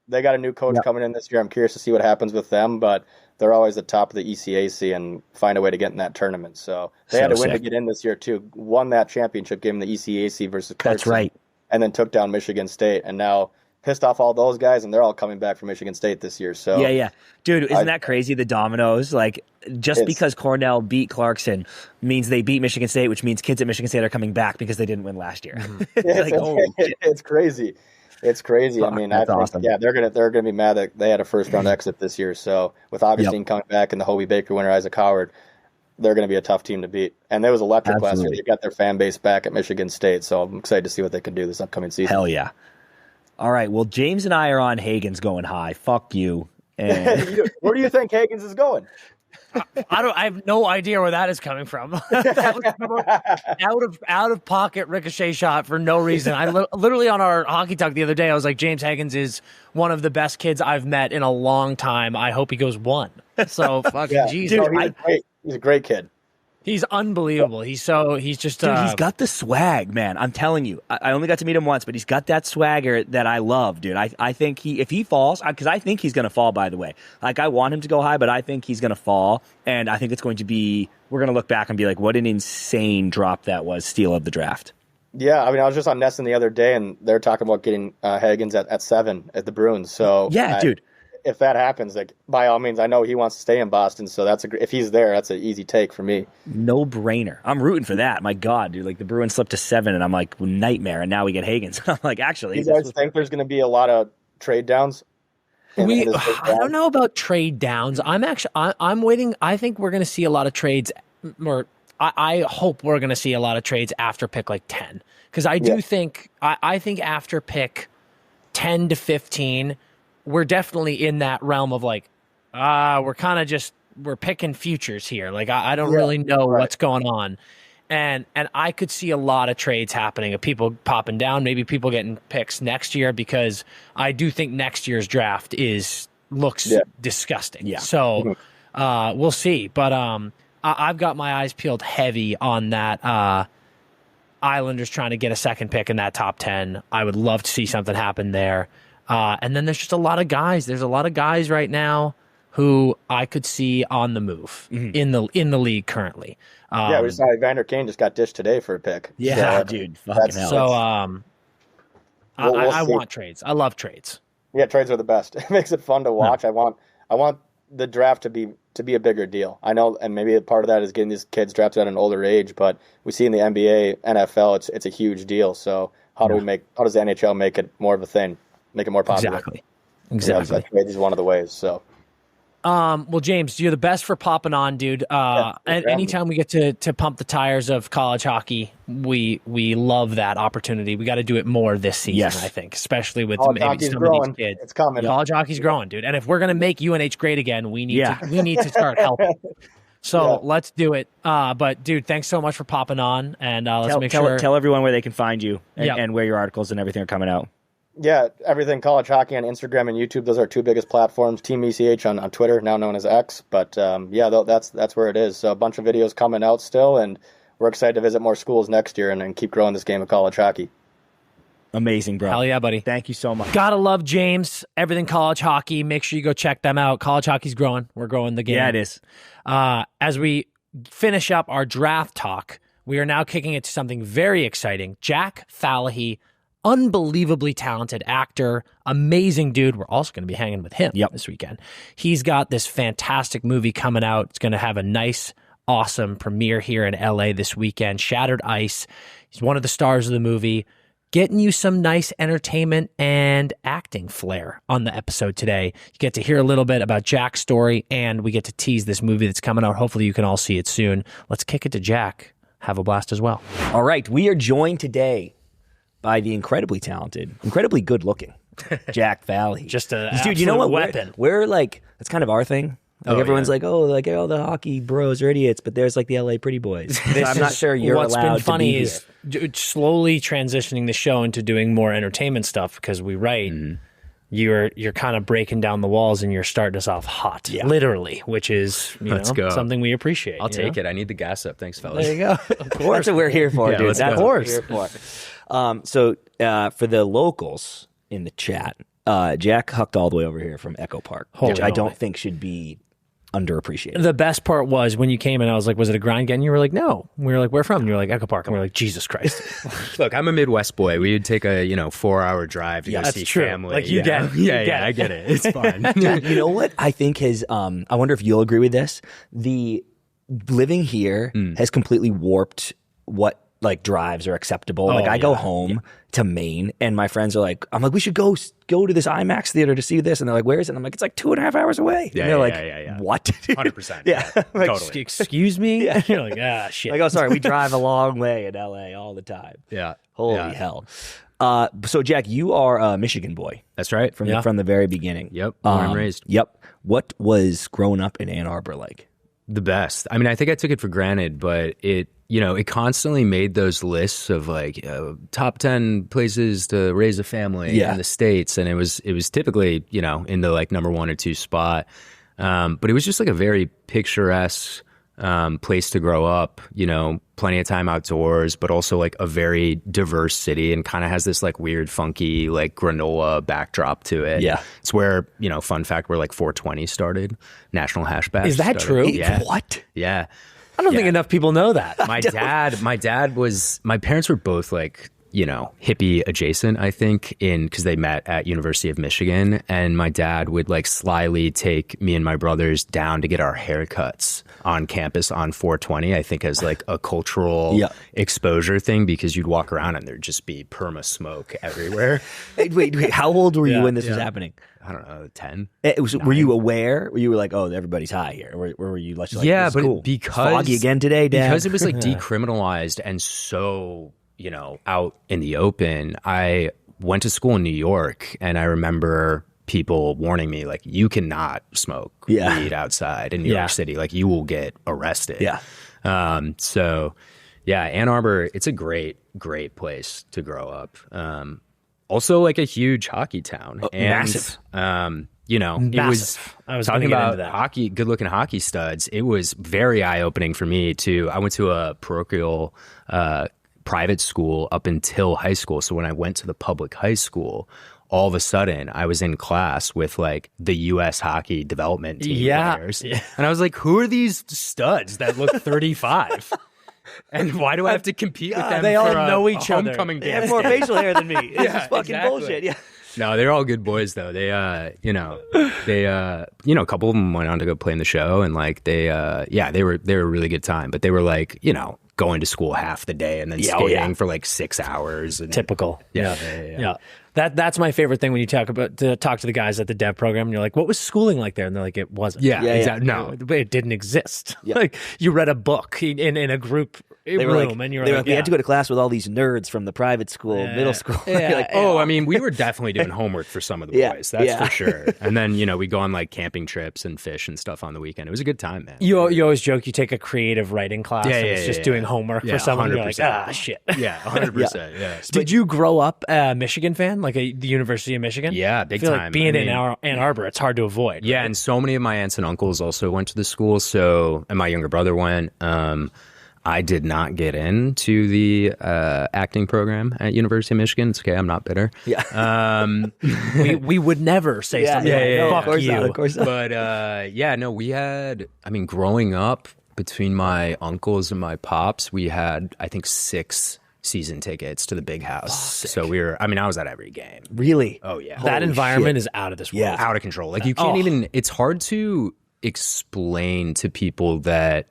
They got a new coach coming in this year. I'm curious to see what happens with them, but they're always at the top of the ECAC and find a way to get in that tournament. So they had to win to get in this year too. Won that championship game in the ECAC versus Clarkson. That's right. And then took down Michigan State, and now pissed off all those guys, and they're all coming back from Michigan State this year. So yeah. Dude, isn't that crazy? The dominoes, like just because Cornell beat Clarkson means they beat Michigan State, which means kids at Michigan State are coming back because they didn't win last year. It's crazy. It's crazy. I mean, I think, awesome. they're gonna be mad that they had a first round exit this year. So with Augustine coming back and the Hobie Baker winner Isaac Howard, they're going to be a tough team to beat. And there was electric last year. They got their fan base back at Michigan State. So I'm excited to see what they can do this upcoming season. Hell yeah. All right. Well, James and I are on Hagen's going high. Fuck you. And where do you think Hagen's is going? I have no idea where that is coming from. That was out of pocket ricochet shot for no reason. I literally on our hockey talk the other day, I was like, James Hagens is one of the best kids I've met in a long time. I hope he goes 1. So fucking Jesus, he's a great kid. He's unbelievable. He's just dude. He's got the swag, man. I'm telling you. I only got to meet him once, but he's got that swagger that I love, dude. I think if he falls, because I think he's going to fall. By the way, like I want him to go high, but I think he's going to fall, and I think it's going to be. We're going to look back and be like, what an insane drop that was, steal of the draft. Yeah, I mean, I was just on Nesson the other day, and they're talking about getting Hagens at 7 at the Bruins. So yeah, dude. If that happens, like by all means, I know he wants to stay in Boston, so if he's there, that's an easy take for me. No brainer. I'm rooting for that. My God, dude, like the Bruins slipped to 7, and I'm like nightmare, and now we get Hagens. I'm like, actually, you guys think there's going to be a lot of trade downs? I don't know about trade downs. I'm waiting. I think we're going to see a lot of trades, or I hope we're going to see a lot of trades after pick like 10, because I do think I think after pick 10 to 15, we're definitely in that realm of like, we're kind of just, we're picking futures here. Like, I don't really know what's going on. And I could see a lot of trades happening of people popping down, maybe people getting picks next year, because I do think next year's draft looks disgusting. Yeah. So we'll see. But I've got my eyes peeled heavy on that Islanders trying to get a second pick in that top 10. I would love to see something happen there. And then there's just a lot of guys. There's a lot of guys right now who I could see on the move in the league currently. We saw Evander Kane just got dished today for a pick. Yeah, so, dude. Fucking hell. So I want trades. I love trades. Yeah, trades are the best. It makes it fun to watch. I want the draft to be a bigger deal. I know, and maybe part of that is getting these kids drafted at an older age, but we see in the NBA, NFL, it's a huge deal. So how does the NHL make it more of a thing, make it more popular? Exactly. Trades is one of the ways. So. Well, James, you're the best for popping on, dude. And anytime we get to pump the tires of college hockey, we love that opportunity. We got to do it more this season, I think, especially with maybe some of these kids. It's coming. College hockey's growing, dude. And if we're gonna make UNH great again, we need to start helping. So let's do it. But dude, thanks so much for popping on, and let's make sure tell everyone where they can find you and where your articles and everything are coming out. Yeah, everything college hockey on Instagram and YouTube. Those are our two biggest platforms. Team ECH on Twitter, now known as X. But that's where it is. So a bunch of videos coming out still, and we're excited to visit more schools next year and keep growing this game of college hockey. Amazing, bro. Hell yeah, buddy. Thank you so much. Gotta love James. Everything college hockey. Make sure you go check them out. College hockey's growing. We're growing the game. Yeah, it is. As we finish up our draft talk, we are now kicking it to something very exciting. Jack Falahee, unbelievably talented actor, amazing dude. We're also going to be hanging with him this weekend. He's got this fantastic movie coming out. It's going to have a nice, awesome premiere here in LA this weekend. Shattered Ice. He's one of the stars of the movie. Getting you some nice entertainment and acting flair on the episode today. You get to hear a little bit about Jack's story, and we get to tease this movie that's coming out. Hopefully you can all see it soon. Let's kick it to Jack. Have a blast as well. All right. We are joined today by the incredibly talented, incredibly good-looking Jack Falahee. Just a dude, you know what? Weapon. We're like, that's kind of our thing. Like everyone's like, all the hockey bros are idiots, but there's like the LA pretty boys. So I'm not sure you're what's allowed been funny to be is slowly transitioning the show into doing more entertainment stuff because we write. You're kind of breaking down the walls and you're starting us off hot, literally, which is something we appreciate. I'll take it. I need the gas up. Thanks, fellas. There you go. Of course. That's what we're here for, dude. That's what we're here for. So for the locals in the chat, Jack hucked all the way over here from Echo Park, which I don't think should be underappreciated. The best part was when you came in, I was like, was it a grind again? You were like, no. We were like, where from? And you were like, Echo Park. And we were like, Jesus Christ. Look, I'm a Midwest boy. We would take a 4-hour drive to go see family. Like you get it. I get it. It's fine. You know what I think has, I wonder if you'll agree with this. The living here has completely warped what like drives are acceptable. I go home to Maine and my friends are like, I'm like, we should go to this IMAX theater to see this. And they're like, where is it? And I'm like, it's like 2.5 hours away. Yeah, and they're like, what? 100%. Yeah. Like, totally. Excuse me? And you're like, shit. Like, oh, sorry. We drive a long way in LA all the time. Yeah. Holy hell. So Jack, you are a Michigan boy. That's right. From the very beginning. Yep. Born and raised. Yep. What was growing up in Ann Arbor like? The best. I mean, I think I took it for granted, but it constantly made those lists of like top 10 places to raise a family in the States. And it was typically, in the like number 1 or 2 spot. But it was just like a very picturesque place to grow up, plenty of time outdoors, but also like a very diverse city and kind of has this like weird, funky, like granola backdrop to it. Yeah. It's where, fun fact, where like 420 started, National Hash Bash. Is that started. true? Yeah. What? Yeah. I don't think enough people know that. My parents were both like, hippie adjacent, I think, because they met at University of Michigan. And my dad would like slyly take me and my brothers down to get our haircuts on campus on 420, I think as like a cultural exposure thing, because you'd walk around and there'd just be perma smoke everywhere. Wait, how old were you when this was happening? I don't know, 10. Were you aware? Were you like, oh, everybody's high here? Or were you like, yeah, this is but cool. because foggy again today, Dad? Because it was like decriminalized and so, out in the open, I went to school in New York, and I remember people warning me, like, you cannot smoke weed outside in New York City. Like, you will get arrested. So, yeah, Ann Arbor, it's a great, great place to grow up. Also, like, a huge hockey town. And, massive. You know, Massive. I was talking about hockey, good-looking hockey studs. It was very eye-opening for me, too. I went to a parochial private school up until high school. So when I went to the public high school, all of a sudden I was in class with like the U.S. hockey development team players. Yeah. And I was like, who are these studs that look 35? And why do I have to compete with them? They all know each other. Homecoming They have more facial hair than me. It's just fucking bullshit. Yeah. No, they're all good boys though. They, a couple of them went on to go play in the show, and like they were a really good time. But they were like, going to school half the day and then skating for like 6 hours. And, typical. Yeah. That's my favorite thing when you talk to the guys at the dev program, and you're like, what was schooling like there? And they're like, it wasn't. Exactly. No, it didn't exist. Like, you read a book in a group room, and you're like, we had to go to class with all these nerds from the private school, middle school. Yeah. Like, I mean, we were definitely doing homework for some of the boys. That's for sure. And then, we go on like camping trips and fish and stuff on the weekend. It was a good time, man. You always joke you take a creative writing class and it's just doing homework for someone. 100%. You're like, shit. Yeah, 100%. Yeah. Did you grow up a Michigan fan, like the University of Michigan? Yeah, big time. Like being in Ann Arbor, it's hard to avoid. Yeah, right? and so many of my aunts and uncles also went to the school. So, and my younger brother went. I did not get into the acting program at University of Michigan. It's okay, I'm not bitter. Yeah. We would never say something like, fuck you. Of course not. But, we had, growing up between my uncles and my pops, we had, I think, 6 season tickets to the big house. So I was at every game. Really? Oh, yeah. That environment is out of this world. Yeah, out of control. Like, you can't even, it's hard to explain to people that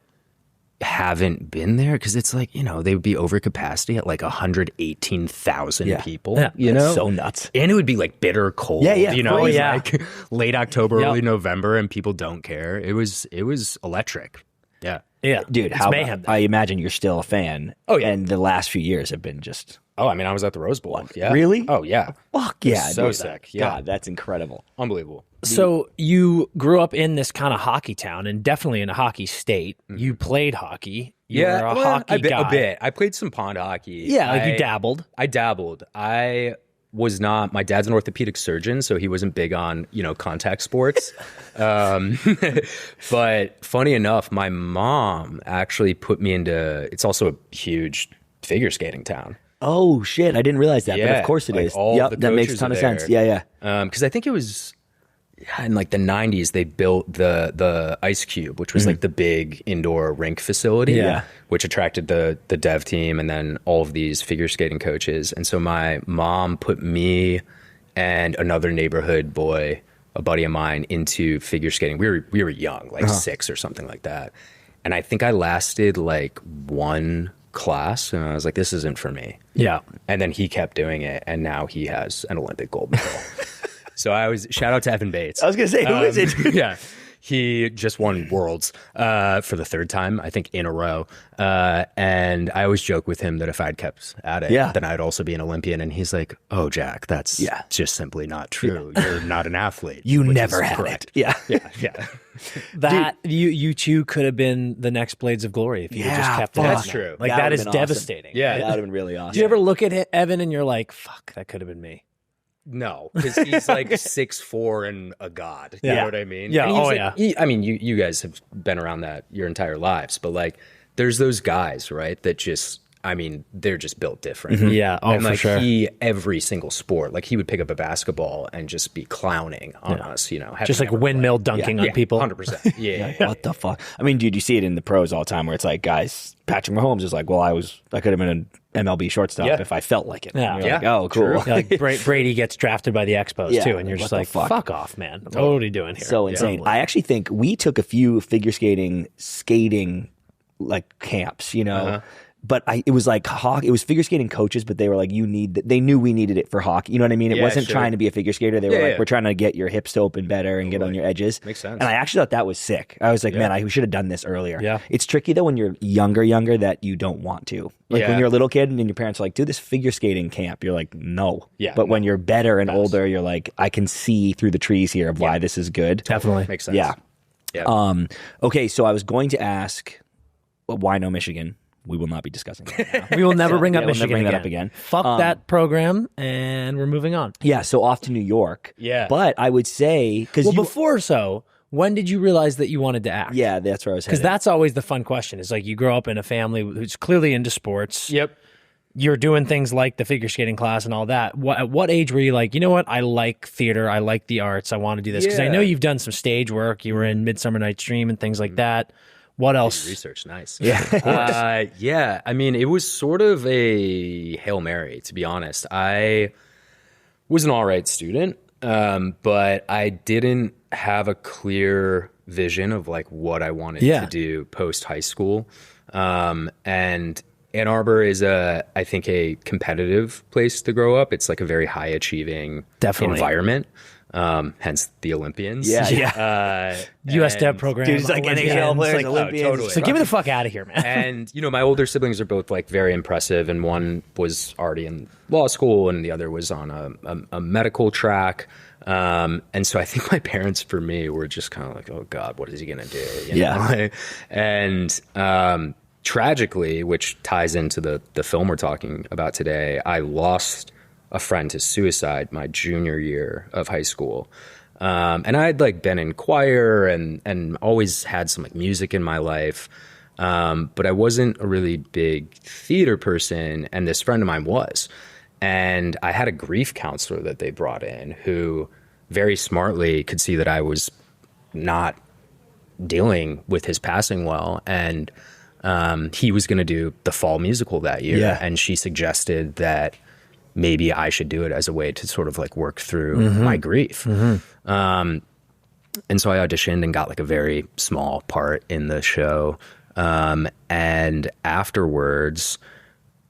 haven't been there, because it's like, they would be over capacity at like 118,000 people. That's so nuts. And it would be like bitter cold. Like late October, early November, and people don't care. It was electric. Yeah. Yeah. Dude, mayhem. I imagine you're still a fan. Oh, yeah. And the last few years have been just... I was at the Rose Bowl. Yeah. Really? Oh, yeah. Fuck yeah. So dude. sick. Yeah. God, that's incredible. Unbelievable. So you grew up in this kind of hockey town, and definitely in a hockey state. You played hockey. You were a hockey guy. A bit. I played some pond hockey. Yeah, you dabbled. I dabbled. I was not. My dad's an orthopedic surgeon, so he wasn't big on contact sports. But funny enough, my mom actually put me into. It's also a huge figure skating town. Oh shit! I didn't realize that, but of course it like is. Yep, that makes a ton of sense. Yeah. Because I think it was in like the 90s they built the Ice Cube, which was like the big indoor rink facility, which attracted the dev team and then all of these figure skating coaches. And so my mom put me and another neighborhood boy, a buddy of mine, into figure skating. We were young, like 6 or something like that. And I think I lasted like one class, and I was like, this isn't for me. Yeah. And then he kept doing it, and now he has an Olympic gold medal. So shout out to Evan Bates. I was gonna say, who is it? Yeah. He just won Worlds for the 3rd time, I think, in a row. And I always joke with him that if I'd kept at it, then I'd also be an Olympian. And he's like, oh, Jack, that's just simply not true. You're not an athlete. You never had it. Yeah. That you two could have been the next Blades of Glory if you had just kept it. That's true. Like, that is devastating. Yeah. That would have been really awesome. Do you ever look at Evan and you're like, fuck, that could have been me? No, because he's like 6'4" and a god. You know what I mean? Yeah. You guys have been around that your entire lives, but like, there's those guys, right? That just, they're just built different. Mm-hmm. Yeah. Oh, and like for sure. Every single sport, like he would pick up a basketball and just be clowning on us, just like windmill dunking on people. 100%. Yeah. What the fuck? Dude, you see it in the pros all the time where it's like, guys, Patrick Mahomes is like, well, I could have been an MLB shortstop if I felt like it. Yeah. Like, oh, cool. Yeah, like Brady gets drafted by the Expos too, and you're just like, fuck off, man. What are you doing here? So insane. Totally. I actually think we took a few figure skating like camps, but it was like hockey. It was figure skating coaches, but they were like, they knew we needed it for hockey. You know what I mean? It wasn't trying to be a figure skater. They were like, we're trying to get your hips to open better and get on your edges. Makes sense. And I actually thought that was sick. I was like, man, we should have done this earlier. Yeah. It's tricky though when you're younger that you don't want to. Like when you're a little kid and your parents are like, do this figure skating camp. You're like, no. Yeah. But when you're better and older, you're like, I can see through the trees here of why this is good. Definitely. Makes sense. Yeah. Yeah. Okay, so I was going to ask, why no Michigan? We will not be discussing that now. We will never bring up we'll Michigan never bring again. that up again. Fuck that program, and we're moving on. Yeah, so off to New York. Yeah. But I would say... when did you realize that you wanted to act? Yeah, that's where I was headed. Because that's always the fun question. Is like you grow up in a family who's clearly into sports. Yep. You're doing things like the figure skating class and all that. At what age were you like, you know what? I like theater. I like the arts. I want to do this. Because I know you've done some stage work. You were in Midsummer Night's Dream and things like that. What else? Research, nice. Yeah. Yeah. I mean, it was sort of a Hail Mary, to be honest. I was an all right student, but I didn't have a clear vision of like what I wanted to do post high school. And Ann Arbor is I think a competitive place to grow up. It's like a very high achieving environment. Hence the Olympians. US Dev program. Dude, it's like NHL players, Olympians. Totally. So get me the fuck out of here, man. And, you know, my older siblings are both like very impressive. And one was already in law school and the other was on a medical track. And so I think my parents, for me, were just kind of like, oh God, what is he going to do? You know? And tragically, which ties into the film we're talking about today, I lost a friend to suicide my junior year of high school. And I had like been in choir and always had some like music in my life. But I wasn't a really big theater person, and this friend of mine was. And I had a grief counselor that they brought in who very smartly could see that I was not dealing with his passing well. And he was going to do the fall musical that year. Yeah. And she suggested that maybe I should do it as a way to sort of like work through my grief. And so I auditioned and got like a very small part in the show. And afterwards,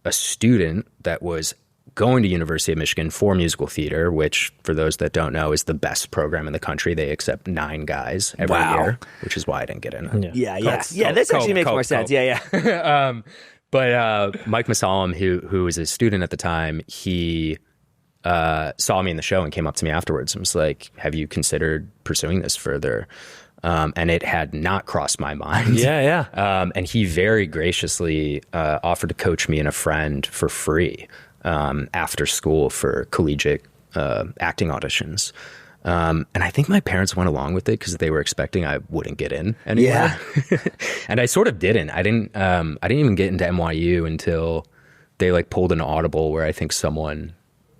a student that was going to University of Michigan for musical theater, which for those that don't know is the best program in the country. They accept 9 guys every year, which is why I didn't get in it. Yeah, this actually makes more sense. Yeah. But Mike Masalam, who was a student at the time, he saw me in the show and came up to me afterwards and was like, have you considered pursuing this further? And it had not crossed my mind. And he very graciously offered to coach me and a friend for free after school for collegiate acting auditions. And I think my parents went along with it because they were expecting I wouldn't get in anywhere. And I sort of didn't. I didn't even get into NYU until they like pulled an audible where I think someone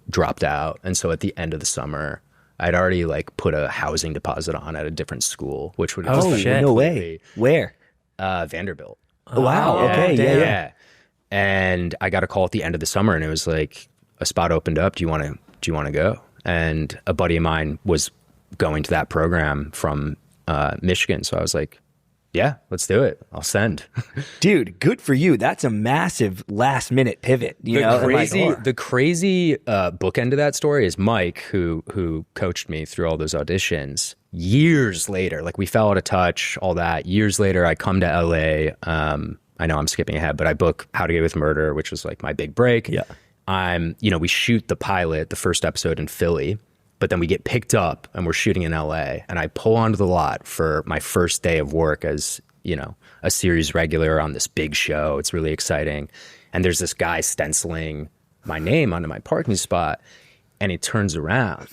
dropped out. And so at the end of the summer, I'd already like put a housing deposit on at a different school, which would no way. Where? Vanderbilt. Wow. Okay. Yeah. And I got a call at the end of the summer, and it was like, a spot opened up. Do you want to go? And a buddy of mine was going to that program from Michigan. So I was like, yeah, let's do it. I'll send. Dude, good for you. That's a massive last minute pivot. The crazy bookend of that story is Mike, who coached me through all those auditions. Years later, like we fell out of touch, all that. Years later, I come to LA. I know I'm skipping ahead, but I book How to Get Away with Murder, which was like my big break. Yeah. We shoot the pilot, the first episode in Philly, but then we get picked up and we're shooting in LA, and I pull onto the lot for my first day of work as, a series regular on this big show. It's really exciting. And there's this guy stenciling my name onto my parking spot, and he turns around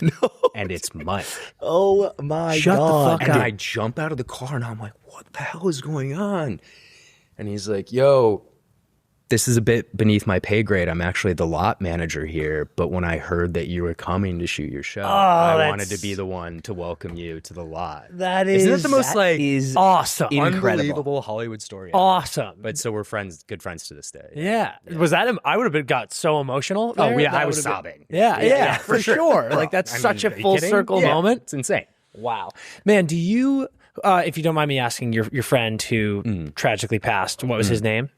and it's Mike. Oh my God. Shut the fuck up. And I jump out of the car and I'm like, what the hell is going on? And he's like, yo, this is a bit beneath my pay grade. I'm actually the lot manager here, but when I heard that you were coming to shoot your show, I wanted to be the one to welcome you to the lot. Isn't it the most awesome, unbelievable Hollywood story? Awesome. But so we're good friends to this day. Yeah. Was that him? I would have got so emotional. There. Oh yeah, I was sobbing. Yeah, for sure. Like that's such a full circle moment. It's insane. Wow, man. Do you, if you don't mind me asking, your friend who tragically passed, what was his name?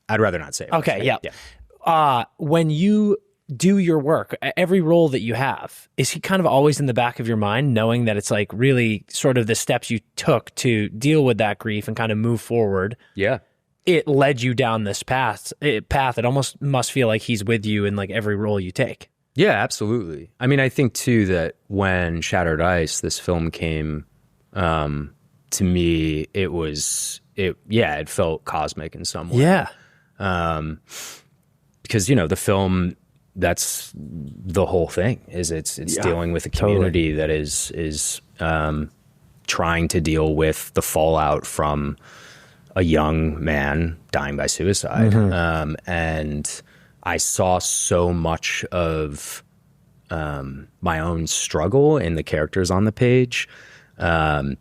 I'd rather not say it. Okay, yeah. When you do your work, every role that you have, is he kind of always in the back of your mind, knowing that it's like really sort of the steps you took to deal with that grief and kind of move forward? Yeah. It led you down this path. It almost must feel like he's with you in like every role you take. Yeah, absolutely. I mean, I think too that when Shattered Ice, this film came to me, it felt cosmic in some way. Yeah. Because, you know, the film, that's the whole thing, is it's dealing with a community that is trying to deal with the fallout from a young man dying by suicide. And I saw so much of my own struggle in the characters on the page that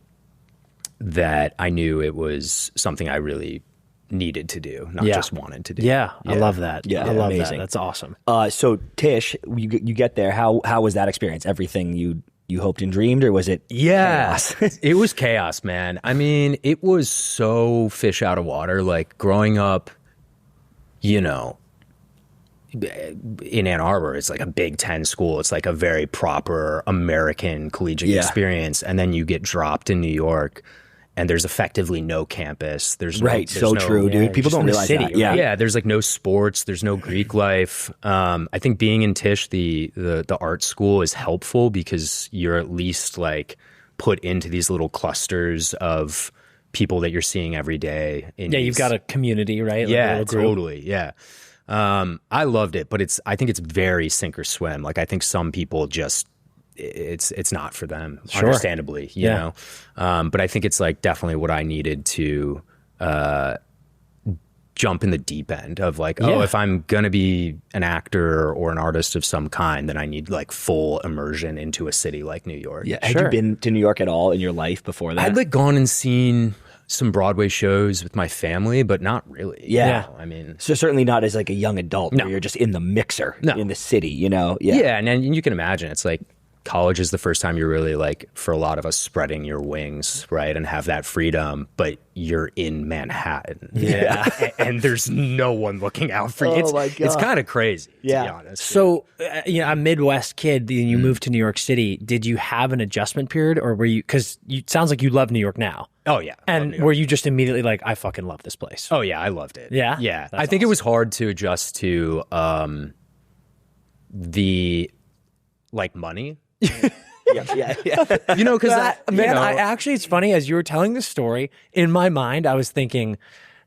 I knew it was something I really needed to do, not just wanted to do. Yeah, I love that. Yeah, I love amazing. that. That's awesome. So Tish, you get there. How was that experience? Everything you hoped and dreamed, or was it chaos? It was chaos, man. I mean, it was so fish out of water. Like growing up, you know, in Ann Arbor, it's like a Big Ten school. It's like a very proper American collegiate experience. And then you get dropped in New York, and there's effectively no campus. There's true, dude. People don't realize city, that. right? Yeah, there's like no sports. There's no Greek life. I think being in Tisch, the art school, is helpful because you're at least like put into these little clusters of people that you're seeing every day. You've got a community, right? Like yeah, totally. Yeah. I loved it, but I think it's very sink or swim. Like I think some people just, it's not for them, understandably, you know? But I think it's like definitely what I needed to, jump in the deep end of like, if I'm going to be an actor or an artist of some kind, then I need like full immersion into a city like New York. Yeah. Had you been to New York at all in your life before that? I'd like gone and seen some Broadway shows with my family, but not really. Yeah. I mean, so certainly not as like a young adult where you're just in the mixer in the city, you know? Yeah. And then you can imagine it's like college is the first time you're really like, for a lot of us, spreading your wings, right? And have that freedom, but you're in Manhattan. Yeah. And there's no one looking out for you. my God. It's kind of crazy, to be honest. So, a Midwest kid, and you moved to New York City. Did you have an adjustment period, or were you, because it sounds like you love New York now. Oh, yeah. And were you just immediately like, I fucking love this place? Oh, yeah. I loved it. Yeah? Yeah. That's I think it was hard to adjust to the like money. Yeah. You know, because I actually, it's funny, as you were telling this story, in my mind, I was thinking,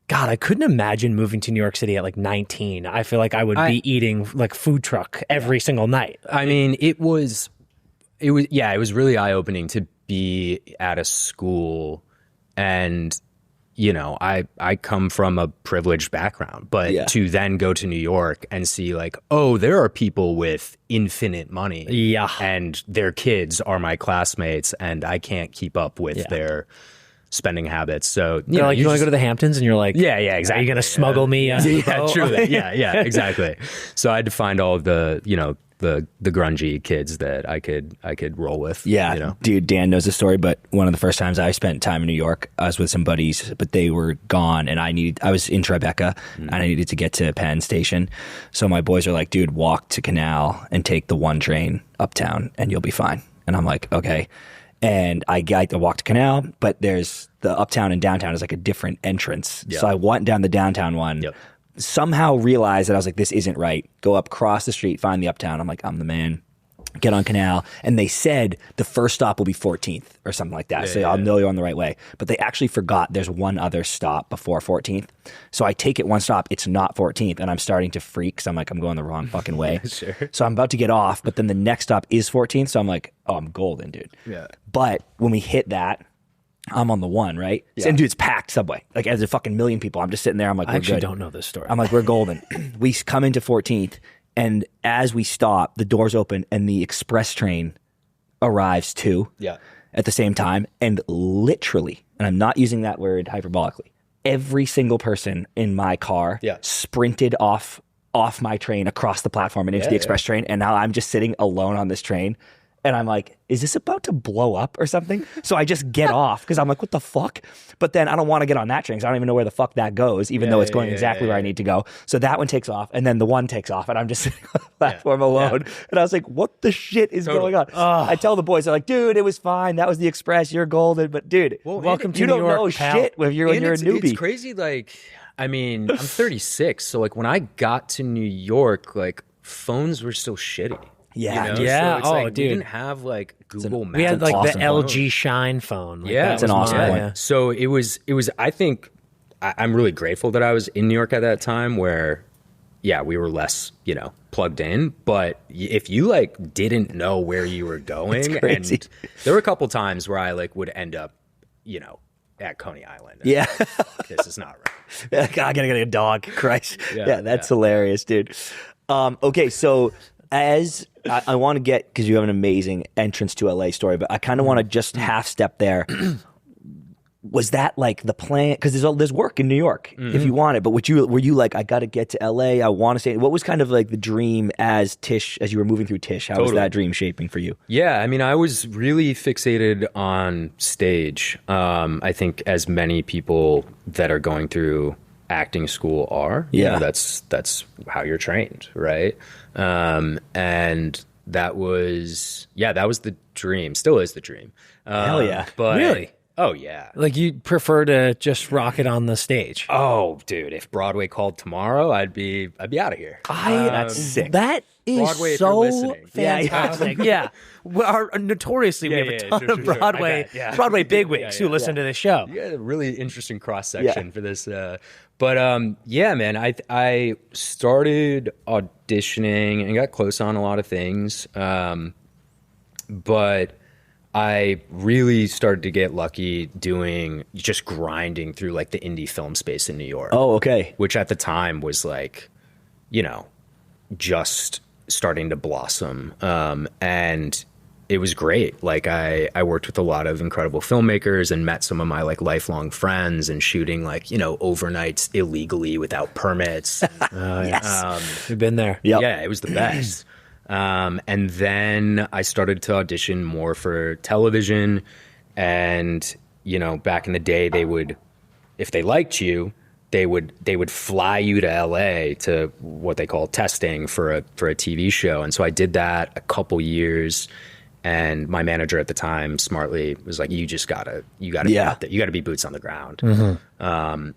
God, I couldn't imagine moving to New York City at like 19. I feel like I would be eating like food truck every single night. I mean, it was really eye-opening to be at a school, and you know, I come from a privileged background, but to then go to New York and see like, oh, there are people with infinite money, and their kids are my classmates, and I can't keep up with their spending habits. So you want to go to the Hamptons, and you're like, exactly. Are you going to smuggle me? Truly. Yeah, exactly. So I had to find all of the, you know, the grungy kids that I could roll with. Yeah, you know? Dude, Dan knows the story, but one of the first times I spent time in New York, I was with some buddies, but they were gone, and I was in Tribeca, and I needed to get to Penn Station. So my boys are like, dude, walk to Canal and take the 1 train uptown, and you'll be fine. And I'm like, okay. And I got to walk to Canal, but there's the uptown and downtown is like a different entrance. Yep. So I went down the downtown one. Yep. Somehow realized that I was like, this isn't right. Go up, cross the street, find the uptown. I'm like, I'm the man. Get on Canal. And they said the first stop will be 14th or something like that. I'll know you're on the right way. But they actually forgot there's one other stop before 14th. So I take it one stop. It's not 14th. And I'm starting to freak because I'm like, I'm going the wrong fucking way. Sure. So I'm about to get off. But then the next stop is 14th. So I'm like, oh, I'm golden, dude. Yeah. But when we hit that, I'm on the 1, right? Yeah. And dude, it's packed subway. Like there's a fucking million people. I'm just sitting there. I'm like, I actually don't know this story. I'm like, we're golden. We come into 14th, and as we stop, the doors open, and the express train arrives too. Yeah. At the same time, and literally, and I'm not using that word hyperbolically, every single person in my car sprinted off my train across the platform and into the express train, and now I'm just sitting alone on this train. And I'm like, is this about to blow up or something? So I just get off because I'm like, what the fuck? But then I don't want to get on that train because I don't even know where the fuck that goes, even though it's going exactly where I need to go. So that one takes off, and then the one takes off, and I'm just sitting on the platform alone. And I was like, what the shit is going on? I tell the boys, they're like, dude, it was fine. That was the express. You're golden. But dude, welcome to you New don't York, know pal. shit when you're a newbie. It's crazy. Like, I mean, I'm 36, so like when I got to New York, like phones were still shitty. Yeah, you know? yeah. So it's Oh, like, dude. we didn't have like Google Maps. We had like awesome the LG Shine phone. Like, Yeah, it's an awesome one. Yeah. So it was. I think I'm really grateful that I was in New York at that time, where, yeah, we were less, plugged in. But if you like didn't know where you were going, crazy. and there were a couple times where I like would end up, at Coney Island. Yeah. This is not right. I gotta get a dog. Christ. Yeah, That's hilarious, dude. Okay, so as I want to get, because you have an amazing entrance to LA story, but I kind of want to just half step there. Was that like the plan? Because there's work in New York if you want it, but were you like, I got to get to LA? I want to say, what was kind of like the dream as you were moving through Tisch? How was that dream shaping for you? Yeah, I mean, I was really fixated on stage. I think as many people that are going through acting school are. Yeah. That's how you're trained, right? And that was the dream. Still is the dream. Hell yeah. But, Really? Oh, yeah. Like you prefer to just rock it on the stage. Oh, dude, if Broadway called tomorrow, I'd be out of here. That's sick. That is Broadway, if so you're listening. fantastic. Yeah. Notoriously, we have a ton of Broadway bigwigs who listen to this show. You got a really interesting cross section for this. But yeah, man, I started auditioning and got close on a lot of things. But I really started to get lucky just grinding through like the indie film space in New York. Oh, okay. Which at the time was like, just starting to blossom. And it was great. Like I worked with a lot of incredible filmmakers and met some of my like lifelong friends and shooting like, overnights illegally without permits. Yes. We've been there. Yep. Yeah, it was the best. And then I started to audition more for television. And, back in the day, they would, if they liked you, they would fly you to LA to what they call testing for a TV show. And so I did that a couple years. And my manager at the time smartly was like, you gotta be out there. You gotta be boots on the ground. Mm-hmm.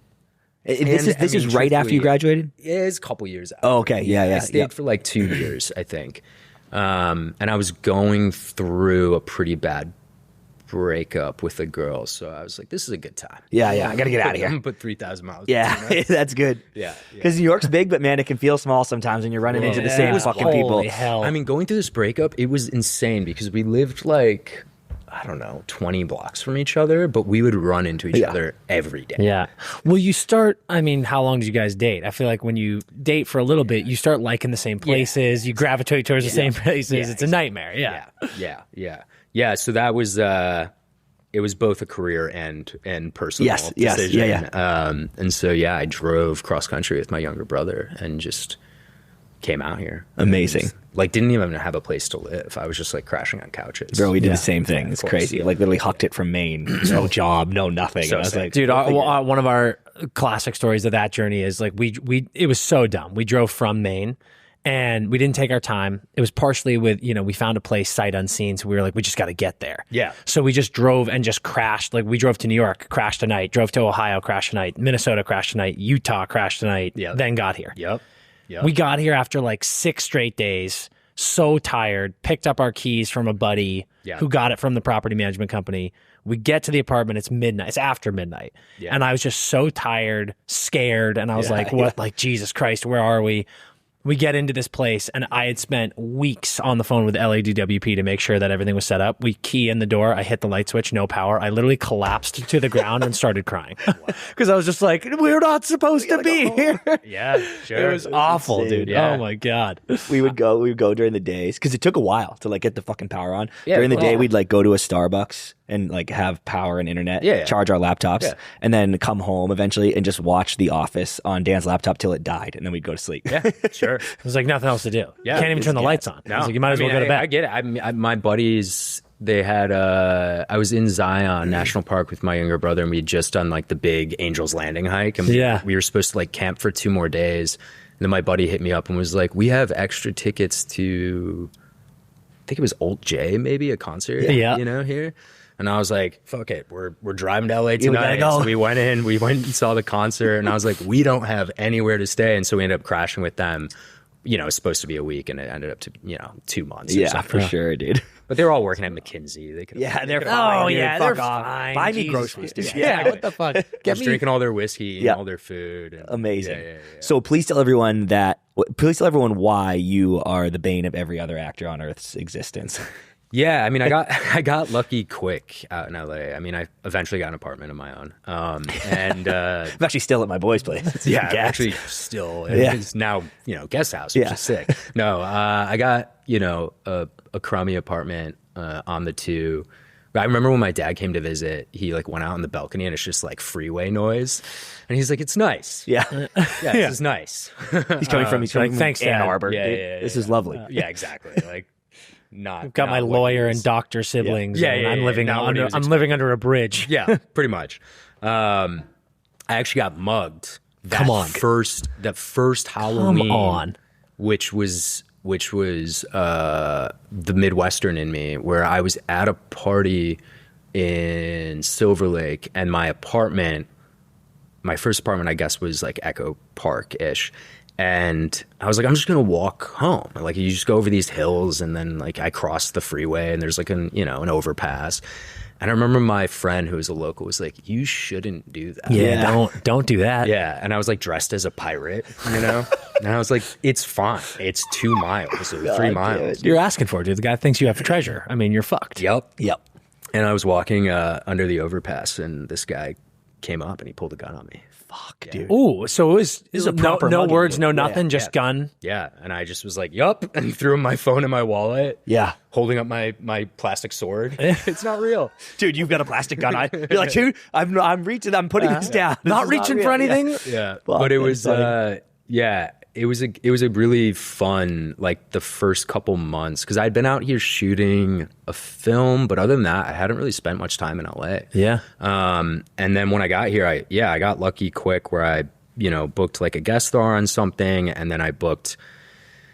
This is right after you graduated? Yeah, it's a couple years after. Oh, okay. Yeah. I stayed for like 2 years, I think. And I was going through a pretty bad breakup with a girl. So I was like, this is a good time. Yeah. I got to get out of here. I'm going to put 3,000 miles. Yeah, that's good. Yeah. Because New York's big, but man, it can feel small sometimes when you're running into the same fucking people. Holy hell. I mean, going through this breakup, it was insane because we lived like, I don't know, 20 blocks from each other, but we would run into each other every day. Yeah. Well, how long did you guys date? I feel like when you date for a little bit, you start liking the same places, you gravitate towards the same places. It's a nightmare. Yeah. So that was, it was both a career and personal decision. And so, I drove cross country with my younger brother and just came out here. Amazing. Like, didn't even have a place to live. I was just like crashing on couches. Bro, we did the same thing. It's crazy. Like literally hucked it from Maine. No job, no nothing. So I was like, dude, one of our classic stories of that journey is like it was so dumb. We drove from Maine and we didn't take our time. It was partially with, we found a place sight unseen. So we were like, we just got to get there. Yeah. So we just drove and just crashed. Like we drove to New York, crashed tonight, drove to Ohio, crashed tonight, Minnesota, crashed tonight, Utah, crashed tonight, then got here. Yep. We got here after like 6 straight days, so tired, picked up our keys from a buddy who got it from the property management company. We get to the apartment, it's midnight, it's after midnight. Yeah. And I was just so tired, scared. And I was like, what, like, Jesus Christ, where are we? We get into this place, and I had spent weeks on the phone with LADWP to make sure that everything was set up. We key in the door. I hit the light switch, no power. I literally collapsed to the ground and started crying because I was just like, we're not supposed to be here. Yeah, sure. It was awful, insane. dude. Yeah. Oh my God. we would go during the days because it took a while to like get the fucking power on. During the day, we'd like go to a Starbucks and like have power and internet, Yeah. charge our laptops, Yeah. and then come home eventually and just watch The Office on Dan's laptop till it died, and then we'd go to sleep. Yeah, sure. There's like nothing else to do. Yeah, You can't even turn the lights on. No, It's like you might as well go to bed. I get it. My buddies, they had. I was in Zion National Park with my younger brother, and we had just done like the big Angels Landing hike, and we were supposed to like camp for 2 more days. And then my buddy hit me up and was like, "We have extra tickets to, I think it was Old J, maybe a concert, here." And I was like, "Fuck it, we're driving to LA tonight." go. So we went and saw the concert, and I was like, "We don't have anywhere to stay," and so we ended up crashing with them. It's supposed to be a week, and it ended up to 2 months. Yeah, for sure, dude. But they were all working at McKinsey. They could. They're Oh fine. Dude. yeah, Fuck they're off. fine. Buy me Jesus groceries, dude. Christ. Yeah, what the fuck? Get me. drinking all their whiskey, eating Yeah. all their food. And, Amazing. Yeah. So please tell everyone why you are the bane of every other actor on Earth's existence. Yeah, I mean, I got lucky quick out in LA. I mean, I eventually got an apartment of my own, and I'm actually still at my boy's place. yeah, Gas. actually still Yeah. it's now guest house, which Yeah. is sick. No, I got a crummy apartment on the 2. I remember when my dad came to visit, he like went out on the balcony and it's just like freeway noise, and he's like, "It's nice. Yeah. This is nice." He's coming from thanks, Ann Dad. Arbor. Yeah, dude. yeah, This yeah. is lovely. Yeah, exactly. Like, not I've got my not what lawyer he and was- doctor siblings. Yeah, and yeah, I'm yeah, living not what he under. was I'm living under a bridge. Yeah, pretty much. I actually got mugged. Come on. That first Halloween. on. Which was the Midwestern in me, where I was at a party in Silver Lake, and my first apartment, I guess, was like Echo Park-ish. And I was like, I'm just going to walk home. Like, you just go over these hills, and then like I cross the freeway, and there's like an overpass. And I remember my friend who was a local was like, "You shouldn't do that." Yeah, don't do that. Yeah. And I was like dressed as a pirate, And I was like, "It's fine. It's 2 miles or 3 miles." You're asking for it, dude. The guy thinks you have treasure. I mean, you're fucked. Yep. And I was walking under the overpass, and this guy came up and he pulled a gun on me. Fuck, dude. Ooh, so it was is a no proper mugging, words, dude. no nothing, Yeah, just gun. Yeah. And I just was like, "Yup," and threw him my phone and my wallet. Yeah. Holding up my plastic sword. It's not real. Dude, you've got a plastic gun. You're like, dude, I'm reaching, I'm putting this down. This Not is reaching real. for anything. Yeah. Fuck, But it that's was funny. it was a really fun, like, the first couple months, because I'd been out here shooting a film, but other than that, I hadn't really spent much time in LA. Yeah. And then when I got here, I got lucky quick where I, booked like a guest star on something, and then I booked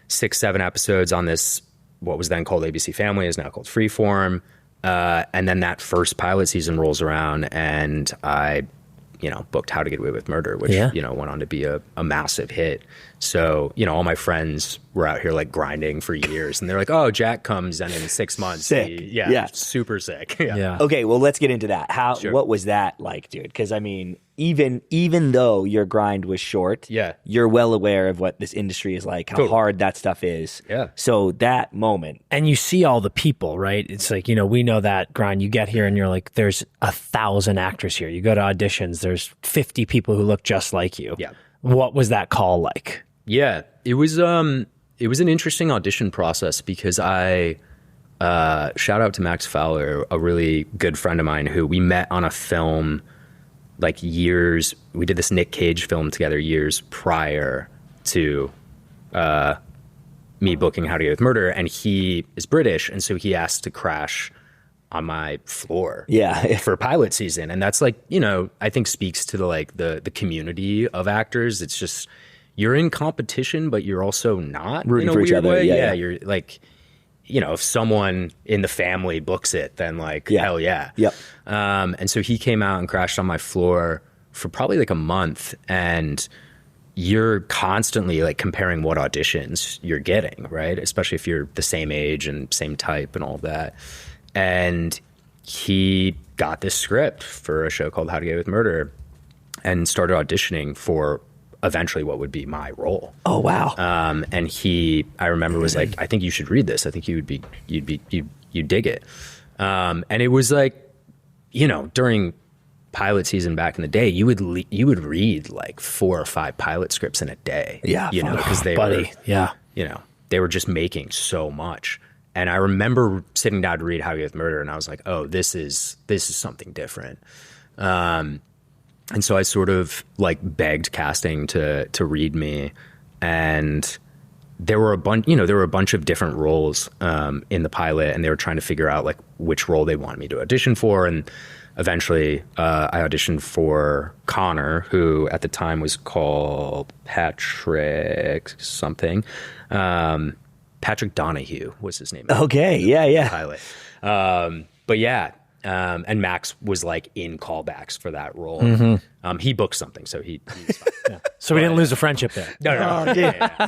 6-7 episodes on this, what was then called ABC Family, is now called Freeform. And then that first pilot season rolls around, and I, booked How to Get Away with Murder, which, went on to be a massive hit. So, all my friends were out here like grinding for years, and they're like, "Oh, Jack comes in 6 months." Sick. Yeah. Super sick. Yeah. Okay, well, let's get into that. Sure. What was that like, dude? Because I mean, even though your grind was short, Yeah. you're well aware of what this industry is like, how Totally. hard that stuff is. Yeah. So that moment, And you see all the people, right? It's like, we know that grind. You get here and you're like, there's 1,000 actors here. You go to auditions, there's 50 people who look just like you. Yeah. What was that call like? Yeah, it was an interesting audition process, because I shout out to Max Fowler, a really good friend of mine who we met on a film like years. We did this Nick Cage film together years prior to me booking How to Get Away with Murder, and he is British, and so he asked to crash on my floor for pilot season. And that's like, I think speaks to the community of actors. It's just, you're in competition, but you're also not Rooting in a for each weird other. way. Yeah. You're like, if someone in the family books it, then like, hell yeah. Yep. And so he came out and crashed on my floor for probably like a month, and you're constantly like comparing what auditions you're getting, right? Especially if you're the same age and same type and all of that. And he got this script for a show called How to Get Away with Murder, and started auditioning for eventually what would be my role. oh wow, And he, I remember, was like, "I think you should read this. I think you'd dig it." And it was like, during pilot season back in the day, you would read like 4 or 5 pilot scripts in a day. Yeah, because they buddy. were, Yeah. they were just making so much. And I remember sitting down to read How You With Murder, and I was like, oh, this is something different. And so I sort of like begged casting to read me, and there were a bunch of different roles in the pilot, and they were trying to figure out like which role they wanted me to audition for. And eventually I auditioned for Connor, who at the time was called Patrick something. Patrick Donahue was his name. Okay, yeah. Pilot. But yeah, and Max was like in callbacks for that role. He booked something, so he was fine. Yeah. So we didn't lose a friendship there. No. Yeah.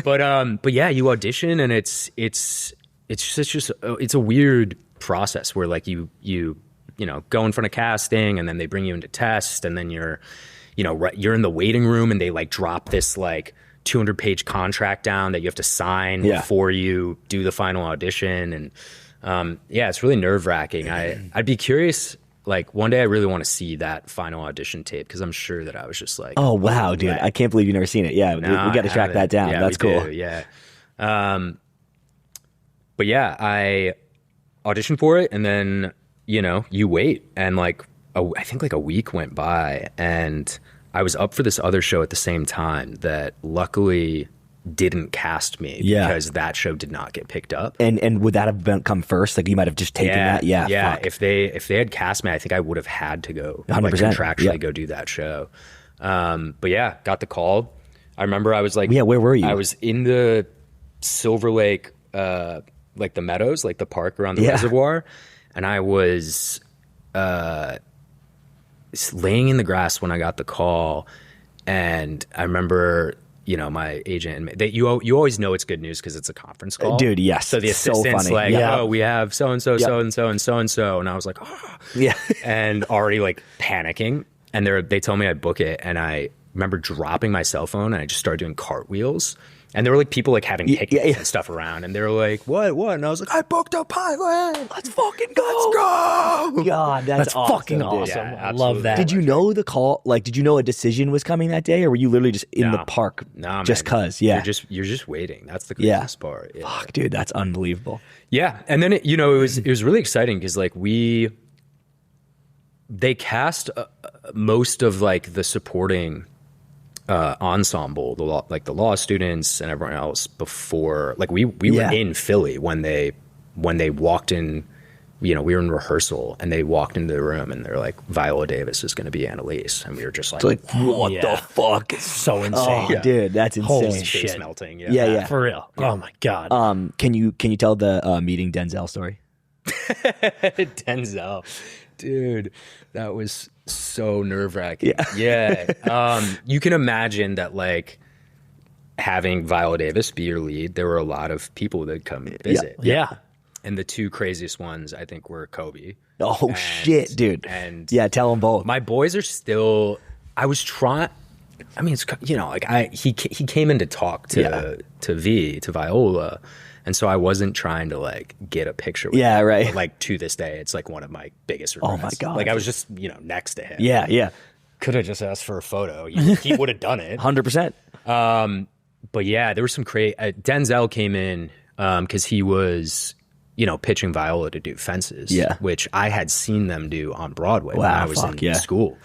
But yeah, you audition, and it's a weird process where like you go in front of casting, and then they bring you into test, and then you're in the waiting room, and they like drop this like 200-page contract down that you have to sign before you do the final audition. And it's really nerve-wracking. I'd be curious, like one day I really want to see that final audition tape, because I'm sure that I was just like, oh wow, dude, I can't believe you've never seen it. Yeah, we got to track that down. Yeah, that's cool. Yeah. But yeah, I auditioned for it, and then you wait, and like I think like a week went by, and I was up for this other show at the same time that luckily didn't cast me because that show did not get picked up. And would that have come first? Like you might have just taken that? Yeah. Fuck. If they had cast me, I think I would have had to go 100%. Like, contractually go do that show. But yeah, got the call. I remember I was like, where were you? I was in the Silver Lake, like the meadows, like the park around the reservoir. And I was laying in the grass when I got the call, and I remember, my agent, that you always know it's good news because it's a conference call, dude. Yes, so the assistant's like, oh, we have so and so, so and so, and so and so, and I was like, oh, yeah, and already like panicking, and they told me I'd book it, and I remember dropping my cell phone, and I just started doing cartwheels. And there were like people like having picnics and stuff around, and they were like, "What?" And I was like, "I booked a pilot. Let's fucking go! Let's go!" God, that's awesome, fucking awesome. Yeah, I love that. Did you know the call? Like, did you know a decision was coming that day, or were you literally just in the park? No, just man. cause. Yeah, you're just waiting. That's the craziest part. Yeah. Fuck, dude, that's unbelievable. Yeah, and then it was really exciting because like they cast most of like the supporting ensemble, the law students and everyone else before. Like we were in Philly when they walked in. We were in rehearsal, and they walked into the room, and they're like, Viola Davis is going to be Annalise, and we were just like, what the fuck? It's so insane. Oh, dude, that's insane. Holy shit. Face melting. Yeah. For real. Yeah. Oh my God. Can you tell the meeting Denzel story? Denzel, dude, that was so nerve-wracking. Yeah. You can imagine that, like, having Viola Davis be your lead, there were a lot of people that come visit. Yeah. And the two craziest ones, I think, were Kobe. Oh, shit, dude. And yeah, tell them both. My boys are still. I was trying. I mean, it's like he came in to talk to Viola, and so I wasn't trying to like get a picture with him. Right. But, like, to this day, it's like one of my biggest regrets. Oh my God. Like, I was just next to him. Yeah. Could have just asked for a photo. He would have done it. 100%. But yeah, there was some crazy. Denzel came in because he was pitching Viola to do Fences, which I had seen them do on Broadway when I was in school.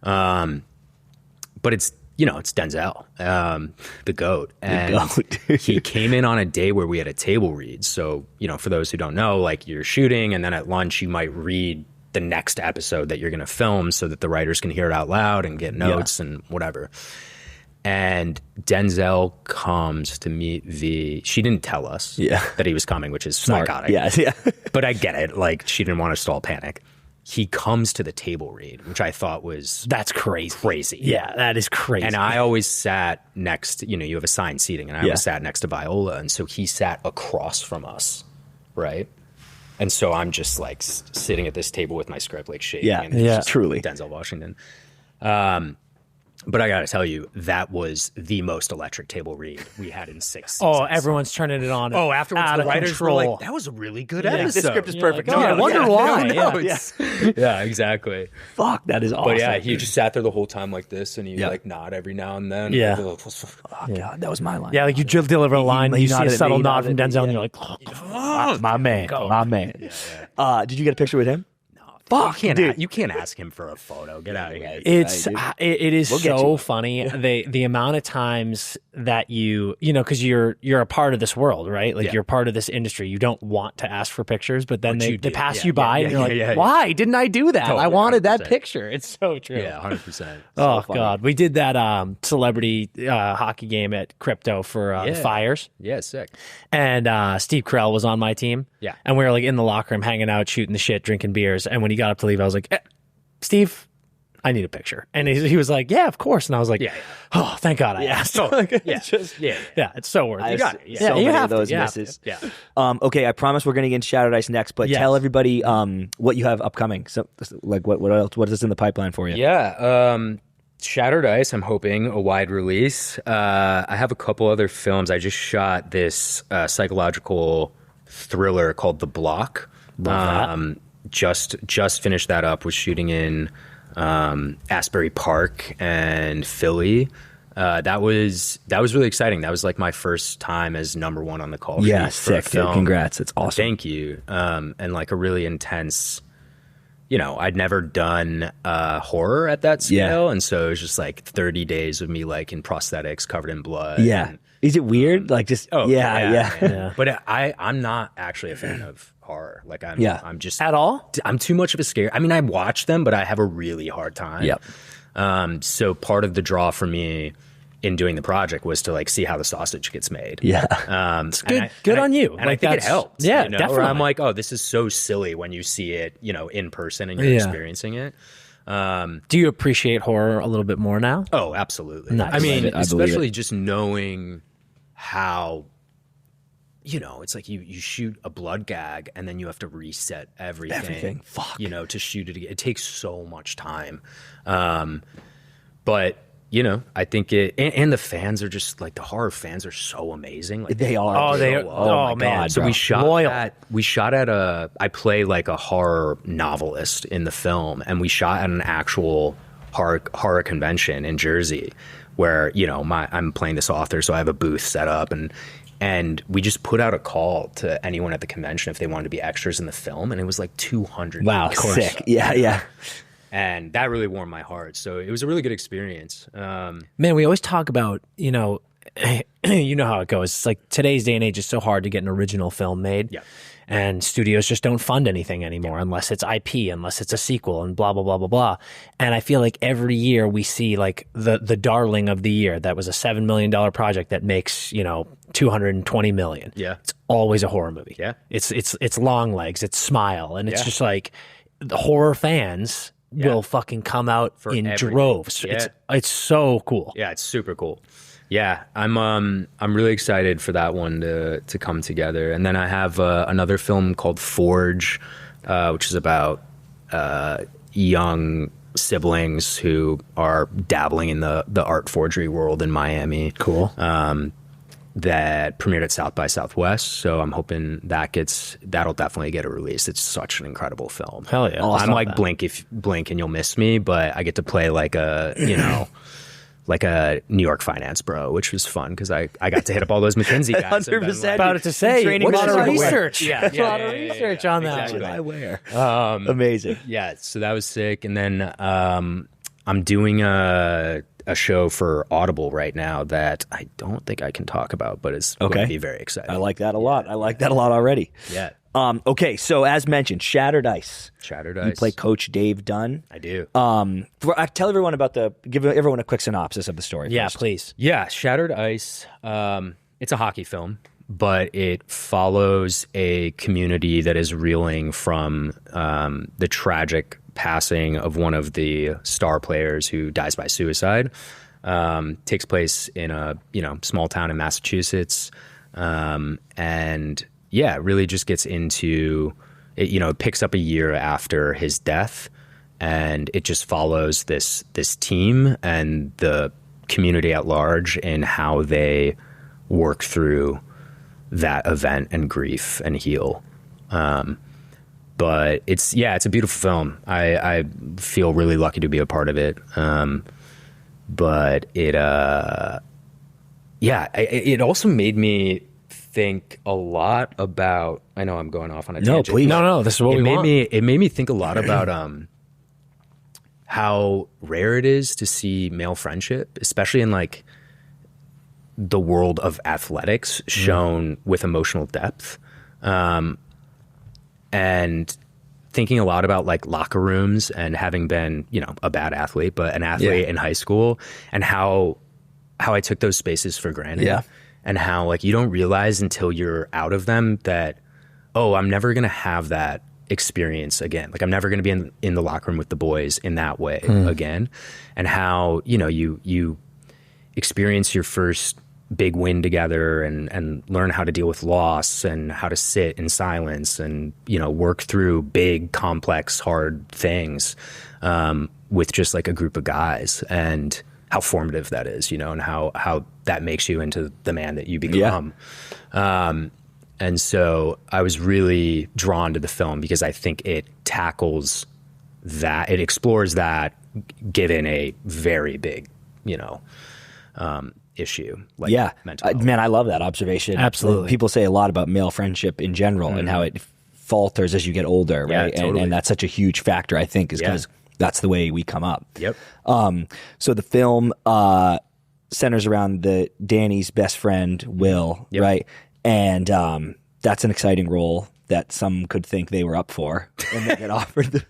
But it's Denzel, the GOAT. And he came in on a day where we had a table read. So, for those who don't know, like, you're shooting, and then at lunch you might read the next episode that you're going to film so that the writers can hear it out loud and get notes and whatever. And Denzel comes to meet V. She didn't tell us that he was coming, which is smart. Psychotic. Yeah. But I get it. Like, she didn't want to stall panic. He comes to the table read, which I thought was... That's crazy. Yeah, that is crazy. And I always sat next... you have assigned seating, and I always sat next to Viola, and so he sat across from us, right? And so I'm just, like, sitting at this table with my script, like, shaking. Yeah, truly. Denzel Washington. But I got to tell you, that was the most electric table read we had in 6 seasons. Oh, everyone's turning it on. Oh, afterwards, out the of writers control. were like, that was a really good episode. The script is perfect. Like, oh, I wonder why. Yeah, exactly. Fuck, that is awesome. But yeah, he just sat there the whole time like this, and he like nod every now and then. Yeah. Oh, God, that was my line. Yeah, like you deliver a line, you see a nodded at subtle me, nod from nodded at Denzel, me, and you're like, my man. Did you get a picture with him? Fuck, you can't ask him for a photo. Get out of here. It is so funny the amount of times that you know, because you're a part of this world, right? Like you're part of this industry. You don't want to ask for pictures, but then they pass you by, and you're like, why didn't I do that? Totally, I wanted 100%. That picture. It's so true. Yeah, 100%. Oh God, we did that celebrity hockey game at Crypto for the Fires. Yeah, sick. And Steve Carell was on my team. Yeah, and we were like in the locker room, hanging out, shooting the shit, drinking beers, and when he got up to leave, I was like, Steve, I need a picture. And he was like, yeah, of course. And I was like, oh, thank God I asked. It's so worth it. You got it. Yeah, so you many have of those to. misses. Yeah. Okay, I promise we're going to get into Shattered Ice next, but tell everybody what you have upcoming. So, like, what else? What is in the pipeline for you? Yeah. Shattered Ice, I'm hoping a wide release. I have a couple other films. I just shot this psychological thriller called The Block. Just finished that up. Was shooting in Asbury Park and Philly. That was really exciting. That was like my first time as #1 on the call sheet. Yeah, sick, dude. Congrats. It's awesome. Thank you. And like a really intense, you know, I'd never done horror at that scale. And so it was just like 30 days of me like in prosthetics covered in blood. Yeah. Is it weird? Like just, yeah. But I'm not actually a fan of horror. Like I'm just at all. I'm too much of a scare. I mean, I watch them, but I have a really hard time. Yep. So part of the draw for me in doing the project was to like see how the sausage gets made. Yeah. It's good on you. And like I think it helps. Yeah, you know? definitely. Or I'm like, oh, this is so silly when you see it, you know, in person and you're experiencing it. Do you appreciate horror a little bit more now? Oh, absolutely. Nice. I mean, I especially just knowing how, you know, it's like you shoot a blood gag and then you have to reset everything. Fuck. You know, to shoot it again. It takes so much time. But, you know, I think and the fans are just like, the horror fans are so amazing. Like They are. Oh, my man. God, so bro. we shot at I play like a horror novelist in the film, and we shot at an actual horror convention in Jersey where, you know, I'm playing this author, so I have a booth set up, and we just put out a call to anyone at the convention if they wanted to be extras in the film, and it was like 200. Wow, sick. Yeah. And that really warmed my heart. So it was a really good experience. Man, we always talk about, you know, you know how it goes. It's like today's day and age, it's so hard to get an original film made. Yeah. And studios just don't fund anything anymore unless it's IP, unless it's a sequel, and blah, blah, blah, blah, blah. And I feel like every year we see like the darling of the year that was a $7 million project that makes, you know, $220 million. Yeah. It's always a horror movie. Yeah. It's Long Legs, it's Smile. And it's just like the horror fans will fucking come out in droves. Yeah. It's so cool. Yeah, it's super cool. Yeah, I'm really excited for that one to come together. And then I have another film called Forge, which is about young siblings who are dabbling in the art forgery world in Miami. Cool. That premiered at South by Southwest, so I'm hoping that'll definitely get a release. It's such an incredible film. Hell yeah! I'm like blink and you'll miss me, but I get to play like a like a New York finance bro, which was fun because I got to hit up all those McKinsey guys. 100%. About to say, a lot of research. A lot of research on that. Exactly. I wear. Amazing. Yeah, so that was sick. And then I'm doing a show for Audible right now that I don't think I can talk about, but it's going to be very exciting. I like that a lot. I like that a lot already. Yeah. Okay, so as mentioned, Shattered Ice. Shattered Ice. You play Coach Dave Dunn. I do. Tell everyone give everyone a quick synopsis of the story. Yeah, first. please. Yeah, Shattered Ice. It's a hockey film, but it follows a community that is reeling from the tragic passing of one of the star players who dies by suicide. Takes place in a small town in Massachusetts, and yeah, it really just gets into it. You know, it picks up a year after his death, and it just follows this team and the community at large and how they work through that event and grief and heal. But it's a beautiful film. I feel really lucky to be a part of it. But it also made me think a lot about, I know I'm going off on a tangent. No, please. No, this is what we want. It made me think a lot about how rare it is to see male friendship, especially in like the world of athletics, shown with emotional depth. And thinking a lot about like locker rooms and having been, a bad athlete, but an athlete in high school, and how I took those spaces for granted. Yeah. And how like you don't realize until you're out of them that, oh, I'm never going to have that experience again. Like I'm never going to be in the locker room with the boys in that way again. And how, you experience your first big win together and learn how to deal with loss and how to sit in silence and, work through big, complex, hard things with just like a group of guys, and how formative that is, and how that makes you into the man that you become. And so I was really drawn to the film because I think it tackles that, it explores that given a very big, issue. Like mental health. Man, I love that observation. Absolutely. People say a lot about male friendship in general and how it falters as you get older, right? Yeah, totally. And that's such a huge factor, I think, is because that's the way we come up. Yep. So the film centers around Danny's best friend, Will, right? And that's an exciting role that some could think they were up for and they get offered.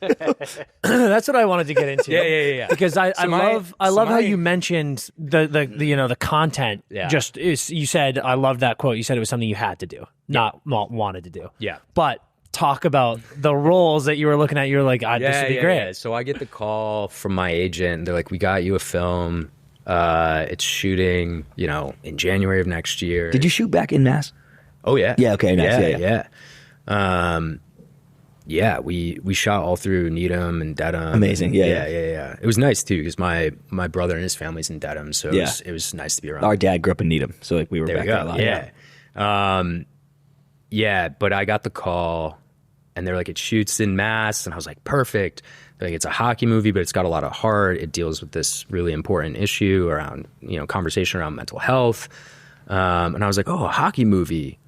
That's what I wanted to get into. Yeah. Because I love how you mentioned the content. Yeah. Just you said, I love that quote. You said it was something you had to do, not wanted to do. Yeah. But talk about the roles that you were looking at. You're like, this would be great. Yeah. So I get the call from my agent. They're like, we got you a film. It's shooting, in January of next year. Did you shoot back in Mass? Oh yeah. Yeah. Okay. Nice. Yeah. We shot all through Needham and Dedham. Amazing. Yeah. It was nice too because my brother and his family's in Dedham, so it was nice to be around. Our dad grew up in Needham, so like we were there back we there go. a lot. Yeah. But I got the call, and they're like, it shoots in Mass, and I was like, perfect. Like it's a hockey movie, but it's got a lot of heart. It deals with this really important issue around conversation around mental health. And I was like, oh, a hockey movie.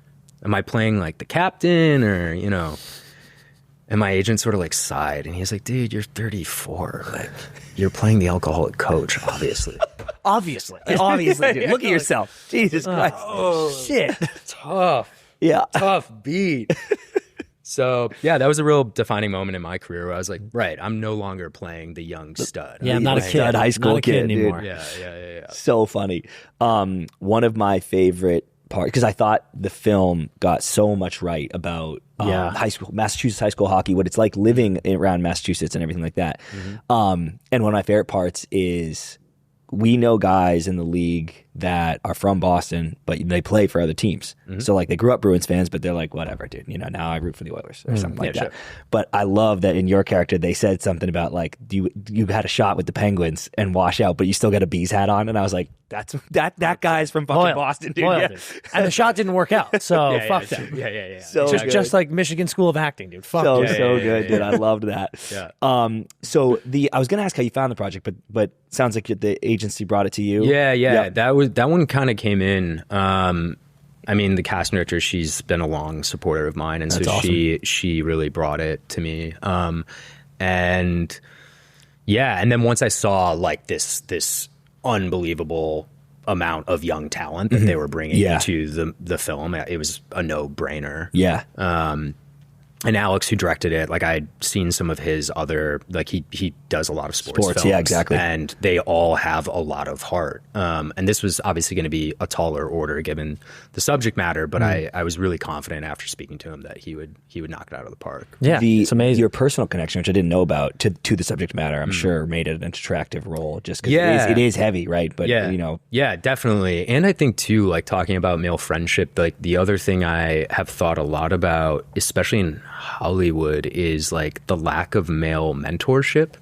Am I playing like the captain or, and my agent sort of like sighed and he's like, dude, you're 34. Like you're playing the alcoholic coach, obviously. Obviously, dude. Look at yourself. Jesus Christ. Oh, shit. Tough. Yeah. Tough beat. So that was a real defining moment in my career where I was like, right, I'm no longer playing the young stud. Yeah, I'm not a kid. High school not a kid anymore. Dude. Yeah. So funny. One of my favorite parts, because I thought the film got so much right about Massachusetts high school hockey, what it's like living around Massachusetts and everything like that. And one of my favorite parts is we know guys in the league that are from Boston, but they play for other teams. So like they grew up Bruins fans, but they're like, whatever, dude. Now I root for the Oilers or something like that. Sure. But I love that in your character, they said something about like, you had a shot with the Penguins and wash out, but you still got a Bees hat on. And I was like, that guy's from fucking Boston, dude. Dude. And the shot didn't work out. So fuck that. Yeah. So just like Michigan School of Acting, dude. Fuck so yeah. good, dude. I loved that. Yeah. So I was gonna ask how you found the project, but sounds like the agency brought it to you. Yeah. Yep. That one kind of came in. I mean, the casting director, she's been a long supporter of mine, and That's so awesome. she really brought it to me. And then once I saw like this unbelievable amount of young talent that they were bringing into the film, it was a no-brainer. Yeah. And Alex, who directed it, like I'd seen some of his other, like he does a lot of sports films. Yeah, exactly. And they all have a lot of heart. And this was obviously going to be a taller order given the subject matter, but I was really confident after speaking to him that he would knock it out of the park. Yeah, it's amazing. Your personal connection, which I didn't know about, to the subject matter, I'm sure made it an attractive role just because it is heavy, right? But Yeah, definitely. And I think too, like talking about male friendship, like the other thing I have thought a lot about, especially in Hollywood, is like the lack of male mentorship.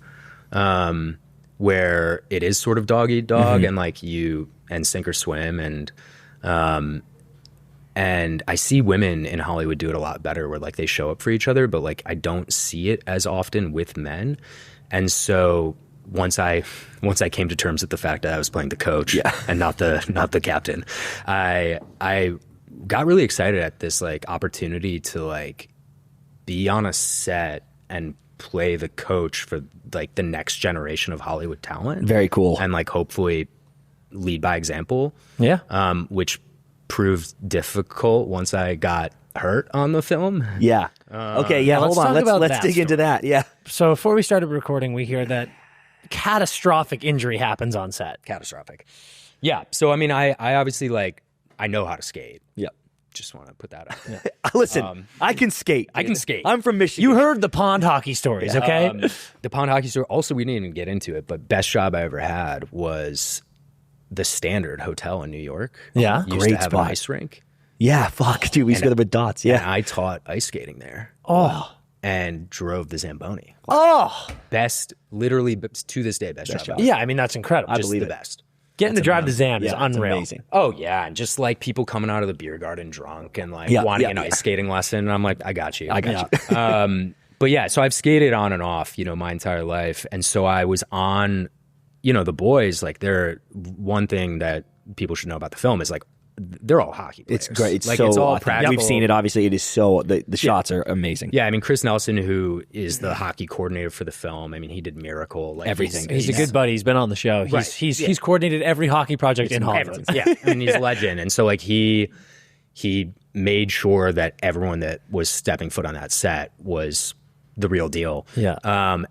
where it is sort of dog eat dog and like and sink or swim. And I see women in Hollywood do it a lot better where like they show up for each other, but like I don't see it as often with men. And so once I came to terms with the fact that I was playing the coach and not the captain, I got really excited at this like opportunity to like be on a set and play the coach for like the next generation of Hollywood talent. Very cool. And like hopefully lead by example. Yeah. Which proved difficult once I got hurt on the film. Yeah. Okay. Yeah. Hold on. Let's dig into that. Yeah. So before we started recording, we hear that catastrophic injury happens on set. Catastrophic. Yeah. So, I mean, I obviously like, I know how to skate. Yep. Just want to put that out. Yeah. Listen, I can skate. I can skate. I'm from Michigan. You heard the pond hockey stories, okay? The pond hockey story. Also, we didn't even get into it, but best job I ever had was the Standard Hotel in New York. Yeah. Used Great to have spot. an ice rink. Yeah. Fuck, dude. We used to go with dots. And Yeah. I taught ice skating there. Oh. And drove the Zamboni. Oh. Best, literally, to this day, best job. Yeah, I mean, that's incredible. Just believe the it. best. Getting to drive the Zam is Yeah, it's unreal. amazing. Oh, yeah. And just like people coming out of the beer garden drunk and like Yeah, wanting yeah, an yeah. ice skating lesson. And I'm like, I got you. I got you. But yeah, so I've skated on and off, my entire life. And so I was on, the boys, like one thing that people should know about the film is like, they're all hockey players. It's great. It's like, so it's all authentic. practical. We've seen it. Obviously, it is so the shots are amazing. Yeah, I mean, Chris Nelson, who is the hockey coordinator for the film, I mean, he did Miracle, like Everything. He's a good buddy. He's been on the show. He's coordinated every hockey project in Hollywood. Yeah, I mean, he's a legend. And so like he made sure that everyone that was stepping foot on that set was the real deal. Yeah.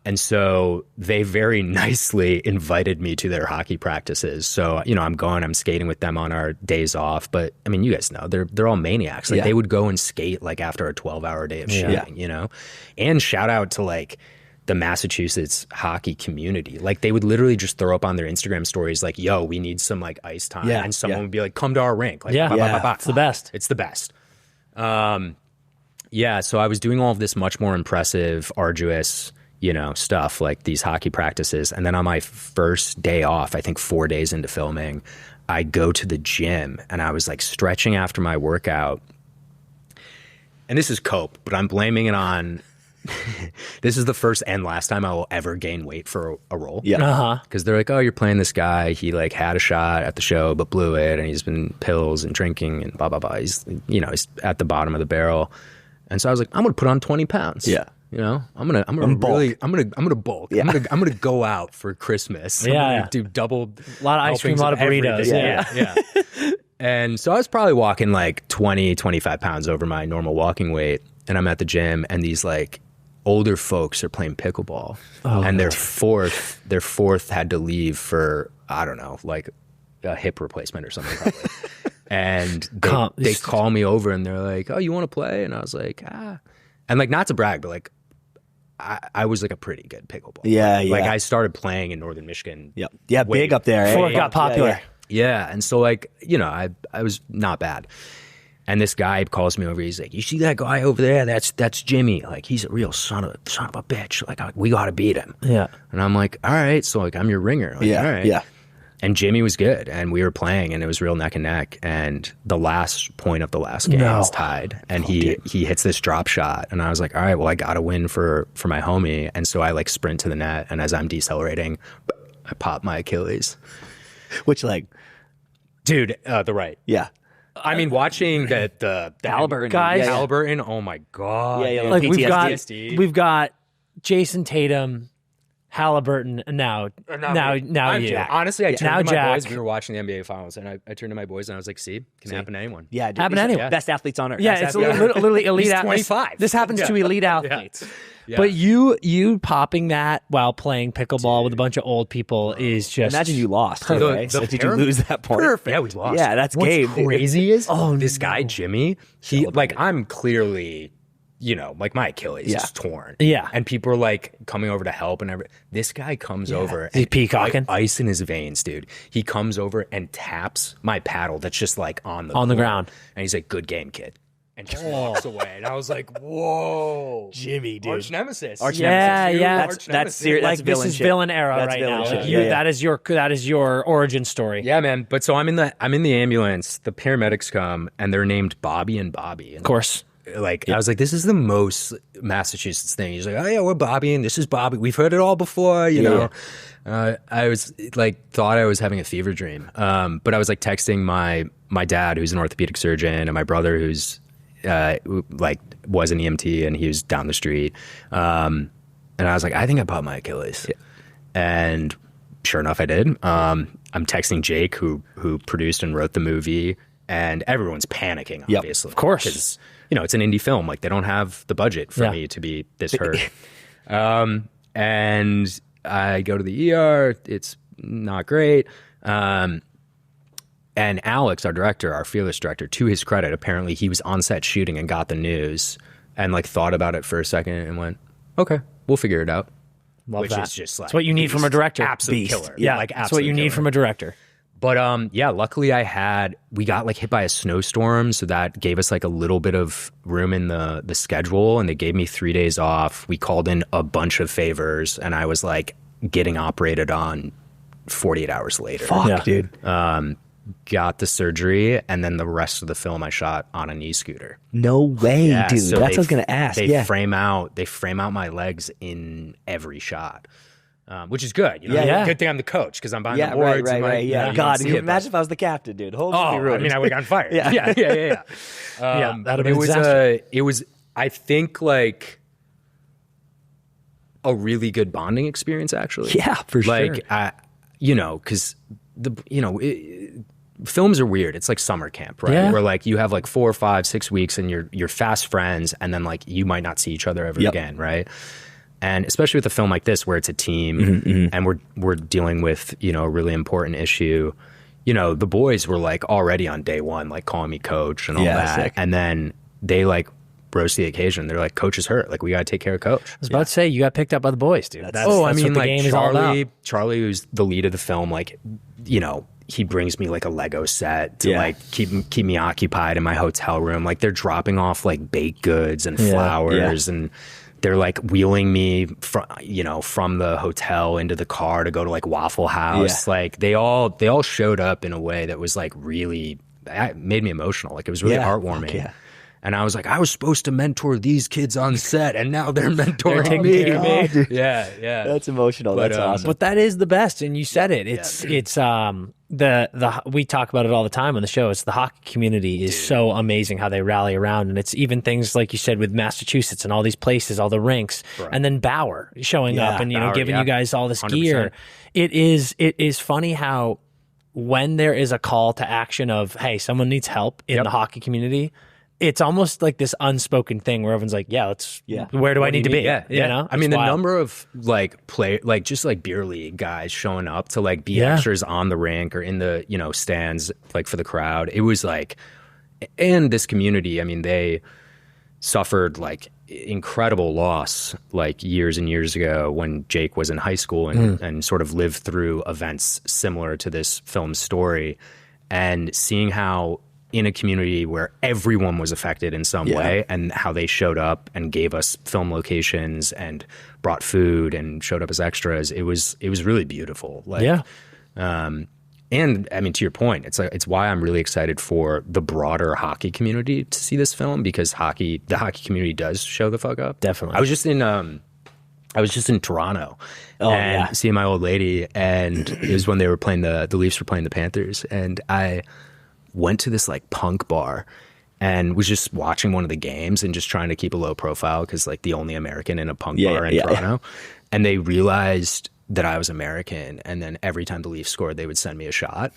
And so they very nicely invited me to their hockey practices. So, I'm skating with them on our days off. But I mean, you guys know, they're all maniacs. Like they would go and skate like after a 12-hour day of shooting, And shout out to like the Massachusetts hockey community. Like they would literally just throw up on their Instagram stories like, yo, we need some like ice time. Yeah, And someone would be like, come to our rink. Like, It's the best. It's the best. Yeah, so I was doing all of this much more impressive, arduous, stuff like these hockey practices. And then on my first day off, I think 4 days into filming, I go to the gym and I was like stretching after my workout. And this is cope, but I'm blaming it on this is the first and last time I will ever gain weight for a role. Yeah. Because they're like, oh, you're playing this guy. He like had a shot at the show, but blew it. And he's been pills and drinking and blah, blah, blah. He's, he's at the bottom of the barrel. And so I was like, I'm going to put on 20 pounds. Yeah. I'm going to really, I'm going to bulk. Yeah. I'm going to go out for Christmas. I'm Yeah. going to do double. A lot of ice cream, a lot of burritos. Yeah. And so I was probably walking like 20, 25 pounds over my normal walking weight. And I'm at the gym and these like older folks are playing pickleball. And their fourth had to leave for, I don't know, like a hip replacement or something probably. And they call me over and they're like, oh, you want to play? And I was like, ah. And like, not to brag, but like, I was like a pretty good pickleball player. Yeah. Like I started playing in Northern Michigan. Yep. Yeah, big up there. Before it got popular. Yeah. And so like, I was not bad. And this guy calls me over. He's like, you see that guy over there? That's Jimmy. Like, he's a real son of a bitch. Like, we got to beat him. Yeah. And I'm like, all right. So like, I'm your ringer. Like, Yeah. All right. Yeah. And Jimmy was good, and we were playing, and it was real neck and neck. And the last point of the last game is tied, and he hits this drop shot, and I was like, all right, well, I got to win for my homie. And so I like sprint to the net, and as I'm decelerating, I pop my Achilles. Which leg? Dude, the right. Yeah. I mean, watching the Halliburton guys. Yeah. Halliburton, oh my god. Yeah. Like PTSD. we've got Jason Tatum, Halliburton, and now you. Jack. Honestly, I turned Now to my Jack. boys. We were watching the NBA Finals, and I turned to my boys, and I was like, "See, can happen to anyone." Yeah, dude, Happen to anyone. Best athletes on earth. Yeah, it's literally elite He's athletes. 25. This happens to elite athletes. Yeah. But you popping that while playing pickleball with a bunch of old people is just Imagine you lost. Too, The- right? the Did you pair- lose that point? Perfect. Yeah, we lost. Yeah, that's What's game. crazy is this guy Jimmy. He like I'm clearly, like my Achilles is torn. Yeah. and people are like coming over to help and everything. This guy comes over. He's and peacocking. ice in his veins, dude. He comes over and taps my paddle that's just like on the ground. and he's like, "Good game, kid." and just walks away. And I was like, whoa. Jimmy, dude. Arch nemesis. Yeah. That's serious. Like this is villain era That's right villain now. shit. Like Yeah. that is your origin story. Yeah, man. But so I'm in the ambulance. The paramedics come and they're named Bobby and Bobby. And Of course. like I was like, this is the most Massachusetts thing. He's like, oh yeah, we're Bobby and this is Bobby. We've heard it all before, you know. I was like, thought I was having a fever dream. But I was like texting my dad, who's an orthopedic surgeon, and my brother, who's like was an EMT, and he was down the street. And I was like, I think I popped my Achilles. And sure enough, I did. I'm texting Jake, who produced and wrote the movie, and everyone's panicking, obviously. Of course. Because, you know, it's an indie film. Like, they don't have the budget for me to be this hurt. And I go to the ER. It's not great. And Alex, our director, our fearless director, to his credit, apparently he was on set shooting and got the news and like thought about it for a second and went, okay, we'll figure it out. Love Which that. is just like, it's what you need from a director. Absolute killer. Yeah, like that's what you absolute need killer. from a director. But yeah, luckily we got like hit by a snowstorm, so that gave us like a little bit of room in the schedule, and they gave me 3 days off. We called in a bunch of favors, and I was like getting operated on 48 hours later. Fuck, dude. Got the surgery, and then the rest of the film I shot on a e-scooter. No way, Yeah, dude. so That's what I was gonna ask. They Yeah. frame out my legs in every shot. Which is good. You know? Yeah. Good thing I'm the coach because I'm behind Yeah, the boards. right. You Yeah. know, you God, don't see it, imagine if I was the captain, dude. Whole Oh, movie ruined. I mean, I would have gone fired. Yeah. yeah. Yeah, that'd But have been it was disaster. it was, I think, like a really good bonding experience, actually. Yeah, for sure. Like, you know, because films are weird. It's like summer camp, right? Yeah. Where like you have like 4 or 5, 6 weeks, and you're fast friends, and then like you might not see each other ever again, right? And especially with a film like this, where it's a team, and we're dealing with, you know, a really important issue. You know, the boys were like already on day one, like calling me coach and all that, sick. and then they like rose to the occasion. They're like, "Coach is hurt. Like, we got to take care of Coach." I was about to say, you got picked up by the boys, dude. That's I what mean, the like game is all about. Charlie, who's the lead of the film, like, you know, he brings me like a Lego set to like keep me occupied in my hotel room. Like, they're dropping off like baked goods and flowers, and they're like wheeling me from the hotel into the car to go to like Waffle House. Like, they all showed up in a way that was like really, that made me emotional. Like, it was really heartwarming. Yeah. And I was like, I was supposed to mentor these kids on set, and now they're mentoring taking me. care of me. Dude. Yeah. That's emotional. But, That's awesome. But that is the best, and you said it. It's the we talk about it all the time on the show. It's the hockey community is so amazing how they rally around, and it's even things like you said with Massachusetts and all these places, all the rinks, and then Bauer showing up and Bauer, giving you guys all this 100%. gear. It is funny how when there is a call to action of, hey, someone needs help in the hockey community, it's almost like this unspoken thing where everyone's like, where do I need to be? Yeah. You know? I mean, It's the wild. number of just beer league guys showing up to like be extras on the rink or in the, you know, stands like for the crowd. It was like, and this community, I mean, they suffered like incredible loss like years and years ago when Jake was in high school and sort of lived through events similar to this film's story, and seeing how in a community where everyone was affected in some way, and how they showed up and gave us film locations and brought food and showed up as extras. It was really beautiful. Like, and I mean, to your point, it's why I'm really excited for the broader hockey community to see this film, because the hockey community does show the fuck up. Definitely. I was just in Toronto seeing my old lady, and it was when they were playing the Leafs were playing the Panthers, and I went to this like punk bar and was just watching one of the games and just trying to keep a low profile because like the only American in a punk bar in Toronto. And they realized that I was American, and then every time the Leafs scored, they would send me a shot.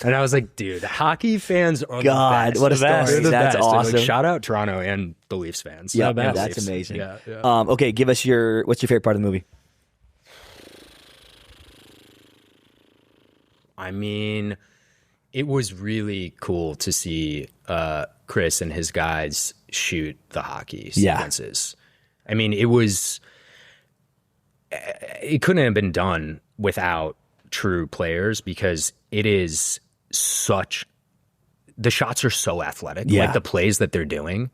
And I was like, dude, hockey fans are the best. What a story. They're the That's best. And, awesome. like, shout out Toronto and the Leafs fans. Yeah, And that's Leafs. amazing. Yeah. Okay, give us what's your favorite part of the movie? I mean, it was really cool to see Chris and his guys shoot the hockey sequences. I mean, it couldn't have been done without true players, because it is such the shots are so athletic, like the plays that they're doing.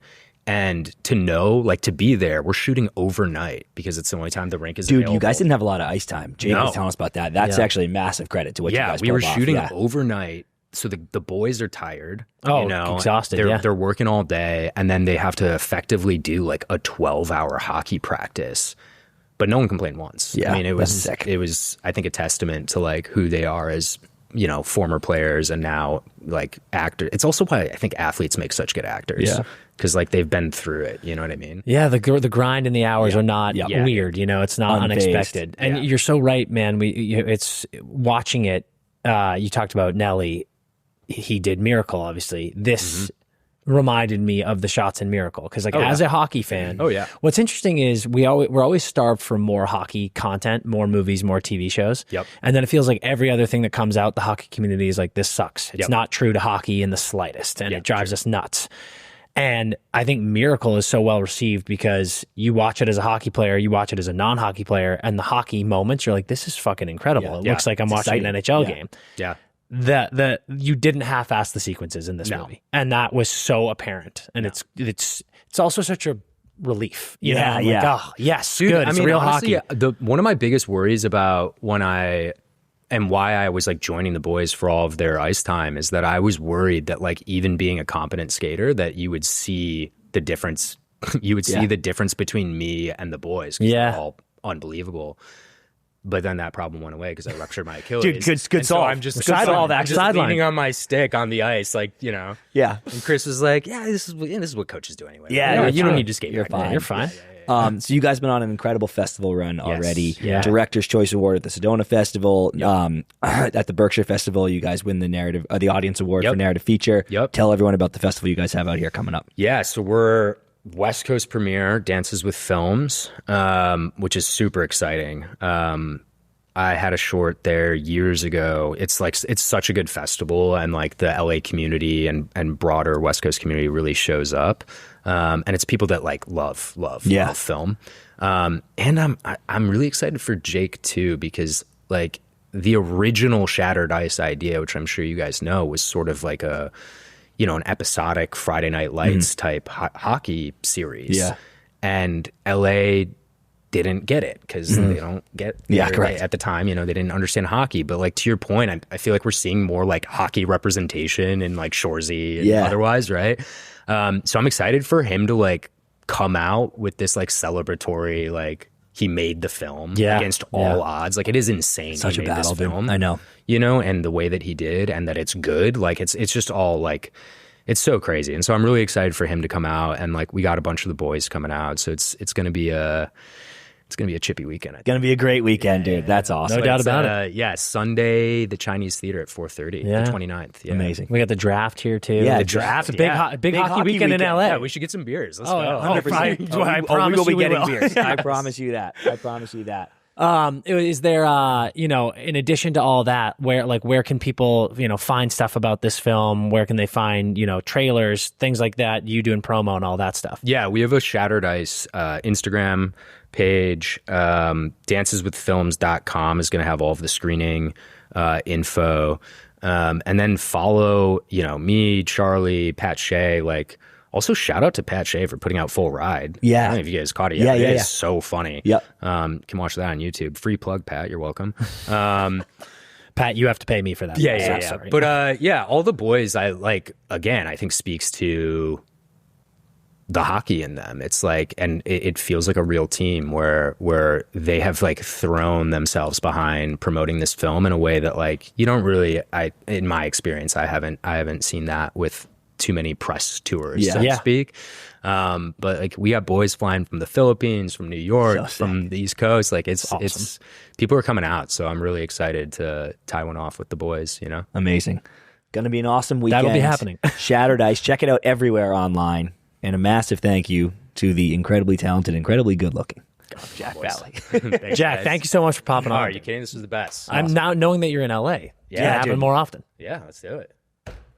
And to know, like, to be there, we're shooting overnight because it's the only time the rink is available. You guys didn't have a lot of ice time. Jake was telling us about that. That's actually a massive credit to what you guys we were pulled off. shooting overnight. So the boys are tired. Exhausted. They're working all day, and then they have to effectively do like a 12-hour hockey practice. But no one complained once. Yeah, I mean, it was sick. It was, I think, a testament to like who they are as, you know, former players and now like actors. It's also why I think athletes make such good actors. Yeah. Because like they've been through it, you know what I mean? Yeah, the grind and the hours are not weird. You know, it's not unexpected. And you're so right, man. It's watching it. You talked about Nelly. He did Miracle, obviously. This reminded me of the shots in Miracle because, like, as a hockey fan, what's interesting is we're always starved for more hockey content, more movies, more TV shows. Yep. And then it feels like every other thing that comes out, the hockey community is like, this sucks. It's not true to hockey in the slightest, and it drives us nuts. And I think Miracle is so well received because you watch it as a hockey player, you watch it as a non-hockey player, and the hockey moments, you're like, this is fucking incredible. It looks like I'm watching an NHL game. Yeah. You didn't half-ass the sequences in this movie, and that was so apparent. And it's also such a relief. You know? Like, oh yes, dude, good. It's real honestly, hockey. One of my biggest worries about why I was like joining the boys for all of their ice time is that I was worried that like even being a competent skater that you would see the difference. You would see the difference between me and the boys. They're all unbelievable. But then that problem went away because I ruptured my Achilles. Dude, good so solve. I'm just Sideline. leaning on my stick on the ice, like, you know. Yeah. And Chris was like, "Yeah, this is what coaches do anyway. Yeah, you don't need to skate. You're fine. You're fine." So you guys been on an incredible festival run already. Yeah. Director's Choice Award at the Sedona Festival. At the Berkshire Festival, you guys win the Audience Award for Narrative Feature. Tell everyone about the festival you guys have out here coming up. Yeah, so we're West Coast premiere, Dances with Films, which is super exciting. I had a short there years ago. It's such a good festival, and like the LA community and broader West Coast community really shows up. And it's people that like love film. And I'm really excited for Jake too, because like the original Shattered Ice idea, which I'm sure you guys know, was sort of like an episodic Friday Night Lights type hockey series. Yeah. And LA didn't get it because they don't get correct. At the time, they didn't understand hockey. But like to your point, I feel like we're seeing more like hockey representation in like Shoresy and otherwise, right? So I'm excited for him to like come out with this like celebratory, like he made the film against all odds. Like it is insane. Such he a made battle, this film, I know. And the way that he did, and that it's good. Like it's just all like, it's so crazy. And so I'm really excited for him to come out, and like we got a bunch of the boys coming out. So it's going to be a chippy weekend. Going to be a great weekend, dude. That's awesome. No doubt about it. Yeah, Sunday, the Chinese Theater at 4:30, the 29th. Yeah. Amazing. We got the draft here too. Yeah, the draft. It's a big hockey weekend in LA. Yeah, we should get some beers. Let's go. 100%. I We promise will be you we getting will. beers. I promise you that. Is there, in addition to all that, where can people, find stuff about this film? Where can they find, trailers, things like that, you doing promo and all that stuff? Yeah, we have a Shattered Ice Instagram page. Danceswithfilms.com is going to have all of the screening info. And then follow, me, Charlie, Pat Shea, like, also, shout out to Pat Shea for putting out Full Ride. Yeah. I don't know if you guys caught it yet. Yeah, It's so funny. Yep. Can watch that on YouTube. Free plug, Pat. You're welcome. Pat, you have to pay me for that. Yeah. Sorry. But all the boys, I think speaks to the hockey in them. It's like, and it feels like a real team where they have like thrown themselves behind promoting this film in a way that like you don't really. In my experience, I haven't seen that with too many press tours, so to speak. But like we have boys flying from the Philippines, from New York, from the East Coast. Like it's awesome. It's people are coming out, so I'm really excited to tie one off with the boys. Amazing. Gonna be an awesome weekend. That'll be happening. Shattered Ice. Check it out everywhere online. And a massive thank you to the incredibly talented, incredibly good looking Jack Valley. Thanks, Jack, guys. thank you so much for popping on. Are you kidding? This was the best. I'm now knowing that you're in LA. Yeah, happen dude. more often. Yeah, let's do it.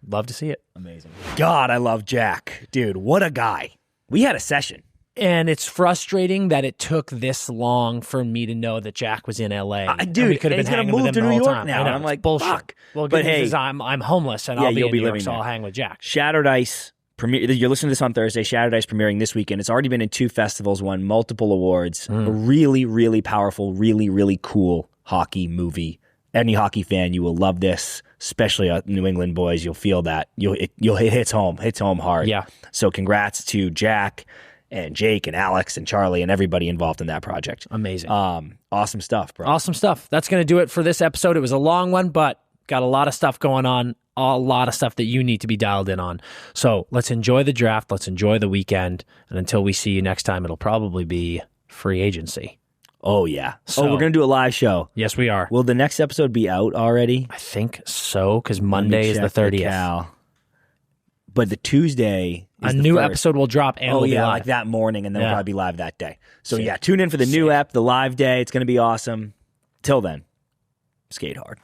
Love to see it. Amazing. God, I love Jack. Dude, what a guy. We had a session. And it's frustrating that it took this long for me to know that Jack was in LA. Dude, we could have been he's gonna hanging move with him to the New whole York time. now. I know, I'm like, bullshit. fuck. Well, but hey, I'm homeless and I'll be you'll in be New York, living so there. I'll hang with Jack. Shattered Ice premiere. You're listening to this on Thursday. Shattered Ice premiering this weekend. It's already been in 2 festivals, won multiple awards. A really, really powerful, really, really cool hockey movie. Any hockey fan, you will love this, especially New England boys. You'll feel that. It hits home hard. Yeah. So congrats to Jack and Jake and Alex and Charlie and everybody involved in that project. Amazing. Awesome stuff, bro. Awesome stuff. That's going to do it for this episode. It was a long one, but got a lot of stuff going on, a lot of stuff that you need to be dialed in on. So let's enjoy the draft. Let's enjoy the weekend. And until we see you next time, it'll probably be free agency. Oh, yeah. So, we're going to do a live show. Yes, we are. Will the next episode be out already? I think so, because Monday is the 30th. But the Tuesday is a the new first. episode will drop and Oh, we'll be yeah, live. like that morning, and then we'll probably be live that day. So, Sick. yeah, tune in for the new ep, the live day. It's going to be awesome. Till then, skate hard.